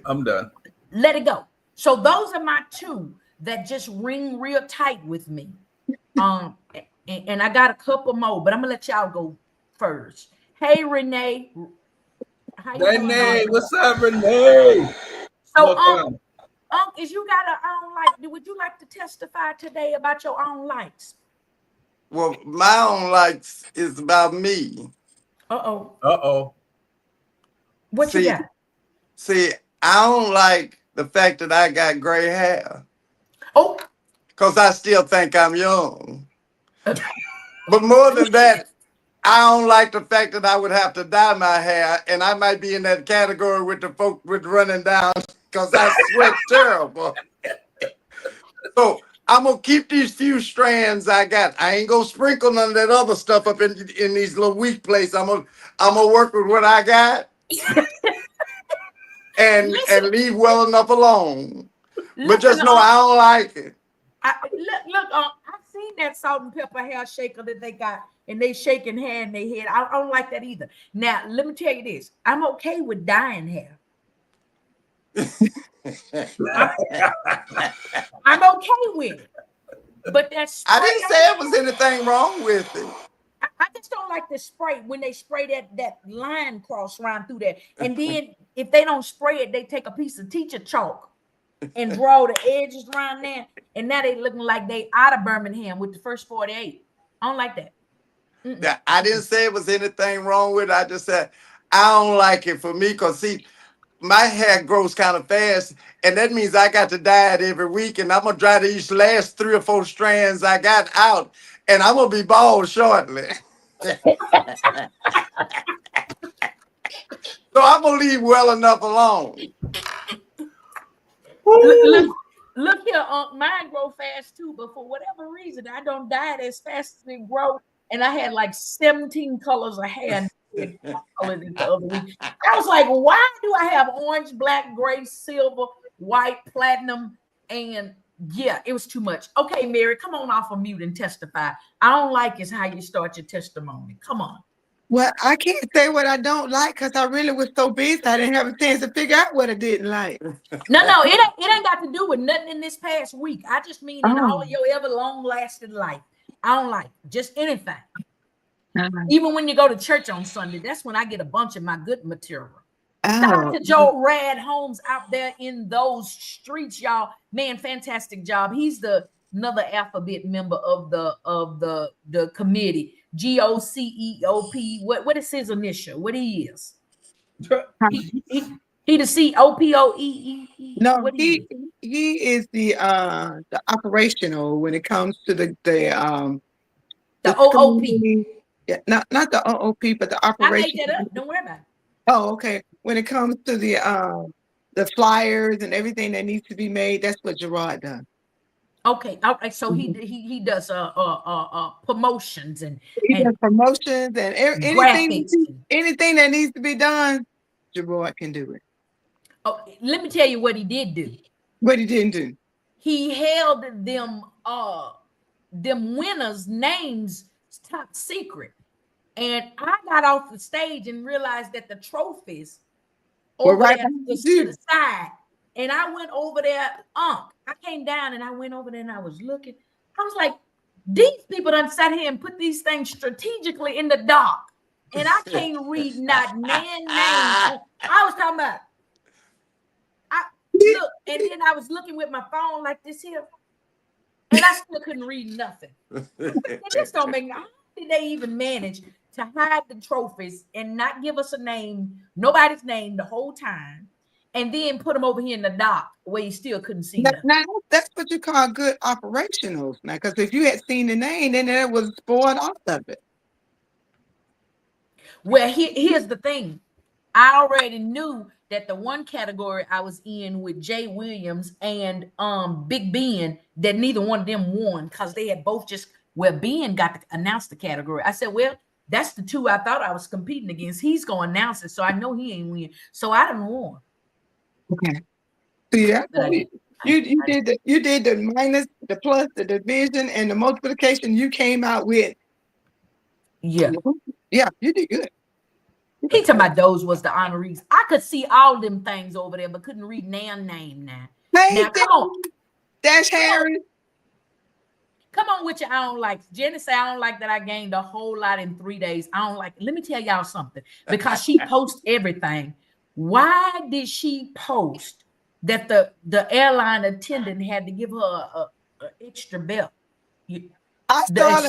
I'm done. Let it go. So those are my two that just ring real tight with me. And I got a couple more, but I'm gonna let y'all go first. Hey, Renee. Renee, what's up, Renee? So, is you got a I don't like? Would you like to testify today about your own likes? Well, my own likes is about me. Uh-oh. What you got? See, I don't like the fact that I got gray hair. Oh. Because I still think I'm young. But more than that, I don't like the fact that I would have to dye my hair, and I might be in that category with the folk with running down because I sweat terrible. So I'm gonna keep these few strands I got. I ain't gonna sprinkle none of that other stuff up in these little weak places. I'm gonna work with what I got and leave well enough alone. But just know I don't like it. Look, I've seen that salt and pepper hair shaker that they got, and they shaking hair in their head. I don't like that either. Now, let me tell you this: I'm okay with dyeing hair. I'm okay with it, but that's I didn't say it was anything wrong with it. I just don't like the spray when they spray that line cross around through there, and then if they don't spray it, they take a piece of teacher chalk and draw the edges around there, and now they looking like they out of Birmingham with the first 48. I don't like that. Yeah, I didn't say it was anything wrong with it. I just said I don't like it for me because see, my hair grows kind of fast, and that means I got to dye it every week, and I'm gonna dry these last 3 or 4 strands I got out, and I'm gonna be bald shortly. So I'm gonna leave well enough alone. Look here, mine grow fast too, but for whatever reason, I don't dye it as fast as it grow. And I had like 17 colors of hair the other week. I was like, why do I have orange, black, gray, silver, white, platinum, and yeah, it was too much. Okay, Mary, come on off of mute and testify. I don't like is how you start your testimony. Come on. Well, I can't say what I don't like because I really was so busy I didn't have a chance to figure out what I didn't like. No, it ain't got to do with nothing in this past week. I just mean in all of your ever long-lasting life. I don't like just anything. Even when you go to church on Sunday, that's when I get a bunch of my good material. Shout out to Joe Rad Holmes out there in those streets, y'all. Man, fantastic job. He's another alphabet member of the committee. GOCEOP. What is his initial? What he is? He the COPOEE. No, he is the operational when it comes to the OOP. Yeah, not the OOP, but the operation. I made that up. Don't worry about it. Oh, okay. When it comes to the flyers and everything that needs to be made, that's what Gerard does. Okay, so he does promotions and does promotions and anything that needs to be done, Gerard can do it. Oh, let me tell you what he did do. What he didn't do. He held them winners' names top secret. And I got off the stage and realized that the trophies over there was to the side. And I went over there, I came down and I went over there and I was looking. I was like, these people done sat here and put these things strategically in the dark. And I can't read not man name. I was talking about, look, and then I was looking with my phone like this here. And I still couldn't read nothing. And this don't make, how did they even manage to hide the trophies and not give us a name, nobody's name the whole time, and then put them over here in the dock where you still couldn't see nothing? Now, that's what you call good operationals. Now, because if you had seen the name, then it was spoiled off of it. Well, here's the thing. I already knew that the one category I was in with Jay Williams and Big Ben, that neither one of them won because they had both just, Ben got to announce the category. I said, well, that's the two I thought I was competing against. He's going to announce it, so I know he ain't win. So I didn't won. Okay. Yeah, you did the minus, the plus, the division, and the multiplication. You came out with. Yeah. Yeah, you did good. He talking about those was the honorees. I could see all them things over there, but couldn't read Nan name now. Hey, now come on. That's Harry. Come on with your I don't like. Jenny said I don't like that I gained a whole lot in 3 days. I don't like it. Let me tell y'all something. Because she posts everything. Why did she post that the airline attendant had to give her a extra belt. I saw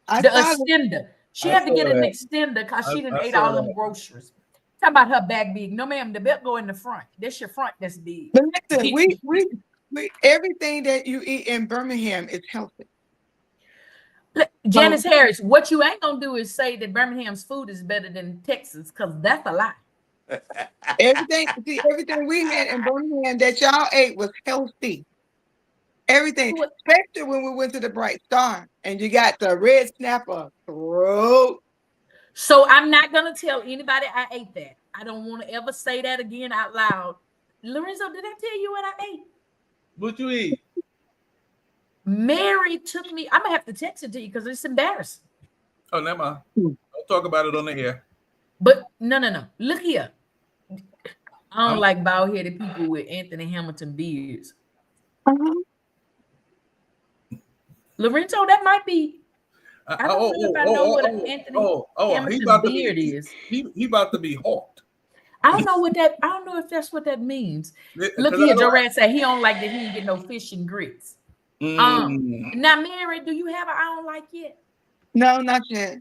The extender. She had to get an that. extender because she didn't I ate saw all them that. groceries. Talking about her back big. No, ma'am, the belt go in the front. That's your front that's big. But listen, we everything that you eat in Birmingham is healthy. Janice Harris, what you ain't gonna do is say that Birmingham's food is better than Texas, because that's a lie. Everything we had in Birmingham that y'all ate was healthy. Everything, especially when we went to the Bright Star and you got the red snapper throat. So I'm not gonna tell anybody I ate that. I don't want to ever say that again out loud. Lorenzo, did I tell you what I ate? What you eat? Mary took me. I'm gonna have to text it to you because it's embarrassing. Oh, never mind. Don't talk about it on the air. But no. Look here. I don't like bald-headed people with Anthony Hamilton beards. Lorenzo, that might be. I don't know if I know what an Anthony Hamilton beard is. He about to be hot. I don't know if that's what that means. Look here, Joran said he don't like that he didn't get no fish and grits. Now, Mary, do you have an I don't like yet? No, not yet.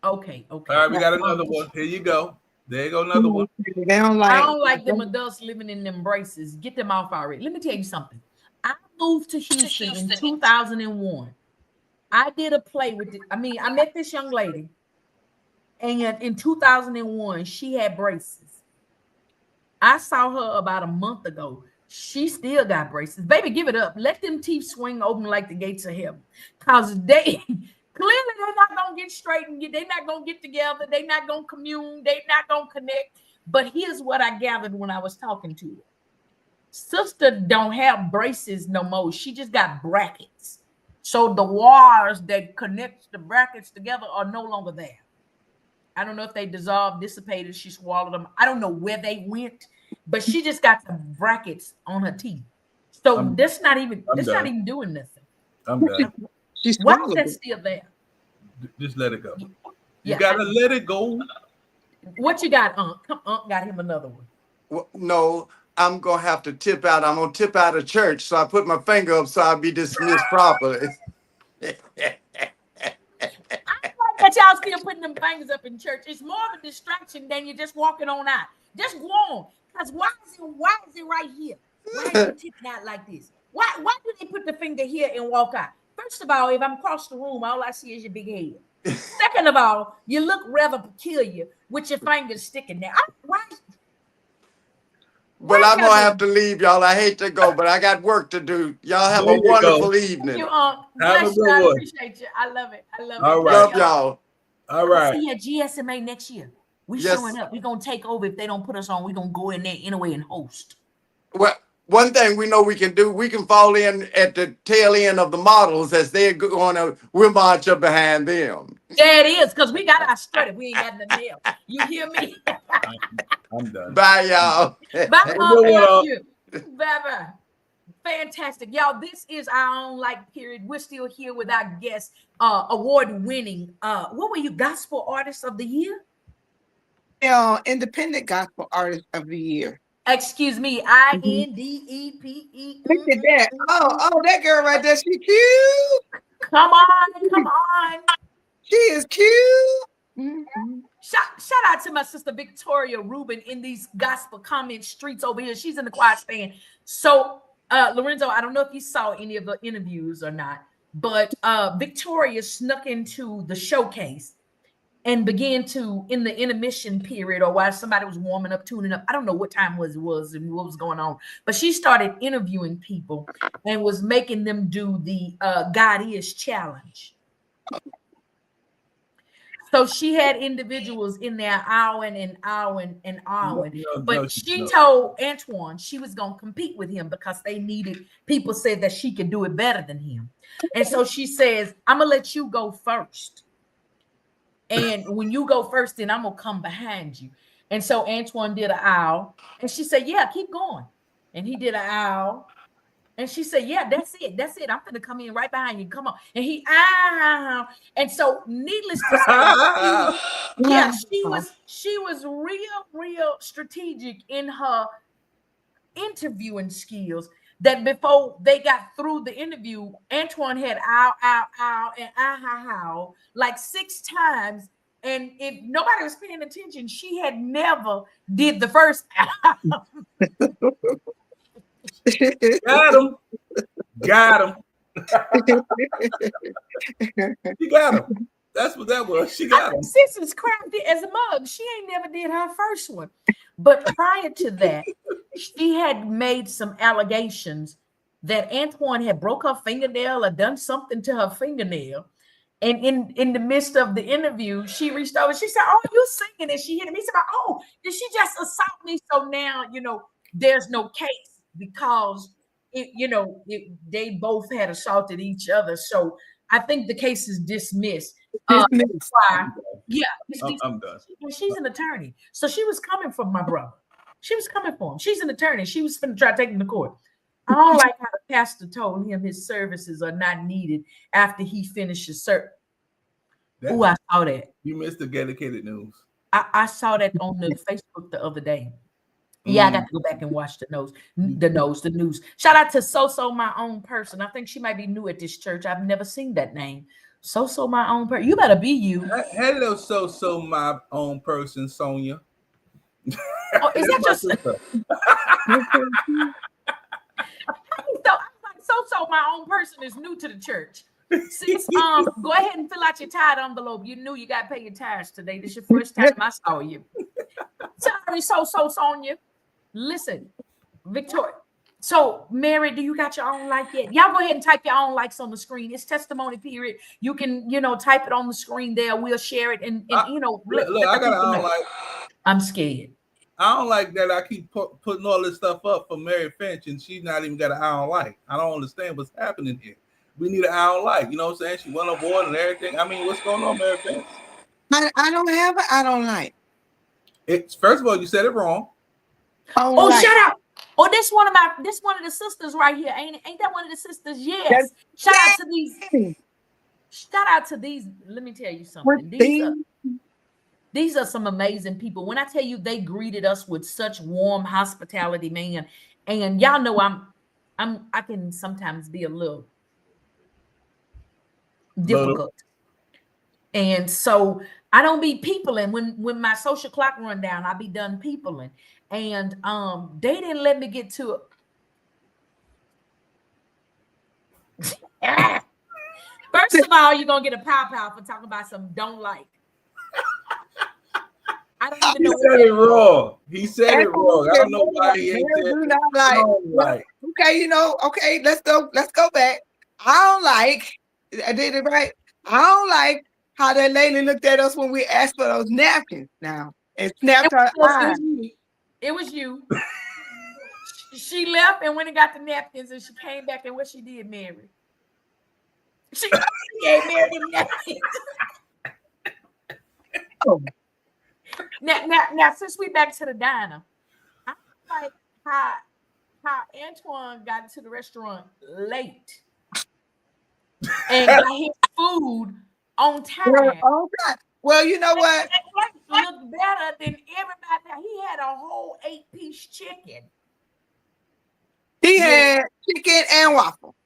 Okay. All right, we got another one. Here you go. There you go, another one. They don't like. I don't like them adults living in them braces. Get them off already. Let me tell you something. I moved to Houston in 2001. I did a play with I met this young lady, and in 2001, she had braces. I saw her about a month ago. She still got braces. Baby, give it up. Let them teeth swing open like the gates of heaven. Because they clearly they're not going to get straight and they're not going to get together. They're not going to commune. They're not going to connect. But here's what I gathered when I was talking to her. Sister don't have braces no more. She just got brackets. So the wires that connect the brackets together are no longer there. I don't know if they dissolved, dissipated, she swallowed them. I don't know where they went, but she just got some brackets on her teeth. So that's not even doing nothing. I'm done. Why is that still there? Just let it go. Yeah, you gotta let it go. What you got, Unc? Unc got him another one. Well, no, I'm gonna have to tip out. I'm gonna tip out of church, so I put my finger up so I'll be dismissed properly. But y'all still putting them fingers up in church. It's more of a distraction than you're just walking on out. Just go on. Because why is it right here? Why are you tipping out like this? Why do they put the finger here and walk out? First of all, if I'm across the room, all I see is your big head. Second of all, you look rather peculiar with your fingers sticking there. But I'm gonna have to leave, y'all. I hate to go, but I got work to do. Y'all have a wonderful evening. You, have bless a you. good I one. appreciate you. I love it. I love All it. right. Love y'all. All right. See you at GSMA next year. We showing up. We're gonna take over. If they don't put us on, we're gonna go in there anyway and host. Well, one thing we know we can do, we can fall in at the tail end of the models as they're going to, we'll march up behind them. There it is, because we got our strut. We ain't got nothing else. You hear me? I'm done. Bye, y'all. Bye, love you. Bye-bye. Fantastic. Y'all, this is our own like period. We're still here with our guest, award-winning, what were you, gospel artist of the year? Independent gospel artist of the year. Excuse me, INDEPE. Look at that. Oh, that girl right there, she cute. Come on. She is cute. Shout out to my sister Victoria Rubin in these gospel comment streets over here. She's in the choir stand. So, Lorenzo, I don't know if you saw any of the interviews or not, but Victoria snuck into the showcase and began to, in the intermission period, or while somebody was warming up, tuning up, I don't know what time it was and what was going on, but she started interviewing people and was making them do the God Is challenge. So she had individuals in there houring. But she told Antoine she was going to compete with him because they needed, people said that she could do it better than him. And so she says, I'm going to let you go first. And when you go first, then I'm going to come behind you. And so Antoine did an owl. And she said, yeah, keep going. And he did an owl. And she said, yeah, that's it. I'm going to come in right behind you. Come on. And he, and so needless to say, she was real strategic in her interviewing skills that before they got through the interview, Antoine had ow, ow, ow, and how like 6 times. And if nobody was paying attention, she had never did the first ow. Got him. Got him. She got him. That's what that was. She got him. Sis is crafty as a mug. She ain't never did her first one. But prior to that, she had made some allegations that Antoine had broke her fingernail or done something to her fingernail. And in the midst of the interview, she reached over. She said, "Oh, you singing?" And she hit him. He said, "Oh, did she just assault me?" So now, there's no case because they both had assaulted each other. So I think the case is dismissed. Why? Yeah, I'm done. She's an attorney, so she was coming for my brother. She was coming for him. She's an attorney. She was finna try to take him to court. I don't like how the pastor told him his services are not needed after he finishes service. Oh, I saw that. You missed the dedicated news. I saw that on the Facebook the other day. Yeah, I got to go back and watch the news. Shout out to So, my own person. I think she might be new at this church. I've never seen that name. So, my own person. You better be you. Hello, So, my own person, Sonia. Oh, is that just So, my own person is new to the church. Sis, go ahead and fill out your tithe envelope. You knew you got to pay your tithes today. This is your first time I saw you. Sorry, So, Sonia. Listen, Victoria. So, Mary, do you got your own like yet? Y'all go ahead and type your own likes on the screen. It's testimony period. You can, type it on the screen there. We'll share it. And look, I got an own like. I'm scared. I don't like that I keep putting all this stuff up for Mary Finch and she's not even got an I don't like. I don't understand what's happening here. We need an I don't like. You know what I'm saying? She went on board and everything. I mean, what's going on, Mary Finch? I don't have an I don't like. It's first of all, you said it wrong. Oh, shut up. Oh, this one of the sisters right here. Ain't that one of the sisters? Yes. Shout out to these. Let me tell you something. These are some amazing people. When I tell you they greeted us with such warm hospitality, man. And y'all know I can sometimes be a little difficult. And so I don't be peopling when my social clock run down, I be done peopling. And they didn't let me get to it. First of all, you're gonna get a pow for talking about some don't like. I don't even know. He said it wrong. He said it wrong. I don't know why he ain't like. Okay, okay, let's go back. I don't like. I did it right. I don't like how that lady looked at us when we asked for those napkins now and snapped her eyes. It was you. She left and went and got the napkins and she came back and what she did, Mary. She gave Mary the napkins. Now, since we back to the diner, I like how Antoine got to the restaurant late and got his food on time. Well, you know what? Looked better than everybody. He had a whole 8-piece chicken. He had chicken and waffle.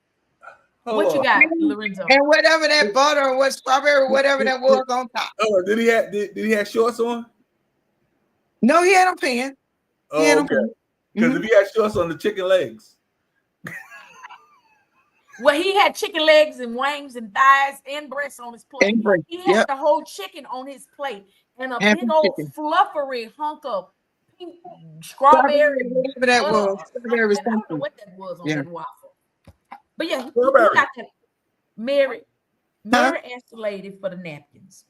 What you got, Lorenzo? And whatever that butter or what strawberry, whatever that was on top. Oh, did he have shorts on? No, he had on pants. Oh, okay. Because if he had shorts on, the chicken legs. Well, he had chicken legs and wings and thighs and breasts on his plate. He had the whole chicken on his plate and a big old fluffery hunk of pink strawberry. Whatever that was. I don't know what that was on that waffle. But yeah, he got that. Mary asked the lady for the napkins.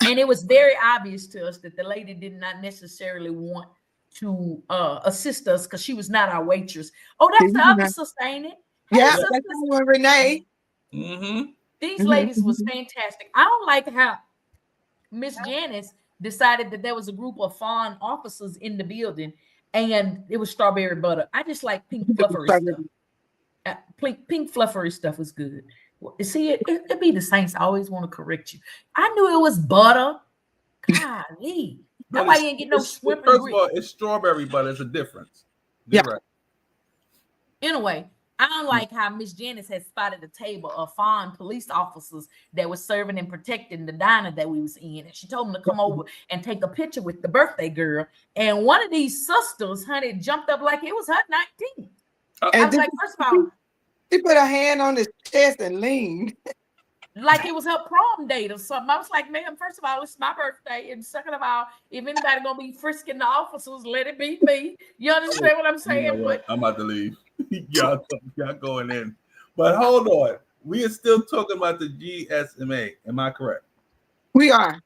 And it was very obvious to us that the lady did not necessarily want to assist us because she was not our waitress. Oh, that's the other sister, ain't it? Yeah, that's Renee. These ladies was fantastic. I don't like how Miss Janice decided that there was a group of foreign officers in the building and it was strawberry butter. I just like pink fluffery stuff. Pink fluffery stuff was good. See, it be the Saints. I always want to correct you. I knew it was butter. Golly. Nobody ain't get no swimming. First of all, it's strawberry butter. It's a difference. You're right. Anyway, I don't like how Miss Janice had spotted a table of foreign police officers that was serving and protecting the diner that we was in. And she told them to come over and take a picture with the birthday girl. And one of these sisters, honey, jumped up like it was her 19. I was like, first of all, she put her hand on his chest and leaned. Like it was her prom date or something. I was like, ma'am, first of all, it's my birthday. And second of all, if anybody gonna be frisking the officers, let it be me. You understand what I'm saying? You know what? I'm about to leave. y'all going in. But hold on. We are still talking about the GSMA. Am I correct? We are.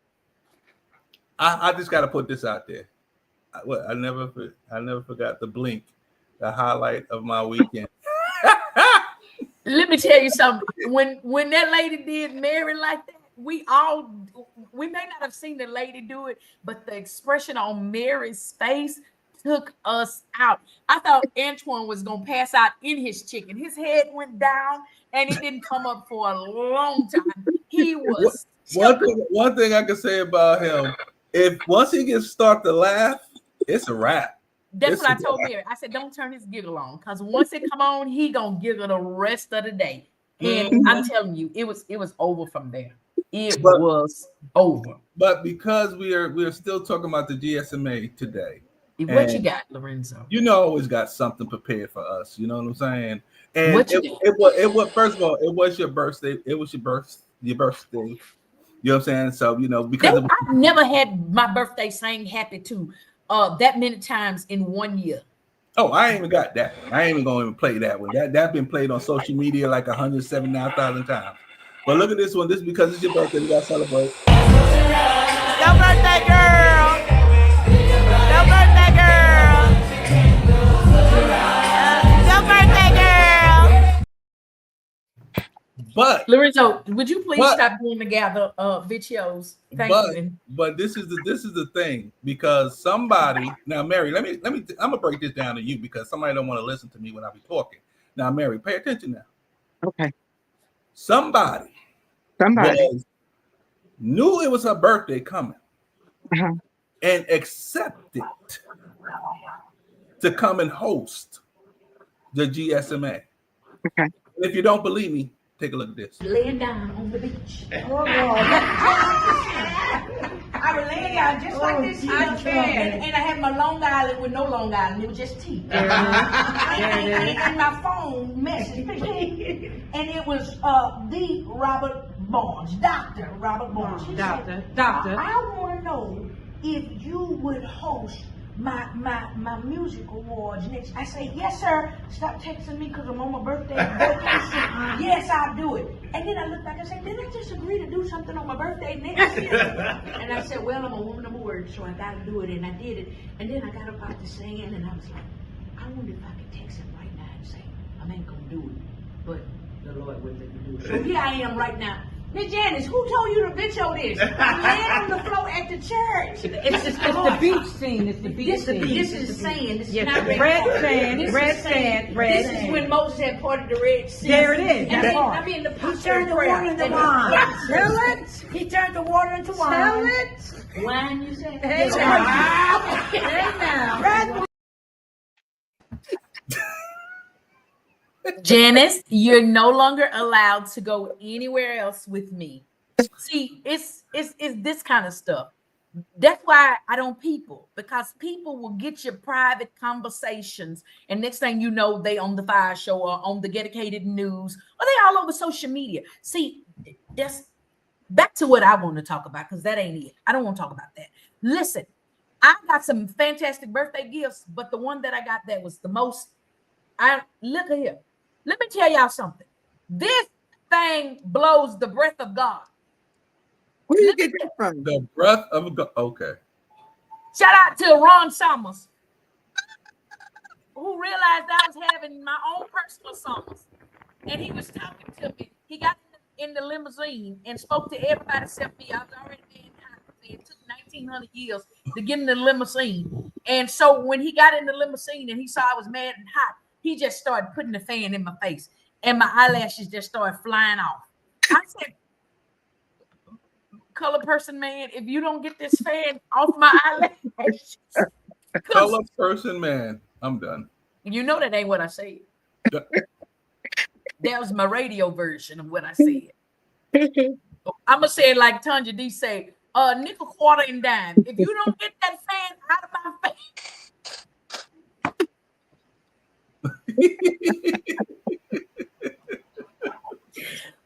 I just got to put this out there. I never forgot the blink, the highlight of my weekend. Let me tell you something. When that lady did Mary like that, we may not have seen the lady do it, but the expression on Mary's face took us out. I thought Antoine was gonna pass out in his chicken. His head went down and it didn't come up for a long time. He was one thing I can say about him, if once he gets start to laugh, it's a wrap. That's what I told Mary. I said, don't turn his giggle on, because once it come on, he gonna giggle the rest of the day. And I'm telling you, it was over from there. It was over. But because we are still talking about the GSMA today. What you got, Lorenzo? You know, always got something prepared for us. You know what I'm saying? And what it was first of all, it was your birthday. It was your birthday. You know what I'm saying? So because I've never had my birthday sang happy to that many times in 1 year. Oh, I ain't even got that. I ain't even gonna play that one. That's been played on social media like 179,000 times. But look at this one. This is because it's your birthday. We gotta celebrate. Your birthday, girl. Your birthday, girl. Your birthday, girl. But Lorenzo, would you please stop doing the gather videos? Thank you. But this is the thing, because somebody now, Mary, let me I'm gonna break this down to you because somebody don't want to listen to me when I be talking. Now, Mary, pay attention now. Okay. Somebody knew it was her birthday coming and accepted to come and host the GSMA. Okay. If you don't believe me, take a look at this. Laying down on the beach. Oh, Lord. I was laying down just like this. And I had my Long Island with no Long Island. It was just tea. And my phone message picture. And it was the Robert Barnes, Dr. Robert Barnes. Doctor. I want to know if you would host my music awards next. I say, yes, sir. Stop texting me because I'm on my birthday vacation. Yes, I'll do it. And then I look back and say, didn't I just agree to do something on my birthday next year? And I said, well, I'm a woman of my word, so I got to do it. And I did it. And then I got up out to sing, and I was like, I wonder if I could text him right now and say, I ain't going to do it. But the Lord would let me do it. So here I am right now. Miss Janice, who told you to video this? I'm laying on the floor at the church. It's the beach scene. It's the beach scene. This is sand. This is not red sand. Red sand. This is when Moses had parted the Red Sea. There it is. I mean, the he turned the water into wine. Tell it. He turned the water into wine. Tell it. Wine, you say? Hey now. Janice, you're no longer allowed to go anywhere else with me. See, it's this kind of stuff. That's why I don't people, because people will get your private conversations, and next thing you know, they on the FIYAH show or on the Dedicated News, or they all over social media. See, that's back to what I want to talk about, because that ain't it. I don't want to talk about that. Listen, I got some fantastic birthday gifts, but the one that I got that was the most. Look at here. Let me tell y'all something. This thing blows the breath of God. Where you get that from? The breath of God. Okay. Shout out to Ron Summers, who realized I was having my own personal summers. And he was talking to me. He got in the limousine and spoke to everybody except me. I was already being hot. It took 1,900 years to get in the limousine. And so when he got in the limousine and he saw I was mad and hot, he just started putting the fan in my face, and my eyelashes just started flying off. I said, color person man, if you don't get this fan off my eyelashes. Color person man, I'm done. You know that ain't what I said. That was my radio version of what I said. I'm gonna say it like Tanya D say, nickel, quarter, and dime. If you don't get that fan out of my face.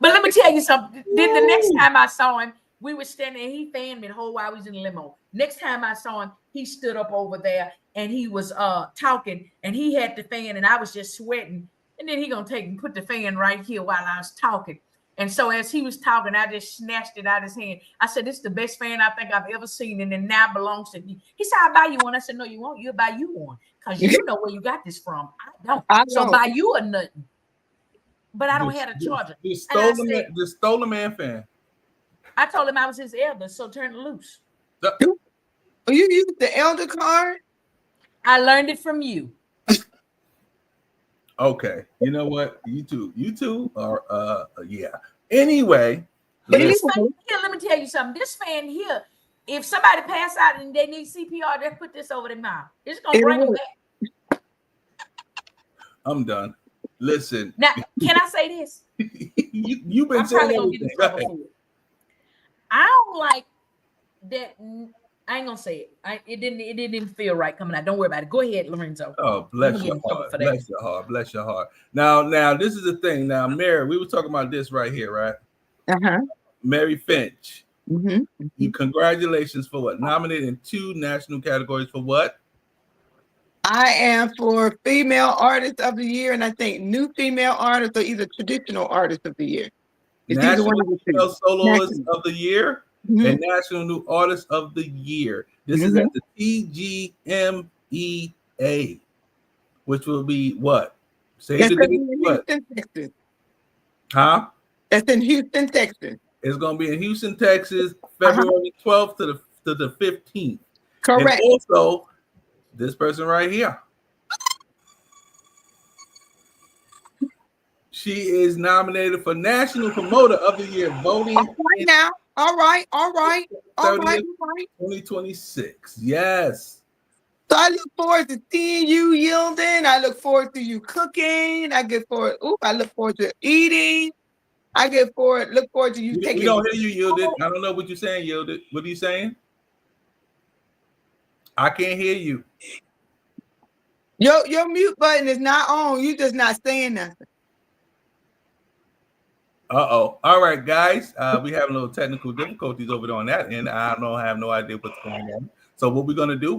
But let me tell you something. Then the next time I saw him, we were standing, he fanned me the whole while I was in the limo. Next time I saw him, he stood up over there and he was talking, and he had the fan, and I was just sweating. And then he gonna take and put the fan right here while I was talking. And so as he was talking, I just snatched it out of his hand. I said, "This is the best fan I think I've ever seen, and it now belongs to me." He said, "I'll buy you one." I said, "No, you won't. You'll buy you one, because you know where you got this from. I don't. So buy you a nothing." But I don't have a charger. The stolen man fan. I told him I was his elder, so turn it loose. You used the elder card? I learned it from you. Okay, you know what? You two are yeah. Anyway, but this fan here, let me tell you something. This fan here, if somebody pass out and they need CPR, just put this over their mouth. It's gonna bring them back. I'm done. Listen. Now, can I say this? You've been saying everything. I don't like that. I ain't gonna say it. It didn't feel right coming out. Don't worry about it. Go ahead, Lorenzo. Oh, bless your heart. Bless your heart. Bless your heart. Now, this is the thing. Now, Mary, we were talking about this right here, right? Mary Finch. You congratulations for what? Nominated in 2 national categories for what? I am for Female Artist of the Year, and I think New Female Artist or either Traditional Artist of the Year. It's National Female Soloist of the Year and National New Artist of the Year. This is at the TGMEA, which will be what? Say it again. Houston, Texas. Huh? That's in Houston, Texas. It's going to be in Houston, Texas, February 12th to the 15th. Correct. And also, this person right here. She is nominated for National Promoter of the Year, voting now. All right. 2026. Yes. So I look forward to seeing you yielding. I look forward to you cooking. I look forward to eating. Look forward to you taking. We don't hear you, Yielded. I don't know what you're saying, Yielded. What are you saying? I can't hear you. Your mute button is not on. You just not saying nothing. All right, guys. We having a little technical difficulties over there on that end. I have no idea what's going on. So what we're gonna do?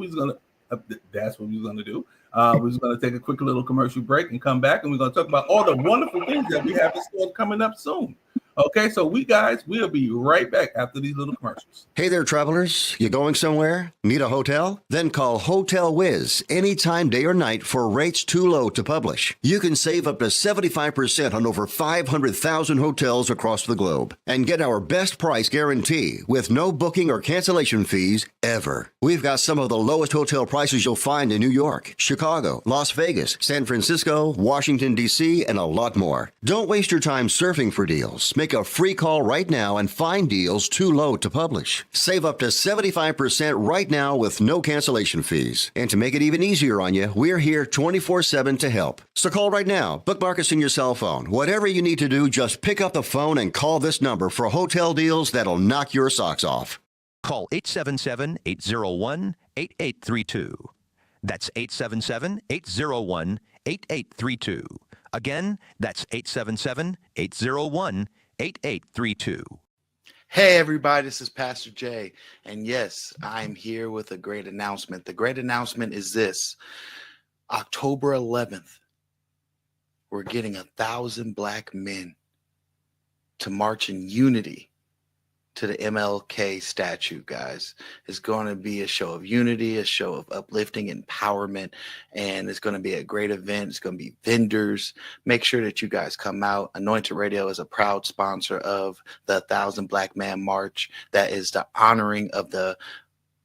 That's what we're gonna do. We're just gonna take a quick little commercial break and come back, and we're gonna talk about all the wonderful things that we have in store coming up soon. Okay, so we'll be right back after these little commercials. Hey there, travelers. You going somewhere? Need a hotel? Then call Hotel Wiz anytime, day or night, for rates too low to publish. You can save up to 75% on over 500,000 hotels across the globe and get our best price guarantee with no booking or cancellation fees ever. We've got some of the lowest hotel prices you'll find in New York, Chicago, Las Vegas, San Francisco, Washington, D.C., and a lot more. Don't waste your time surfing for deals. Make a free call right now and find deals too low to publish. Save up to 75% right now with no cancellation fees. And to make it even easier on you, we're here 24/7 to help. So call right now. Bookmark us in your cell phone. Whatever you need to do, just pick up the phone and call this number for hotel deals that'll knock your socks off. Call 877-801-8832. That's 877-801-8832. Again, that's 877-801-8832. Hey everybody, this is Pastor Jay, and yes, I'm here with a great announcement. The great announcement is this: October 11th, we're getting 1,000 black men to march in unity to the MLK statue, guys. It's going to be a show of unity, a show of uplifting, empowerment, and it's going to be a great event. It's going to be vendors. Make sure that you guys come out. Anointed Radio is a proud sponsor of the 1,000 Black Man March. That is the honoring of the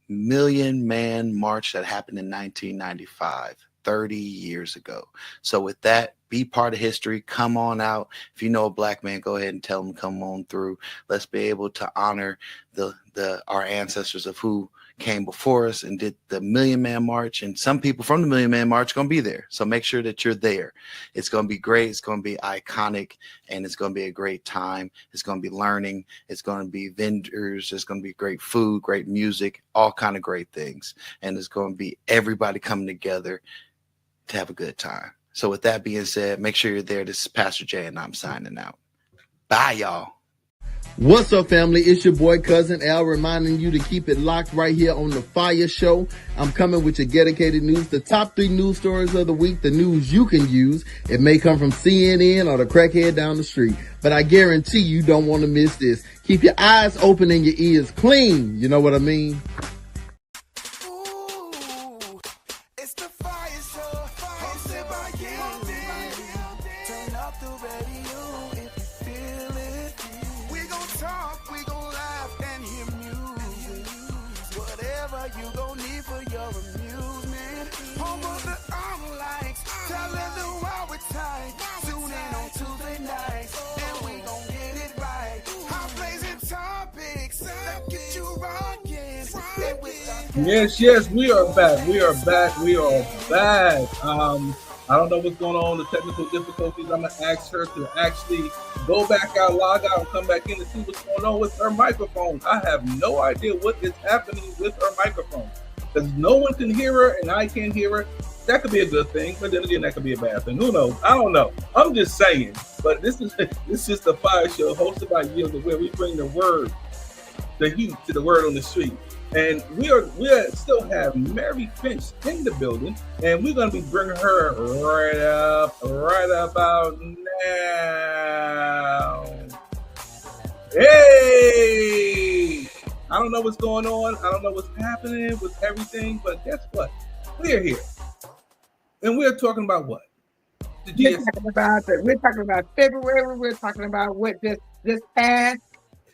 Million Man March that happened in 1995, 30 years ago. So with that, be part of history. Come on out. If you know a black man, go ahead and tell them come on through. Let's be able to honor our ancestors of who came before us and did the Million Man March. And some people from the Million Man March are going to be there. So make sure that you're there. It's going to be great. It's going to be iconic, and it's going to be a great time. It's going to be learning. It's going to be vendors. It's going to be great food, great music, all kind of great things. And it's going to be everybody coming together to have a good time. So with that being said, make sure you're there. This is Pastor Jay, and I'm signing out. Bye, y'all. What's up, family? It's your boy, Cousin Al, reminding you to keep it locked right here on the FIYAH Show. I'm coming with your dedicated news, the top 3 news stories of the week, the news you can use. It may come from CNN or the crackhead down the street, but I guarantee you don't want to miss this. Keep your eyes open and your ears clean. You know what I mean? It's the FIYAH Show, hosted by Gildy. Turn up the radio if you feel it. We gon' talk, we gon' laugh and hear music. Whatever you gon' need for your amusement. Home of the arm likes, telling the world we're tight. Tune in on Tuesday nights, and we gon' get it right. Hot blazing topics that get you rockin'. Yes, we are back. We are back. I don't know what's going on, the technical difficulties. I'm gonna ask her to actually go back out, log out, and come back in to see what's going on with her microphone. I have no idea what is happening with her microphone because no one can hear her and I can't hear her. That could be a good thing, but then again, that could be a bad thing. Who knows? I don't know. I'm just saying. But this is the FIYAH Show hosted by Yield, where we bring the word, the heat to the word on the street. And we still have Mary Finch in the building, and we're going to be bringing her right about now. Hey! I don't know what's going on. I don't know what's happening with everything, but guess what? We're here. And we're talking about what? We're talking about February. We're talking about what just passed.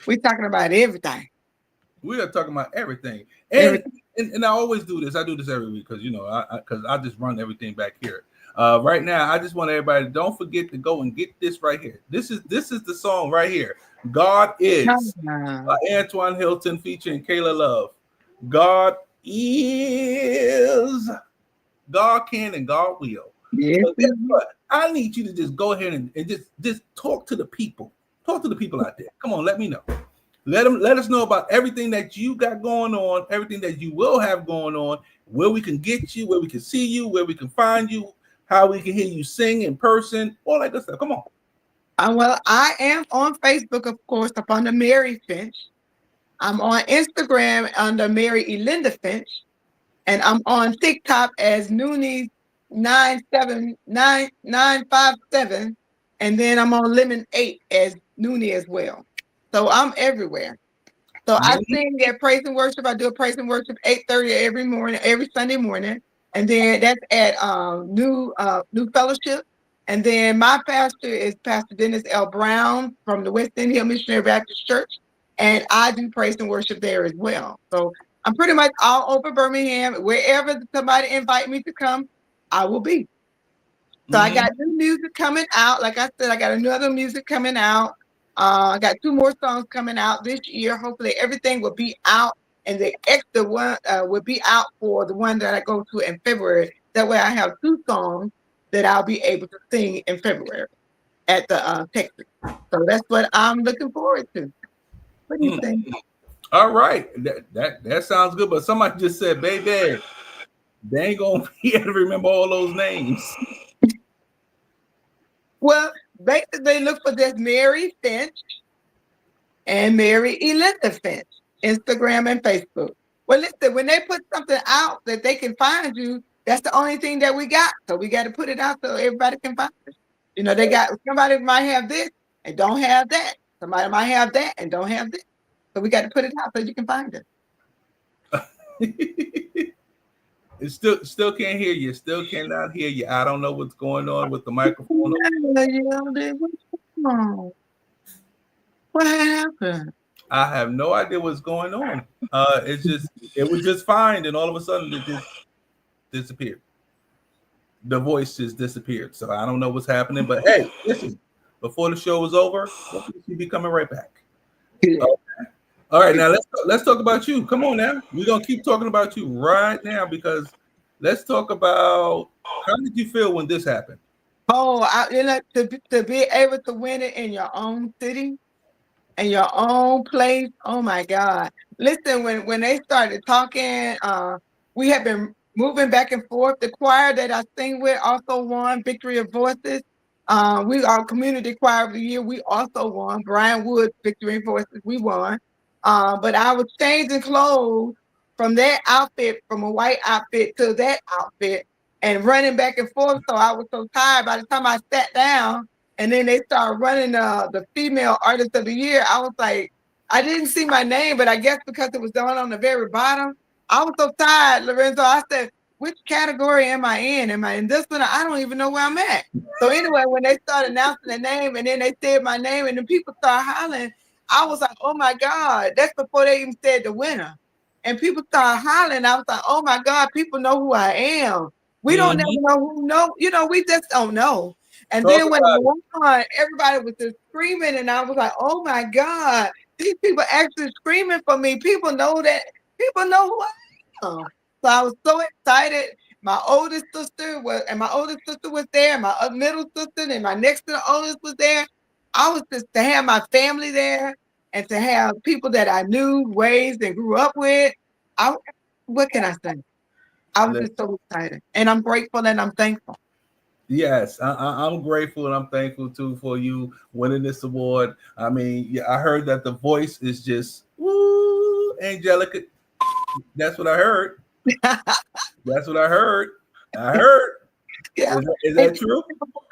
We're talking about everything. We are talking about everything. And I always do this. I do this every week because, because I just run everything back here. Right now, I just want everybody to don't forget to go and get this right here. This is the song right here. God Is by Antoine Hilton featuring Kayla Love. God is. God can and God will. Yeah. But guess what? I need you to just go ahead and just talk to the people. Talk to the people out there. Come on, let me know. Let us know about everything that you got going on, everything that you will have going on, where we can get you, where we can see you, where we can find you, how we can hear you sing in person, all that good stuff. Come on. Well, I am on Facebook, of course, up under Mary Finch. I'm on Instagram under Mary Elinda Finch, and I'm on TikTok as Noonie9795957, and then I'm on Lemon 8 as Noonie as well. So I'm everywhere. So I sing at Praise and Worship. I do a Praise and Worship 8:30 every morning, every Sunday morning, and then that's at New Fellowship. And then my pastor is Pastor Dennis L. Brown from the West End Hill Missionary Baptist Church, and I do Praise and Worship there as well. So I'm pretty much all over Birmingham. Wherever somebody invite me to come, I will be. So I got new music coming out. Like I said, I got another music coming out. I got 2 more songs coming out this year. Hopefully everything will be out, and the extra one will be out for the one that I go to in February. That way I have 2 songs that I'll be able to sing in February at the Texas. So that's what I'm looking forward to. What do you think? All right. That sounds good. But somebody just said, baby, they ain't going to be able to remember all those names. Well, basically look for this Mary Finch and Mary Elinda Finch, Instagram and Facebook. Well, listen, when they put something out that they can find you, that's the only thing that we got. So we got to put it out so everybody can find it. They got somebody might have this and don't have that. Somebody might have that and don't have this. So we got to put it out so you can find it. It still can't hear you. Still cannot hear you. I don't know what's going on with the microphone. What happened? I have no idea what's going on. It was just fine, and all of a sudden it just disappeared. The voice just disappeared. So I don't know what's happening. But hey, listen, before the show is over, she'll be coming right back. Okay. All right, now let's talk about you. Come on now. We're gonna keep talking about you right now because let's talk about how did you feel when this happened? Oh, to be able to win it in your own city and your own place. Oh my God. Listen, when they started talking, we have been moving back and forth. The choir that I sing with also won Victory of Voices. We are community choir of the year. We also won. Brian Wood Victory of Voices. We won. But I was changing clothes from that outfit, from a white outfit to that outfit, and running back and forth. So I was so tired. By the time I sat down, and then they started running the female artist of the year. I was like, I didn't see my name, but I guess because it was down on the very bottom, I was so tired, Lorenzo. I said, which category am I in? Am I in this one? I don't even know where I'm at. So anyway, when they started announcing the name and then they said my name and then people started hollering, I was like, oh my God, that's before they even said the winner. And people started hollering. I was like, oh my God, people know who I am. We don't never know who know, we just don't know. And Talk then when I about it. won, everybody was just screaming, and I was like, "Oh my God, these people actually screaming for me! People know that. People know who I am." So I was so excited. My oldest sister was there. My middle sister and my next to the oldest was there. I was just to have my family there and to have people that I knew, raised, and grew up with. I, what can I say? I was just so excited, and I'm grateful and I'm thankful. Yes, I'm grateful and I'm thankful too for you winning this award. I mean, yeah, I heard that the voice is just woo, angelic. That's what I heard. That's what I heard. I heard. Yeah. Is that true?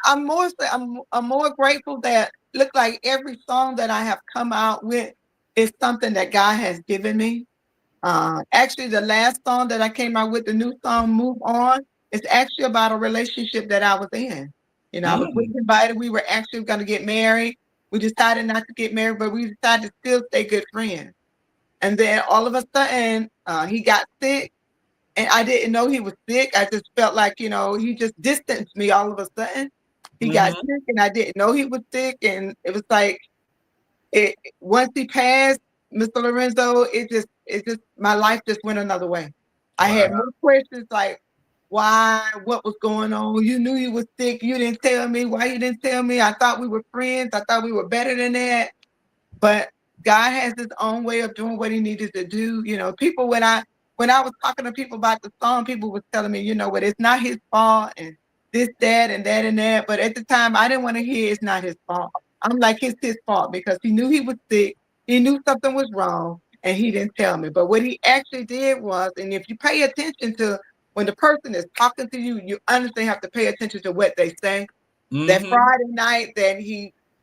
I'm more grateful that look like every song that I have come out with is something that God has given me. Actually, the last song that I came out with, the new song "Move On," is actually about a relationship that I was in. I was with somebody. We were actually going to get married. We decided not to get married, but we decided to still stay good friends. And then all of a sudden, he got sick. And I didn't know he was sick. I just felt like, he just distanced me all of a sudden. He got sick and I didn't know he was sick. And it was like, once he passed, Mr. Lorenzo, it just, my life just went another way. I had more questions like, why, what was going on? You knew he was sick. You didn't tell me. Why you didn't tell me? I thought we were friends. I thought we were better than that. But God has his own way of doing what he needed to do. People, when I was talking to people about the song, people was telling me, what, it's not his fault and this, that, and that, and that. But at the time, I didn't want to hear it's not his fault. I'm like, it's his fault because he knew he was sick. He knew something was wrong and he didn't tell me. But what he actually did was, and if you pay attention to when the person is talking to you, you honestly have to pay attention to what they say. That Friday night that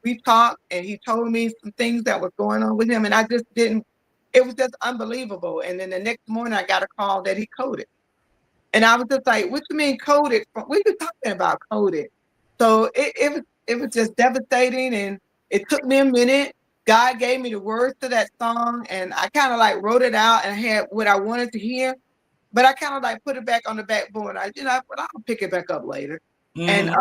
we talked and he told me some things that was going on with him and I just didn't, it was just unbelievable. And then the next morning I got a call that he coded. And I was just like, what you mean coded? We were talking about coded. So it was just devastating and it took me a minute. God gave me the words to that song and I kind of like wrote it out and I had what I wanted to hear, but I kind of like put it back on the backboard. But I'll pick it back up later. And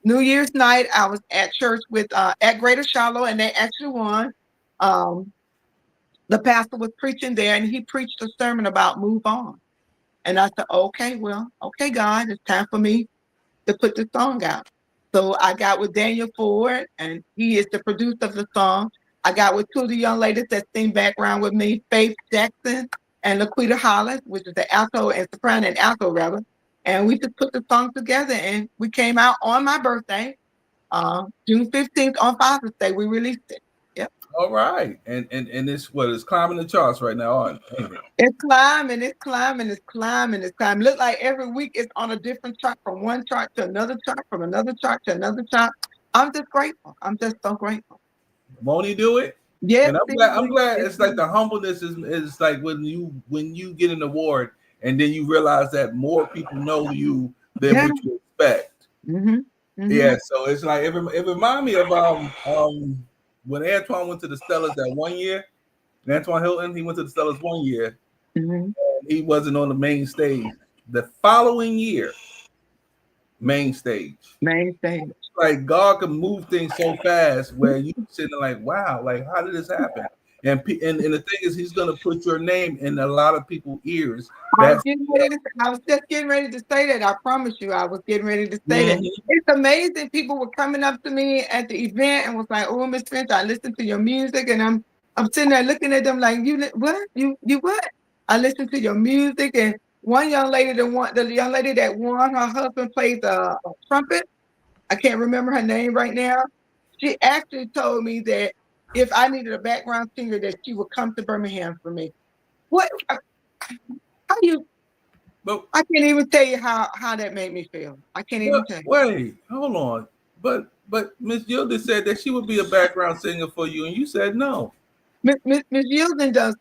New Year's night, I was at church with at Greater Shiloh, and they actually won. The pastor was preaching there, and he preached a sermon about move on. And I said, okay, God, it's time for me to put the song out. So I got with Daniel Ford, and he is the producer of the song. I got with two of the young ladies that sing background with me, Faith Jackson and Laquita Hollis, which is the alto and soprano and alto rather. And we just put the song together, and we came out on my birthday. June 15th on Father's Day, we released it. Yep. All right. And it's climbing the charts right now, aren't it? It's climbing, it's climbing, it's climbing, it's climbing. Look like every week it's on a different chart, from one chart to another chart, from another chart to another chart. I'm just grateful. I'm just so grateful. Won't he do it? Yes. And I'm glad it's like the humbleness is like when you get an award and then you realize that more people know you than what you expect. Yeah, so it's like it reminds me of when Antoine went to the Stellars that one year. Antoine Hilton, he went to the Stellars one year, and he wasn't on the main stage. The following year, main stage. Like God can move things so fast where you sitting there like, wow, like how did this happen? And the thing is, he's going to put your name in a lot of people's ears. I was just getting ready to say that. I promise you, I was getting ready to say that. It's amazing. People were coming up to me at the event and was like, "Oh, Miss Finch, I listened to your music," and I'm sitting there looking at them like, what? You what? I listened to your music, and one young lady the young lady that won, her husband plays a trumpet. I can't remember her name right now. She actually told me that if I needed a background singer, that she would come to Birmingham for me. What? How you? But I can't even tell you how that made me feel. I can't even tell you. Wait, hold on. But Miss Yilda said that she would be a background singer for you, and you said no. Miss Yilden does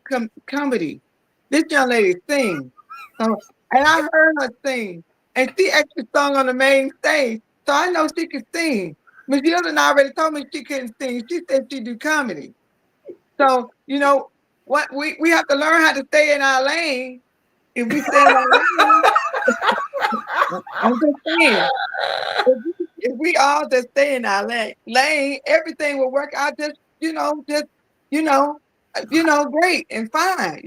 comedy. This young lady sings. So, and I heard her sing, and she actually sung on the main stage. So I know she can sing. Miss Yilden already told me she couldn't sing. She said she do comedy. So you know what? We have to learn how to stay in our lane. If we stay in our lane, I'm just saying. If we all just stay in our lane, everything will work out great and fine.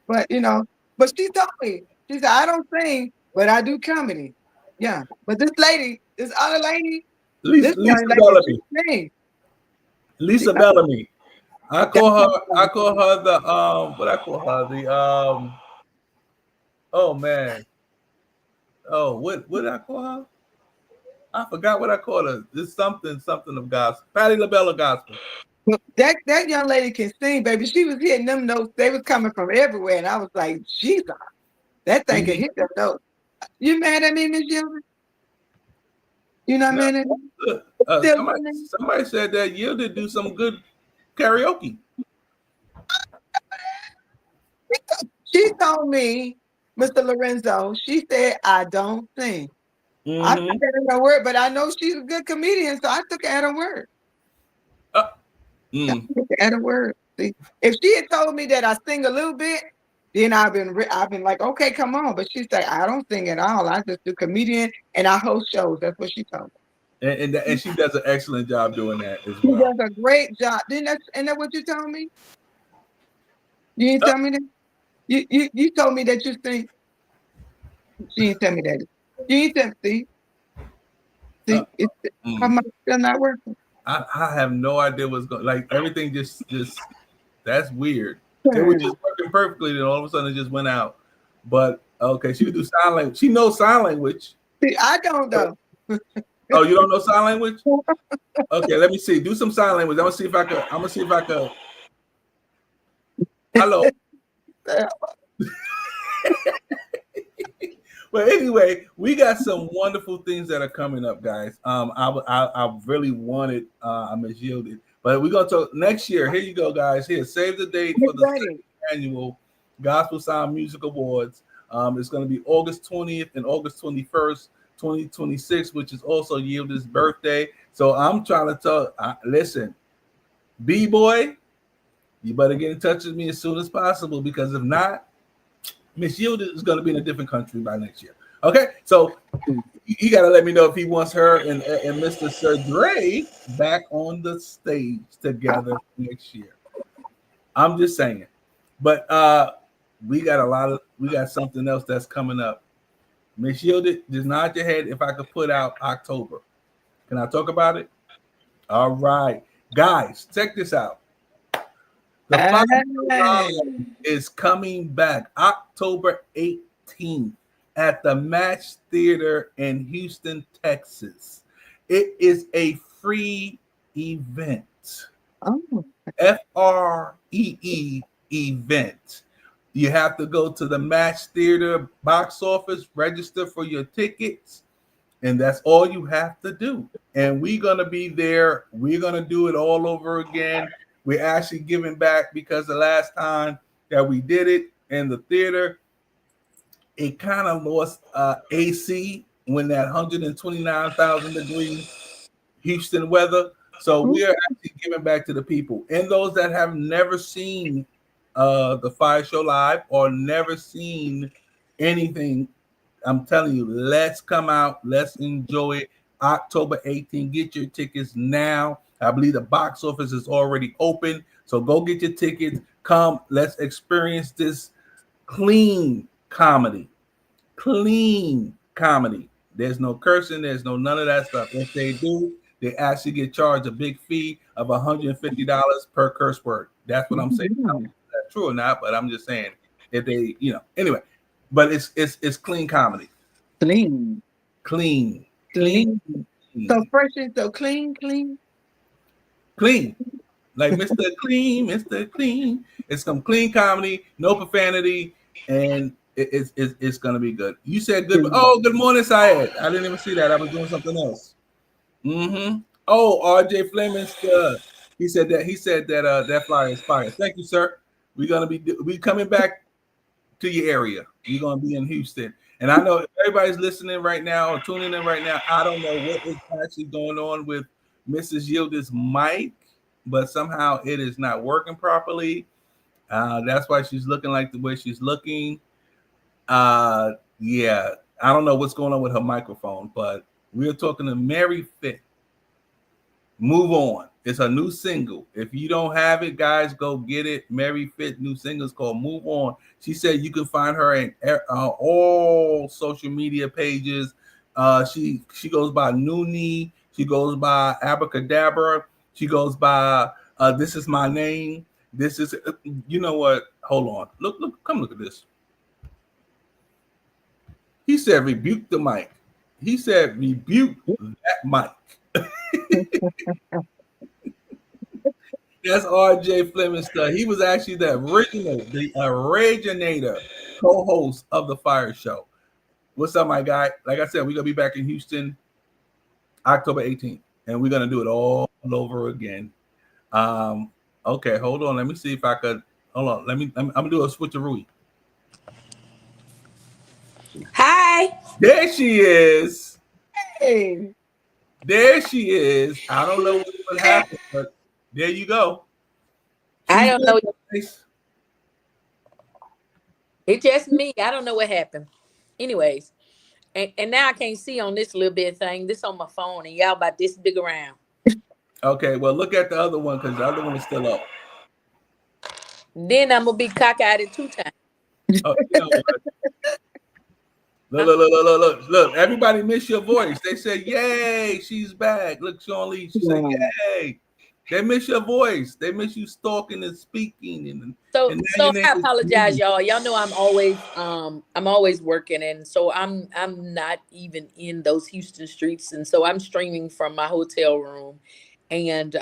But but she told me, she said, I don't sing, but I do comedy. Yeah. But this other lady, this young lady, Bellamy. she sings. Lisa Bellamy. I call her the what I call her the oh man. Oh, what did I call her? I forgot what I called her. It's something of gospel. Patti LaBelle gospel. That young lady can sing, baby. She was hitting them notes. They was coming from everywhere, and I was like, Jesus, that thing can hit them notes. You mad at me, Miss Yilda? You not mad at me? Somebody said that Yilda do some good karaoke. She told me, Mr. Lorenzo, she said, I don't sing. I took that at her word, but I know she's a good comedian, so I took her at her word. At her word. See, if she had told me that I sing a little bit, then I've been like, okay, come on. But she said, I don't sing at all. I just do comedian and I host shows. That's what she told me. And she does an excellent job doing that as She well. does a great job. Isn't that what you told me? You didn't tell me that? You told me that you sing. She didn't tell me that. You didn't tell me. See, how much still not working? I have no idea what's going. Like everything just that's weird. It was just working perfectly, then all of a sudden it just went out. But okay, she could do sign language. She knows sign language. See, I don't know. Oh, you don't know sign language? Okay, let me see. Do some sign language. I'm gonna see if I could. Hello. But anyway, we got some wonderful things that are coming up, guys. I really wanted Miss Yielded, but we're gonna talk next year. Here you go, guys. Here, save the date for the second annual Gospel Sound Music Awards. It's gonna be August 20th and August 21st, 2026, which is also Yielded's birthday. So I'm trying to tell. Listen, B-boy, you better get in touch with me as soon as possible, because if not, Miss Yielded is going to be in a different country by next year. Okay, so you got to let me know if he wants her and Mr. Sir Dre back on the stage together next year. I'm just saying. But we got something else that's coming up. Miss Yielded, just nod your head if I could put out October. Can I talk about it? All right, guys, check this out. The FIYAH is coming back October 18th at the Match Theater in Houston, Texas. It is a free event. FREE event. You have to go to the Match Theater box office, register for your tickets, and that's all you have to do. And we're going to be there. We're going to do it all over again. We're actually giving back because the last time that we did it in the theater, it kind of lost AC when that 129,000 degree Houston weather. So we are actually giving back to the people. And those that have never seen the FIYAH Show live or never seen anything, I'm telling you, let's come out. Let's enjoy it. October 18th. Get your tickets now. I believe the box office is already open. So go get your tickets. Come, let's experience this clean comedy. Clean comedy. There's no cursing. There's no none of that stuff. If they do, they actually get charged a big fee of $150 per curse word. That's what I'm saying. I don't know if that's true or not, but I'm just saying if they, anyway. But it's clean comedy. Clean. Clean. Clean. So fresh and so clean. Clean. Like Mr. Clean, Mr. Clean. It's some clean comedy, no profanity, and it's gonna be good. You said good. Oh, good morning, Syed. I didn't even see that. I was doing something else. Oh, RJ Fleming. He said that that flyer is fire. Thank you, sir. We're gonna be coming back to your area. You're gonna be in Houston, and I know everybody's listening right now or tuning in right now. I don't know what is actually going on with Mrs. Yildiz' mic, but somehow it is not working properly. That's why she's looking like the way she's looking. Yeah, I don't know what's going on with her microphone, but we're talking to Mary Fit. Move On. It's a new single. If you don't have it, guys, go get it. Mary Fit new single is called Move On. She said you can find her in all social media pages. She goes by Noonie. She goes by Abracadabra. She goes by This Is My Name. This is, you know what? Hold on. Look, come look at this. He said rebuke the mic. He said rebuke that mic. That's RJ Fleming stuff. He was actually the originator, co-host of the Fire Show. What's up, my guy? Like I said, we're gonna be back in Houston October 18th, and we're gonna do it all over again. Okay, hold on. Let me see if I could. Hold on. I'm gonna do a switcheroo. Hi. There she is. Hey. There she is. I don't know what happened, but there you go. I don't know. It's just me. I don't know what happened. Anyways, and now I can't see on this little bit thing. This on my phone, and y'all about this big around. Okay, well, look at the other one because the other one is still up. Then I'm gonna be cockeyed 2 times. Oh, you know what? Look. Everybody miss your voice. They say, yay, she's back. Look, Sean Lee, she said, yay. They miss your voice. They miss you talking and speaking. So I apologize, y'all. Y'all know I'm always working, and so I'm not even in those Houston streets, and so I'm streaming from my hotel room. And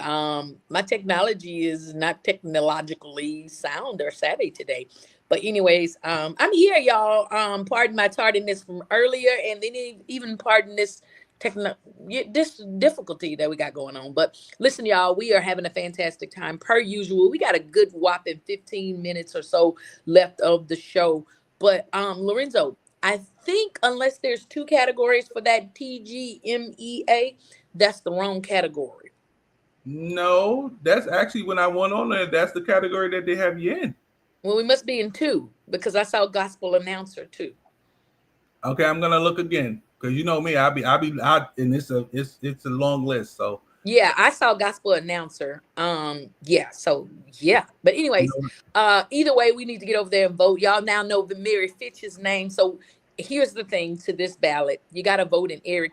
my technology is not technologically sound or savvy today. But anyways, I'm here, y'all. Pardon my tardiness from earlier, and then even pardon this this difficulty that we got going on. But listen, y'all, we are having a fantastic time per usual. We got a good whopping 15 minutes or so left of the show. But Lorenzo, I think unless there's 2 categories for that TGMEA, that's the wrong category. No, that's actually when I went on there. That's the category that they have you in. Well, we must be in 2 because I saw gospel announcer too. Okay, I'm gonna look again because you know me. And it's a long list. So yeah, I saw gospel announcer. Yeah. So yeah, but anyways, either way, we need to get over there and vote. Y'all now know the Mary Fitch's name. So here's the thing to this ballot: you got to vote in every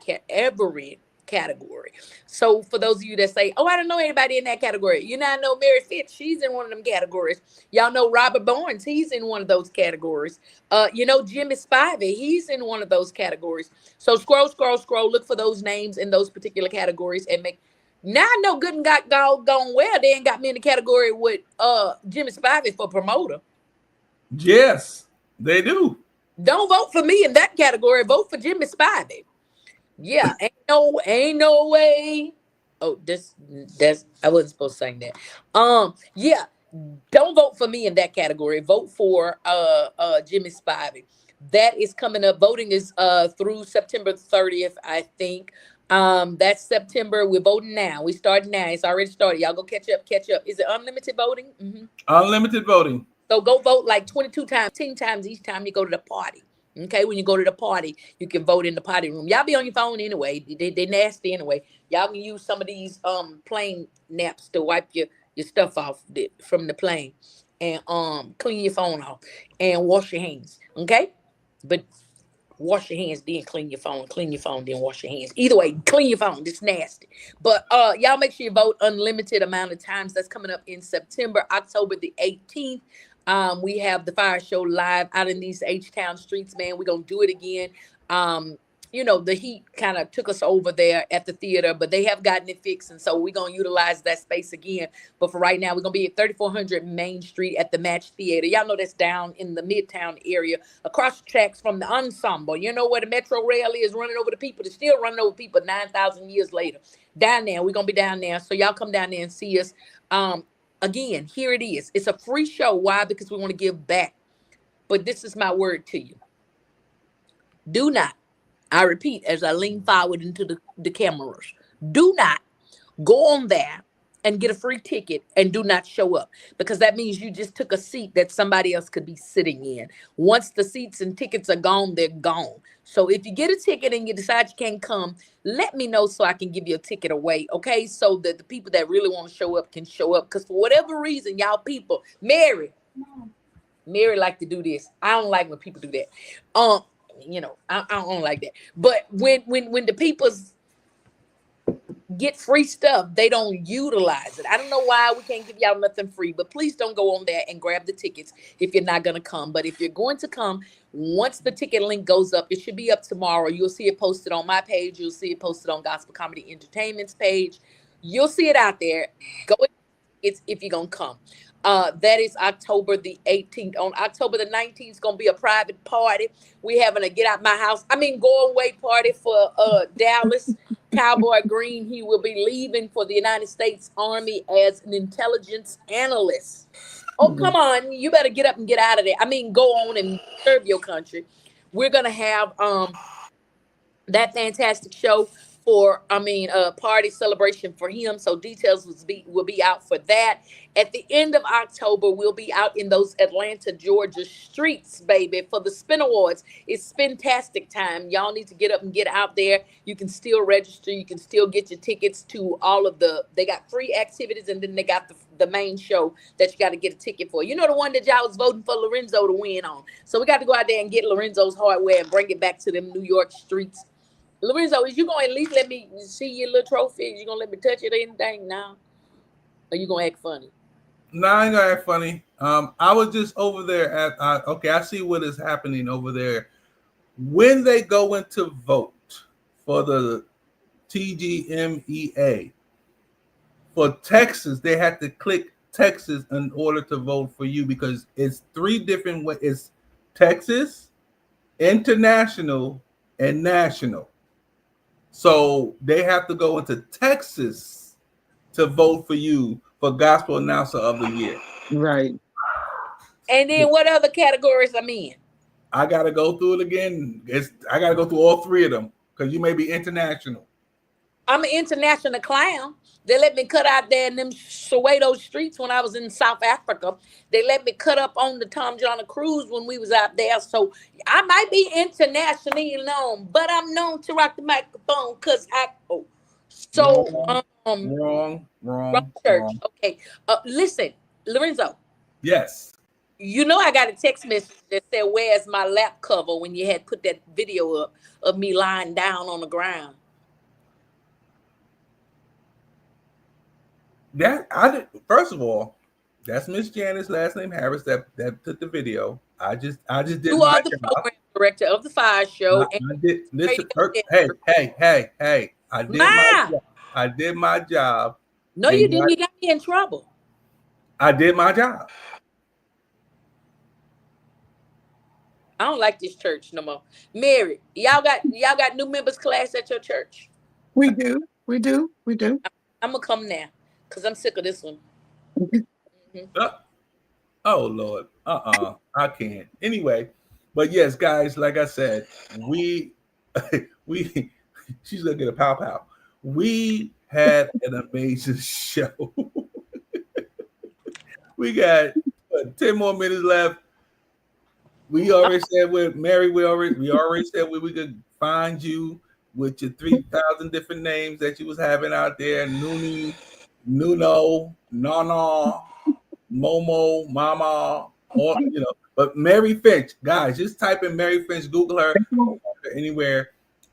category. So for those of you that say, oh, I don't know anybody in that category, you now know Mary Fitch, she's in one of them categories. Y'all know Robert Barnes, he's in one of those categories. You know Jimmy Spivey, he's in one of those categories. So scroll, look for those names in those particular categories and make. Now I know Good and Got Gone Well, they ain't got me in the category with Jimmy Spivey for promoter. Yes, they do. Don't vote for me in that category, vote for Jimmy Spivey. Yeah, ain't no way. Oh, that's I wasn't supposed to sing that. Yeah, don't vote for me in that category. Vote for Jimmy Spivey. That is coming up. Voting is through September 30th, I think. That's September. We're voting now. We started now. It's already started. Y'all go catch up. Is it unlimited voting? Mm-hmm. Unlimited voting. So go vote like 22 times, 10 times each time you go to the party. Okay, when you go to the party, you can vote in the party room. Y'all be on your phone anyway. They nasty anyway. Y'all can use some of these plane naps to wipe your stuff off from the plane, and clean your phone off and wash your hands. Okay, but wash your hands, then clean your phone. Clean your phone, then wash your hands. Either way, clean your phone. It's nasty. But y'all make sure you vote unlimited amount of times. That's coming up in September, October the 18th. We have the fire show live out in these H-Town streets, man. We're gonna do it again. The heat kind of took us over there at the theater, but they have gotten it fixed, and so we're gonna utilize that space again. But for right now, we're gonna be at 3400 Main Street at the Match Theater. Y'all know that's down in the Midtown area, across the tracks from the Ensemble. You know where the Metro Rail is, running over the people. They're still running over people 9,000 years later. Down there, we're gonna be down there. So y'all come down there and see us. Again, here it is. It's a free show. Why? Because we want to give back. But this is my word to you. Do not, I repeat, as I lean forward into the cameras, do not go on there and get a free ticket and do not show up, because that means you just took a seat that somebody else could be sitting in. Once the seats and tickets are gone, they're gone. So if you get a ticket and you decide you can't come, let me know so I can give you a ticket away, okay? So that the people that really want to show up can show up. Because for whatever reason, y'all people, Mary like to do this. I don't like when people do that. I don't like that. But when the people's get free stuff, they don't utilize it. I don't know why we can't give y'all nothing free, but please don't go on there and grab the tickets if you're not going to come. But if you're going to come, once the ticket link goes up, it should be up tomorrow. You'll see it posted on my page. You'll see it posted on Gospel Comedy Entertainment's page. You'll see it out there. Go if you're going to come. That is October the 18th. On October the 19th, it's going to be a private party. We having a get out my house, go away party for Dallas Cowboy Green. He will be leaving for the United States Army as an intelligence analyst. Oh, come on. You better get up and get out of there. Go on and serve your country. We're going to have that fantastic show for, party celebration for him. So details will be out for that. At the end of October, we'll be out in those Atlanta, Georgia streets, baby, for the Spin Awards. It's Spintastic time. Y'all need to get up and get out there. You can still register. You can still get your tickets to all of they got free activities, and then they got the main show that you got to get a ticket for. You know, the one that y'all was voting for Lorenzo to win on. So we got to go out there and get Lorenzo's hardware and bring it back to them New York streets. Lorenzo, is you going to at least let me see your little trophy? Is you going to let me touch it or anything now? Or you going to act funny? No, I ain't going to act funny. I was just over there I see what is happening over there. When they go into vote for the TGMEA, for Texas, they had to click Texas in order to vote for you, because it's three different ways. It's Texas, international, and national. So they have to go into Texas to vote for you for Gospel Announcer of the Year. Right. And then what other categories I'm in? I got to go through it again. I got to go through all three of them, because you may be international. I'm an international clown. They let me cut out there in them Soweto streets when I was in South Africa. They let me cut up on the Tom John cruise when we was out there. So I might be internationally known, but I'm known to rock the microphone because Wrong church. wrong. Okay. Listen, Lorenzo. Yes. You know I got a text message that said, "Where's my lap cover?" when you had put that video up of me lying down on the ground. That I did. First of all, that's Miss Janice, last name Harris, that took the video. I just did You my are the job. program director of the Fire Show. I did. Listen, hey! I did my job. I did my job. No, you didn't. You got me in trouble. I did my job. I don't like this church no more. Mary, y'all got new members class at your church? We do. I'm gonna come now because I'm sick of this one. Oh Lord, I can't. Anyway, but yes, guys, like I said, we she's gonna get a pow. We had an amazing show. We got 10 more minutes left. We already said with Mary, we already said we could find you with your 3,000 different names that you was having out there. Noonie, Nuno, Nana, Momo, Mama, or but Mary Finch, guys, just type in Mary Finch, Google her anywhere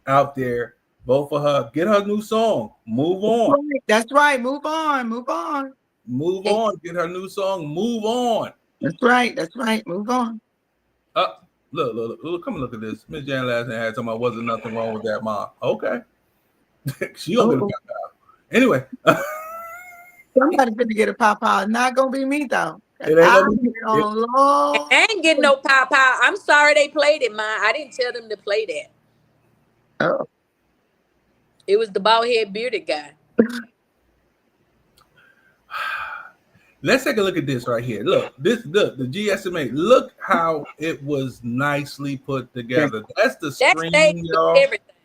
out there. Vote for her. Get her new song. Move on. That's right. Move on. Move on. Move on. Get her new song. Move on. That's right. That's right. Move on. Look, come and look at this. Miss Jan last night had talking about wasn't nothing wrong with that, mom. Okay. She gonna get a pop out. Anyway. Somebody's gonna get a pop out. Not gonna be me though. It ain't gonna be I ain't getting no pop out. I'm sorry they played it, man. I didn't tell them to play that. Oh. It was the bald head bearded guy. Let's take a look at this right here. Look, the GSMA. Look how it was nicely put together. That's the screen, y'all. Everything.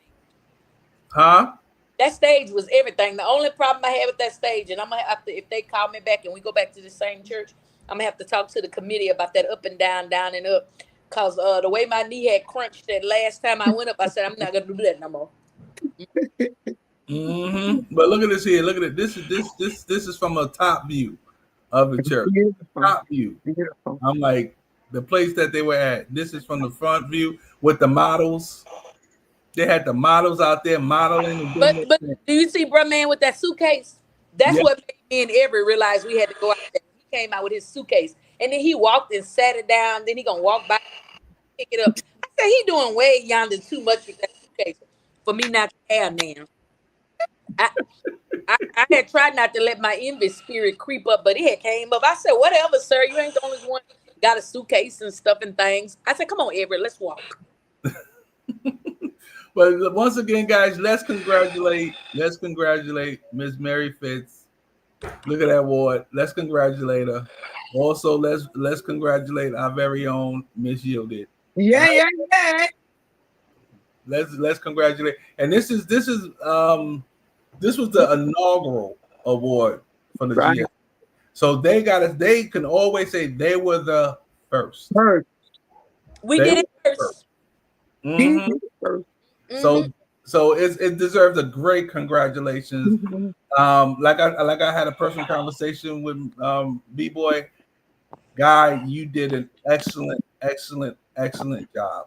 Huh? That stage was everything. The only problem I had with that stage, and I'm gonna have to, if they call me back and we go back to the same church, I'm gonna have to talk to the committee about that up and down, down and up. Cause the way my knee had crunched that last time I went up, I said I'm not gonna do that no more. But look at this here. Look at it. This is from a top view of the church. Top view. Beautiful. I'm like the place that they were at. This is from the front view with the models. They had the models out there modeling. But do you see bruh man with that suitcase? That's what made me and Everett realize we had to go out there. He came out with his suitcase. And then he walked and sat it down. Then he gonna walk by, pick it up. I said he doing way yonder too much with that suitcase for me not to have now. I had tried not to let my envy spirit creep up, but it had came up. I said, whatever, sir. You ain't the only one got a suitcase and stuff and things. I said, come on, Everett, let's walk. But once again, guys, let's congratulate Miss Mary Fitz. Look at that award. Let's congratulate her. Also, let's congratulate our very own Miss Yielded. Yeah. Let's congratulate. And this was the inaugural award for the GS. So they can always say they were the first. We did it first. So it deserves a great congratulations. Like I had a personal conversation with B-Boy Guy. You did an excellent job.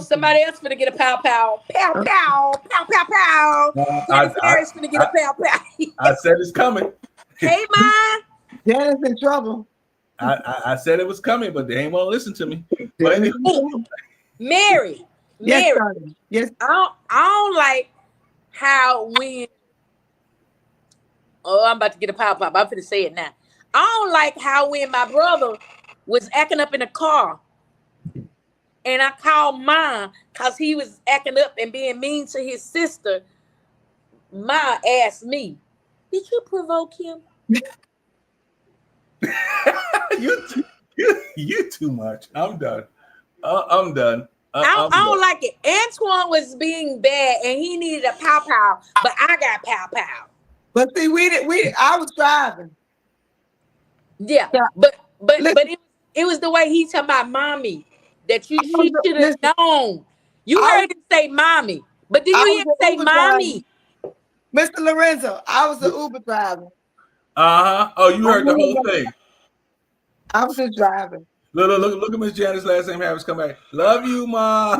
Somebody else gonna get a pow. Harris gonna get a pow. I said it's coming. Hey, man. Janice in trouble. I said it was coming, but they ain't want to listen to me. But Mary. Yes. I don't like how when I'm about to get a pop. I'm finna say it now. I don't like how when my brother was acting up in the car and I called Ma because he was acting up and being mean to his sister. Ma asked me, did you provoke him? you too much. I'm done. I'm done. I don't like it. Antoine was being bad and he needed a pow, but I got pow. But see, I was driving. Yeah, but it was the way he talking about mommy that she should have known. You heard him say mommy, but did you hear him say mommy? Mr. Lorenzo, I was the Uber driver. Oh, you heard the whole thing. I was just driving. Look at Miss Janice last name Harris come back. Love you, Ma.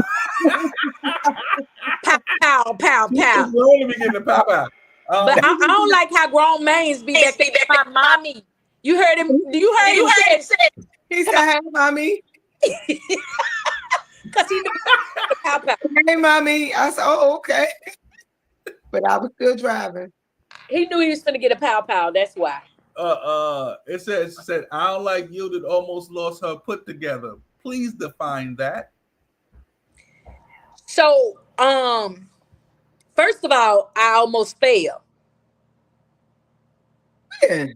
Pow. We're only getting the pow. But I don't like how grown mans be that they my mommy. You heard him. You heard him say. He said, "Hey, mommy." Cause he pow. Hey, mommy. I said, "Oh, okay." But I was still driving. He knew he was gonna get a pow. That's why. It said, I don't like Yielded almost lost her put together. Please define that. So, first of all, I almost failed. Yeah.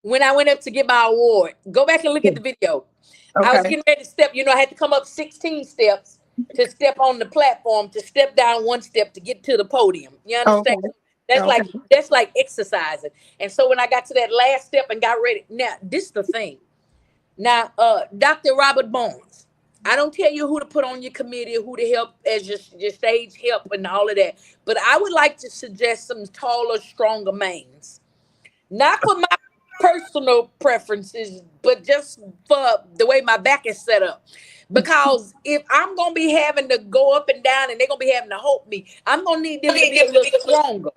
When I went up to get my award, go back and look at the video. Okay. I was getting ready to step. I had to come up 16 steps to step on the platform, to step down one step to get to the podium. You understand? Okay. That's like exercising. And so when I got to that last step and got ready, now this is the thing. Now, Dr. Robert Bones, I don't tell you who to put on your committee or who to help as your stage help and all of that. But I would like to suggest some taller, stronger mains. Not for my personal preferences, but just for the way my back is set up. Because if I'm gonna be having to go up and down and they're gonna be having to hold me, I'm gonna need them to be a little stronger.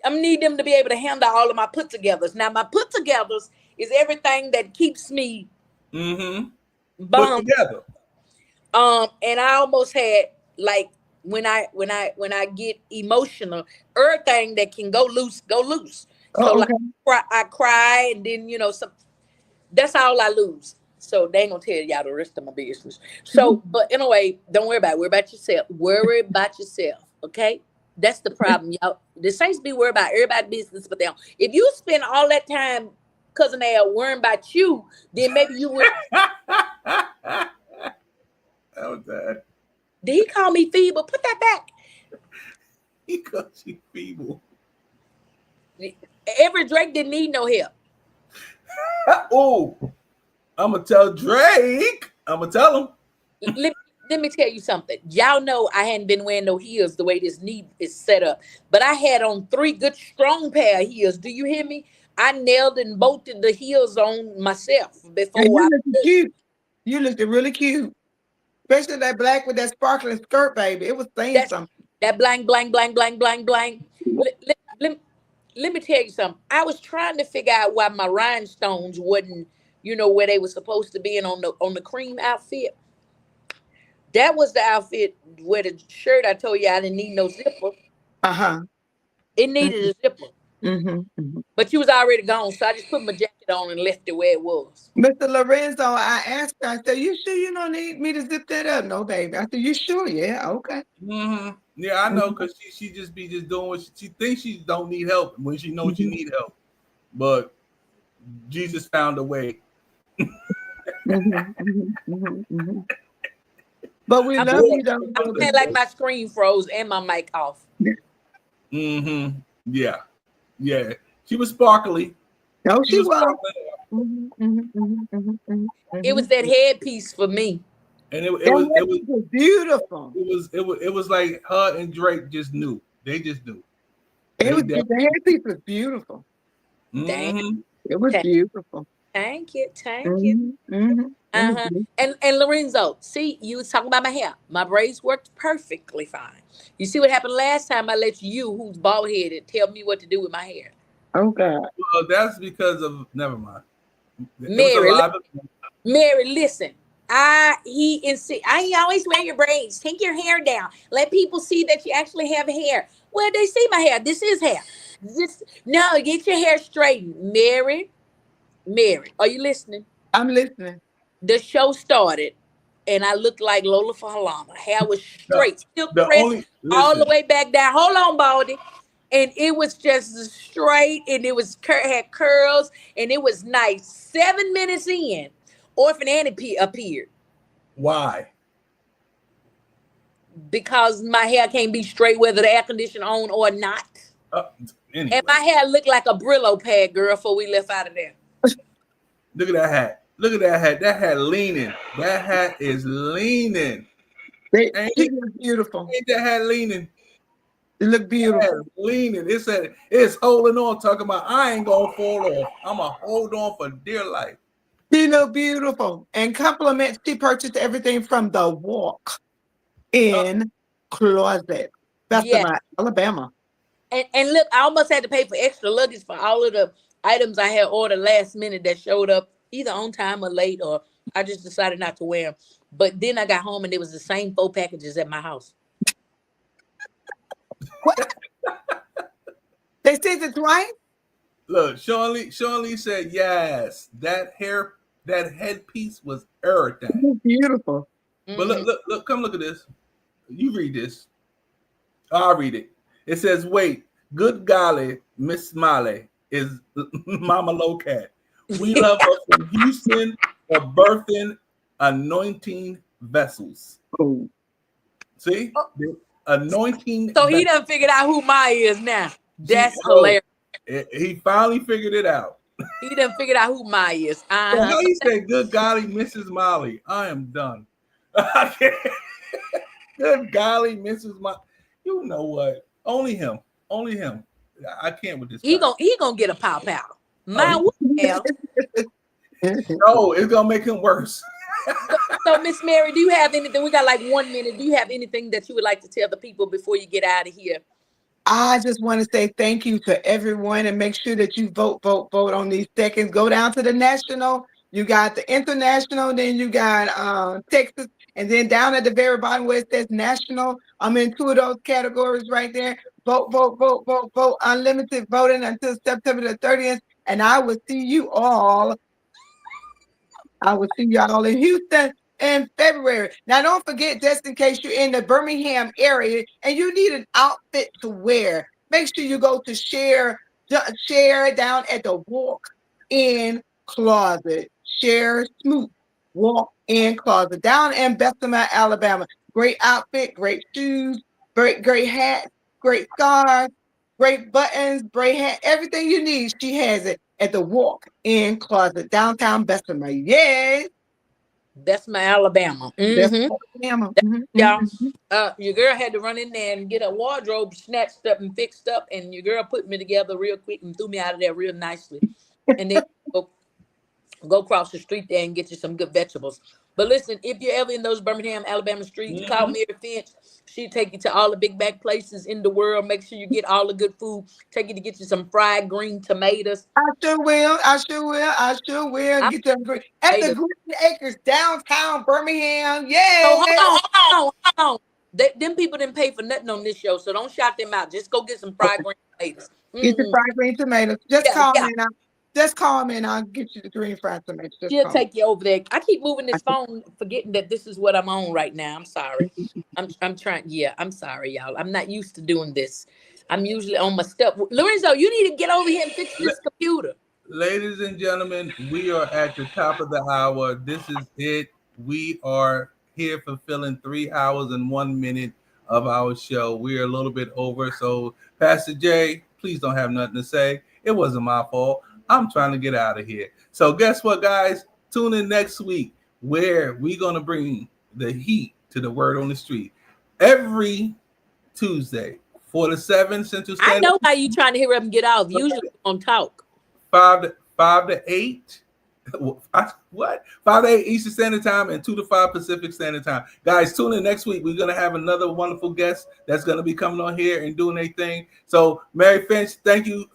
I'm need them to be able to handle all of my put togethers. Now my put togethers is everything that keeps me put together. And I almost had like when I get emotional, everything that can go loose, go loose. So okay. like I cry and then that's all I lose. So they ain't gonna tell y'all the rest of my business. So, but anyway, don't worry about it. Worry about yourself. Worry about yourself. Okay? That's the problem, y'all. The Saints be worried about everybody's business but them. If you spend all that time, cousin Al, worrying about you, then maybe you would. That was bad. Did he call me feeble? Put that back. He called you feeble. Everett Drake didn't need no help. Oh, I'm gonna tell Drake. I'm gonna tell him. Let me tell you something. Y'all know I hadn't been wearing no heels the way this knee is set up, but I had on 3 good strong pair of heels. Do you hear me? I nailed and bolted the heels on myself before you looked cute. You looked really cute, especially that black with that sparkling skirt, baby. It was saying something. That blank. Let me tell you something. I was trying to figure out why my rhinestones wasn't, where they were supposed to be on the cream outfit. That was the outfit where the shirt I told you I didn't need no zipper. It needed a zipper. But you was already gone, so I just put my jacket on and left it where it was. Mr. Lorenzo, I asked her, I said, you sure you don't need me to zip that up? No, baby. I said, you sure? Yeah, okay. Yeah, I know, because she just be doing what she thinks she don't need help when she knows she need help. But Jesus found a way. But we love you, though. I'm saying like my screen froze and my mic off. Yeah. Yeah. She was sparkly. No, she was. It was that headpiece for me. And it was beautiful. It was like her and Drake just knew. They just knew. The headpiece was beautiful. Dang. It was beautiful. Thank you. And Lorenzo, see, you was talking about my hair. My braids worked perfectly fine. You see what happened last time? I let you, who's bald headed, tell me what to do with my hair. Oh God. Well, that's because of never mind. Mary, listen. He insist. I always wear your braids. Take your hair down. Let people see that you actually have hair. Well, they see my hair. This is hair. No, get your hair straightened. Mary, are you listening? I'm listening. The show started, and I looked like Lola Falana. Hair was straight, still pressed all the way back down. Hold on, Baldy. And it was just straight, and it was had curls, and it was nice. 7 minutes in, Orphan Annie appeared. Why? Because my hair can't be straight whether the air conditioner on or not. Anyway. And my hair looked like a Brillo pad, girl, before we left out of there. Look at that hat. Look at that hat. That hat leaning. That hat is leaning. It was beautiful. Ain't that hat leaning? It looked beautiful. Leaning. It's holding on, talking about I ain't gonna fall off. I'm gonna hold on for dear life. She looked beautiful. And compliments, she purchased everything from the walk-in closet. That's in Alabama. And look, I almost had to pay for extra luggage for all of the items I had ordered last minute that showed up either on time or late, or I just decided not to wear them. But then I got home and it was the same 4 packages at my house. What? They said it twice? Look, Sean Lee said yes. That headpiece was everything. Beautiful. But look, come look at this. You read this. I'll read it. It says, wait, good golly, Miss Smiley is Mama Lowcat. We love her from Houston for birthing anointing vessels. Oh. See? Anointing So he done figured out who Maya is now. That's hilarious. He finally figured it out. He done figured out who Maya is. Well, how you say good golly, Mrs. Molly? I am done. I can't. Good golly, Mrs. Molly. You know what? Only him. Only him. I can't with this. He gonna get a pow pow. My hell. No, it's gonna make him worse. So, Miss Mary, do you have anything? We got like 1 minute. Do you have anything that you would like to tell the people before you get out of here? I just want to say thank you to everyone and make sure that you vote on these seconds. Go down to the national. You got the international, then you got Texas, and then down at the very bottom where it says national, I'm in 2 of those categories right there. Vote, unlimited voting until September the 30th. And I will see you all. I will see y'all in Houston in February. Now, don't forget, just in case you're in the Birmingham area and you need an outfit to wear, make sure you go to share down at the walk-in closet. Share Smoot walk-in closet down in Bessemer, Alabama. Great outfit, great shoes, great hat, great scarves, great buttons, great hat, everything you need. She has it at the walk-in closet, downtown Bessemer. Yay! Bessemer, Alabama. Bessemer, Alabama. Y'all, your girl had to run in there and get a wardrobe snatched up and fixed up, and your girl put me together real quick and threw me out of there real nicely. And then go across the street there and get you some good vegetables. But listen, if you're ever in those Birmingham, Alabama streets, call Mary Finch. She'll take you to all the big back places in the world. Make sure you get all the good food. Take you to get you some fried green tomatoes. I sure will. Get them green. At the Green Acres, downtown Birmingham. Yeah. So hold on. Them people didn't pay for nothing on this show, so don't shout them out. Just go get some fried green tomatoes. Get your fried green tomatoes. Just call me and I'll get you the green fried tomatoes. She'll take you over there. I keep moving this phone, forgetting that this is what I'm on right now. I'm sorry. I'm trying. Yeah, I'm sorry, y'all. I'm not used to doing this. I'm usually on my stuff. Lorenzo, you need to get over here and fix this computer. Ladies and gentlemen, we are at the top of the hour. This is it. We are here fulfilling 3 hours and 1 minute of our show. We're a little bit over. So, Pastor Jay, please don't have nothing to say. It wasn't my fault. I'm trying to get out of here. So guess what, guys? Tune in next week where we're going to bring the heat to the word on the street. Every Tuesday, 4 to 7 Central Standard. I know how you trying to hear up and get off. Usually we don't talk. 5 to 8. What? 5 to 8 Eastern Standard Time and 2 to 5 Pacific Standard Time. Guys, tune in next week. We're going to have another wonderful guest that's going to be coming on here and doing their thing. So, Mary Finch, thank you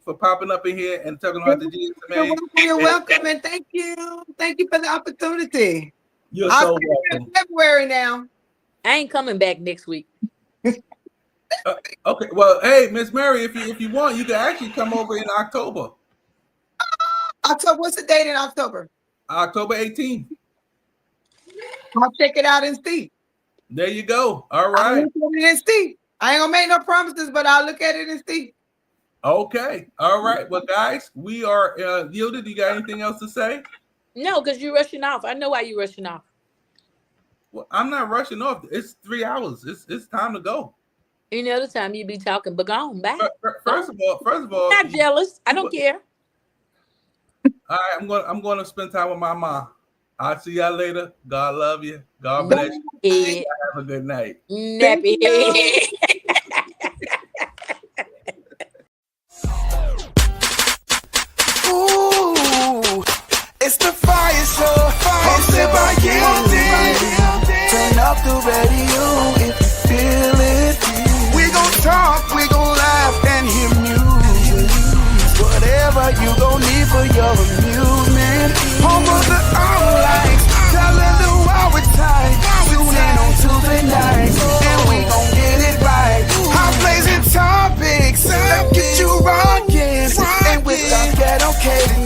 for popping up in here and talking about the Jesus, man. You're welcome, and thank you. Thank you for the opportunity. You're so welcome. In February now. I ain't coming back next week. Okay. Well, hey, Miss Mary, if you want, you can actually come over in October. October. What's the date in October? October 18th. I'll check it out and see. There you go. All right. I ain't gonna make no promises, but I'll look at it and see. Okay. All right. Well, guys, we are yielded. You got anything else to say? No, because you're rushing off. I know why you're rushing off. Well, I'm not rushing off. It's 3 hours. It's time to go. Any other time you be talking, but go on, bye. First of all, I'm not jealous. I don't care. All right, I'm going to spend time with my mom. I'll see y'all later. God love you. God bless you. Have a good night. Nappy head. Ooh, it's the Fire Show. Hosted by Gildy. Turn up the radio if you feel it. We gon' talk, we gon' laugh and hear music. Whatever you gon' need for your amusement. Home of the online, telling the world we're tight. Tune in on Tuesday nights, and we gon' get it right. Hot blazing topics, let's get you rockin'. And with our ghetto Katie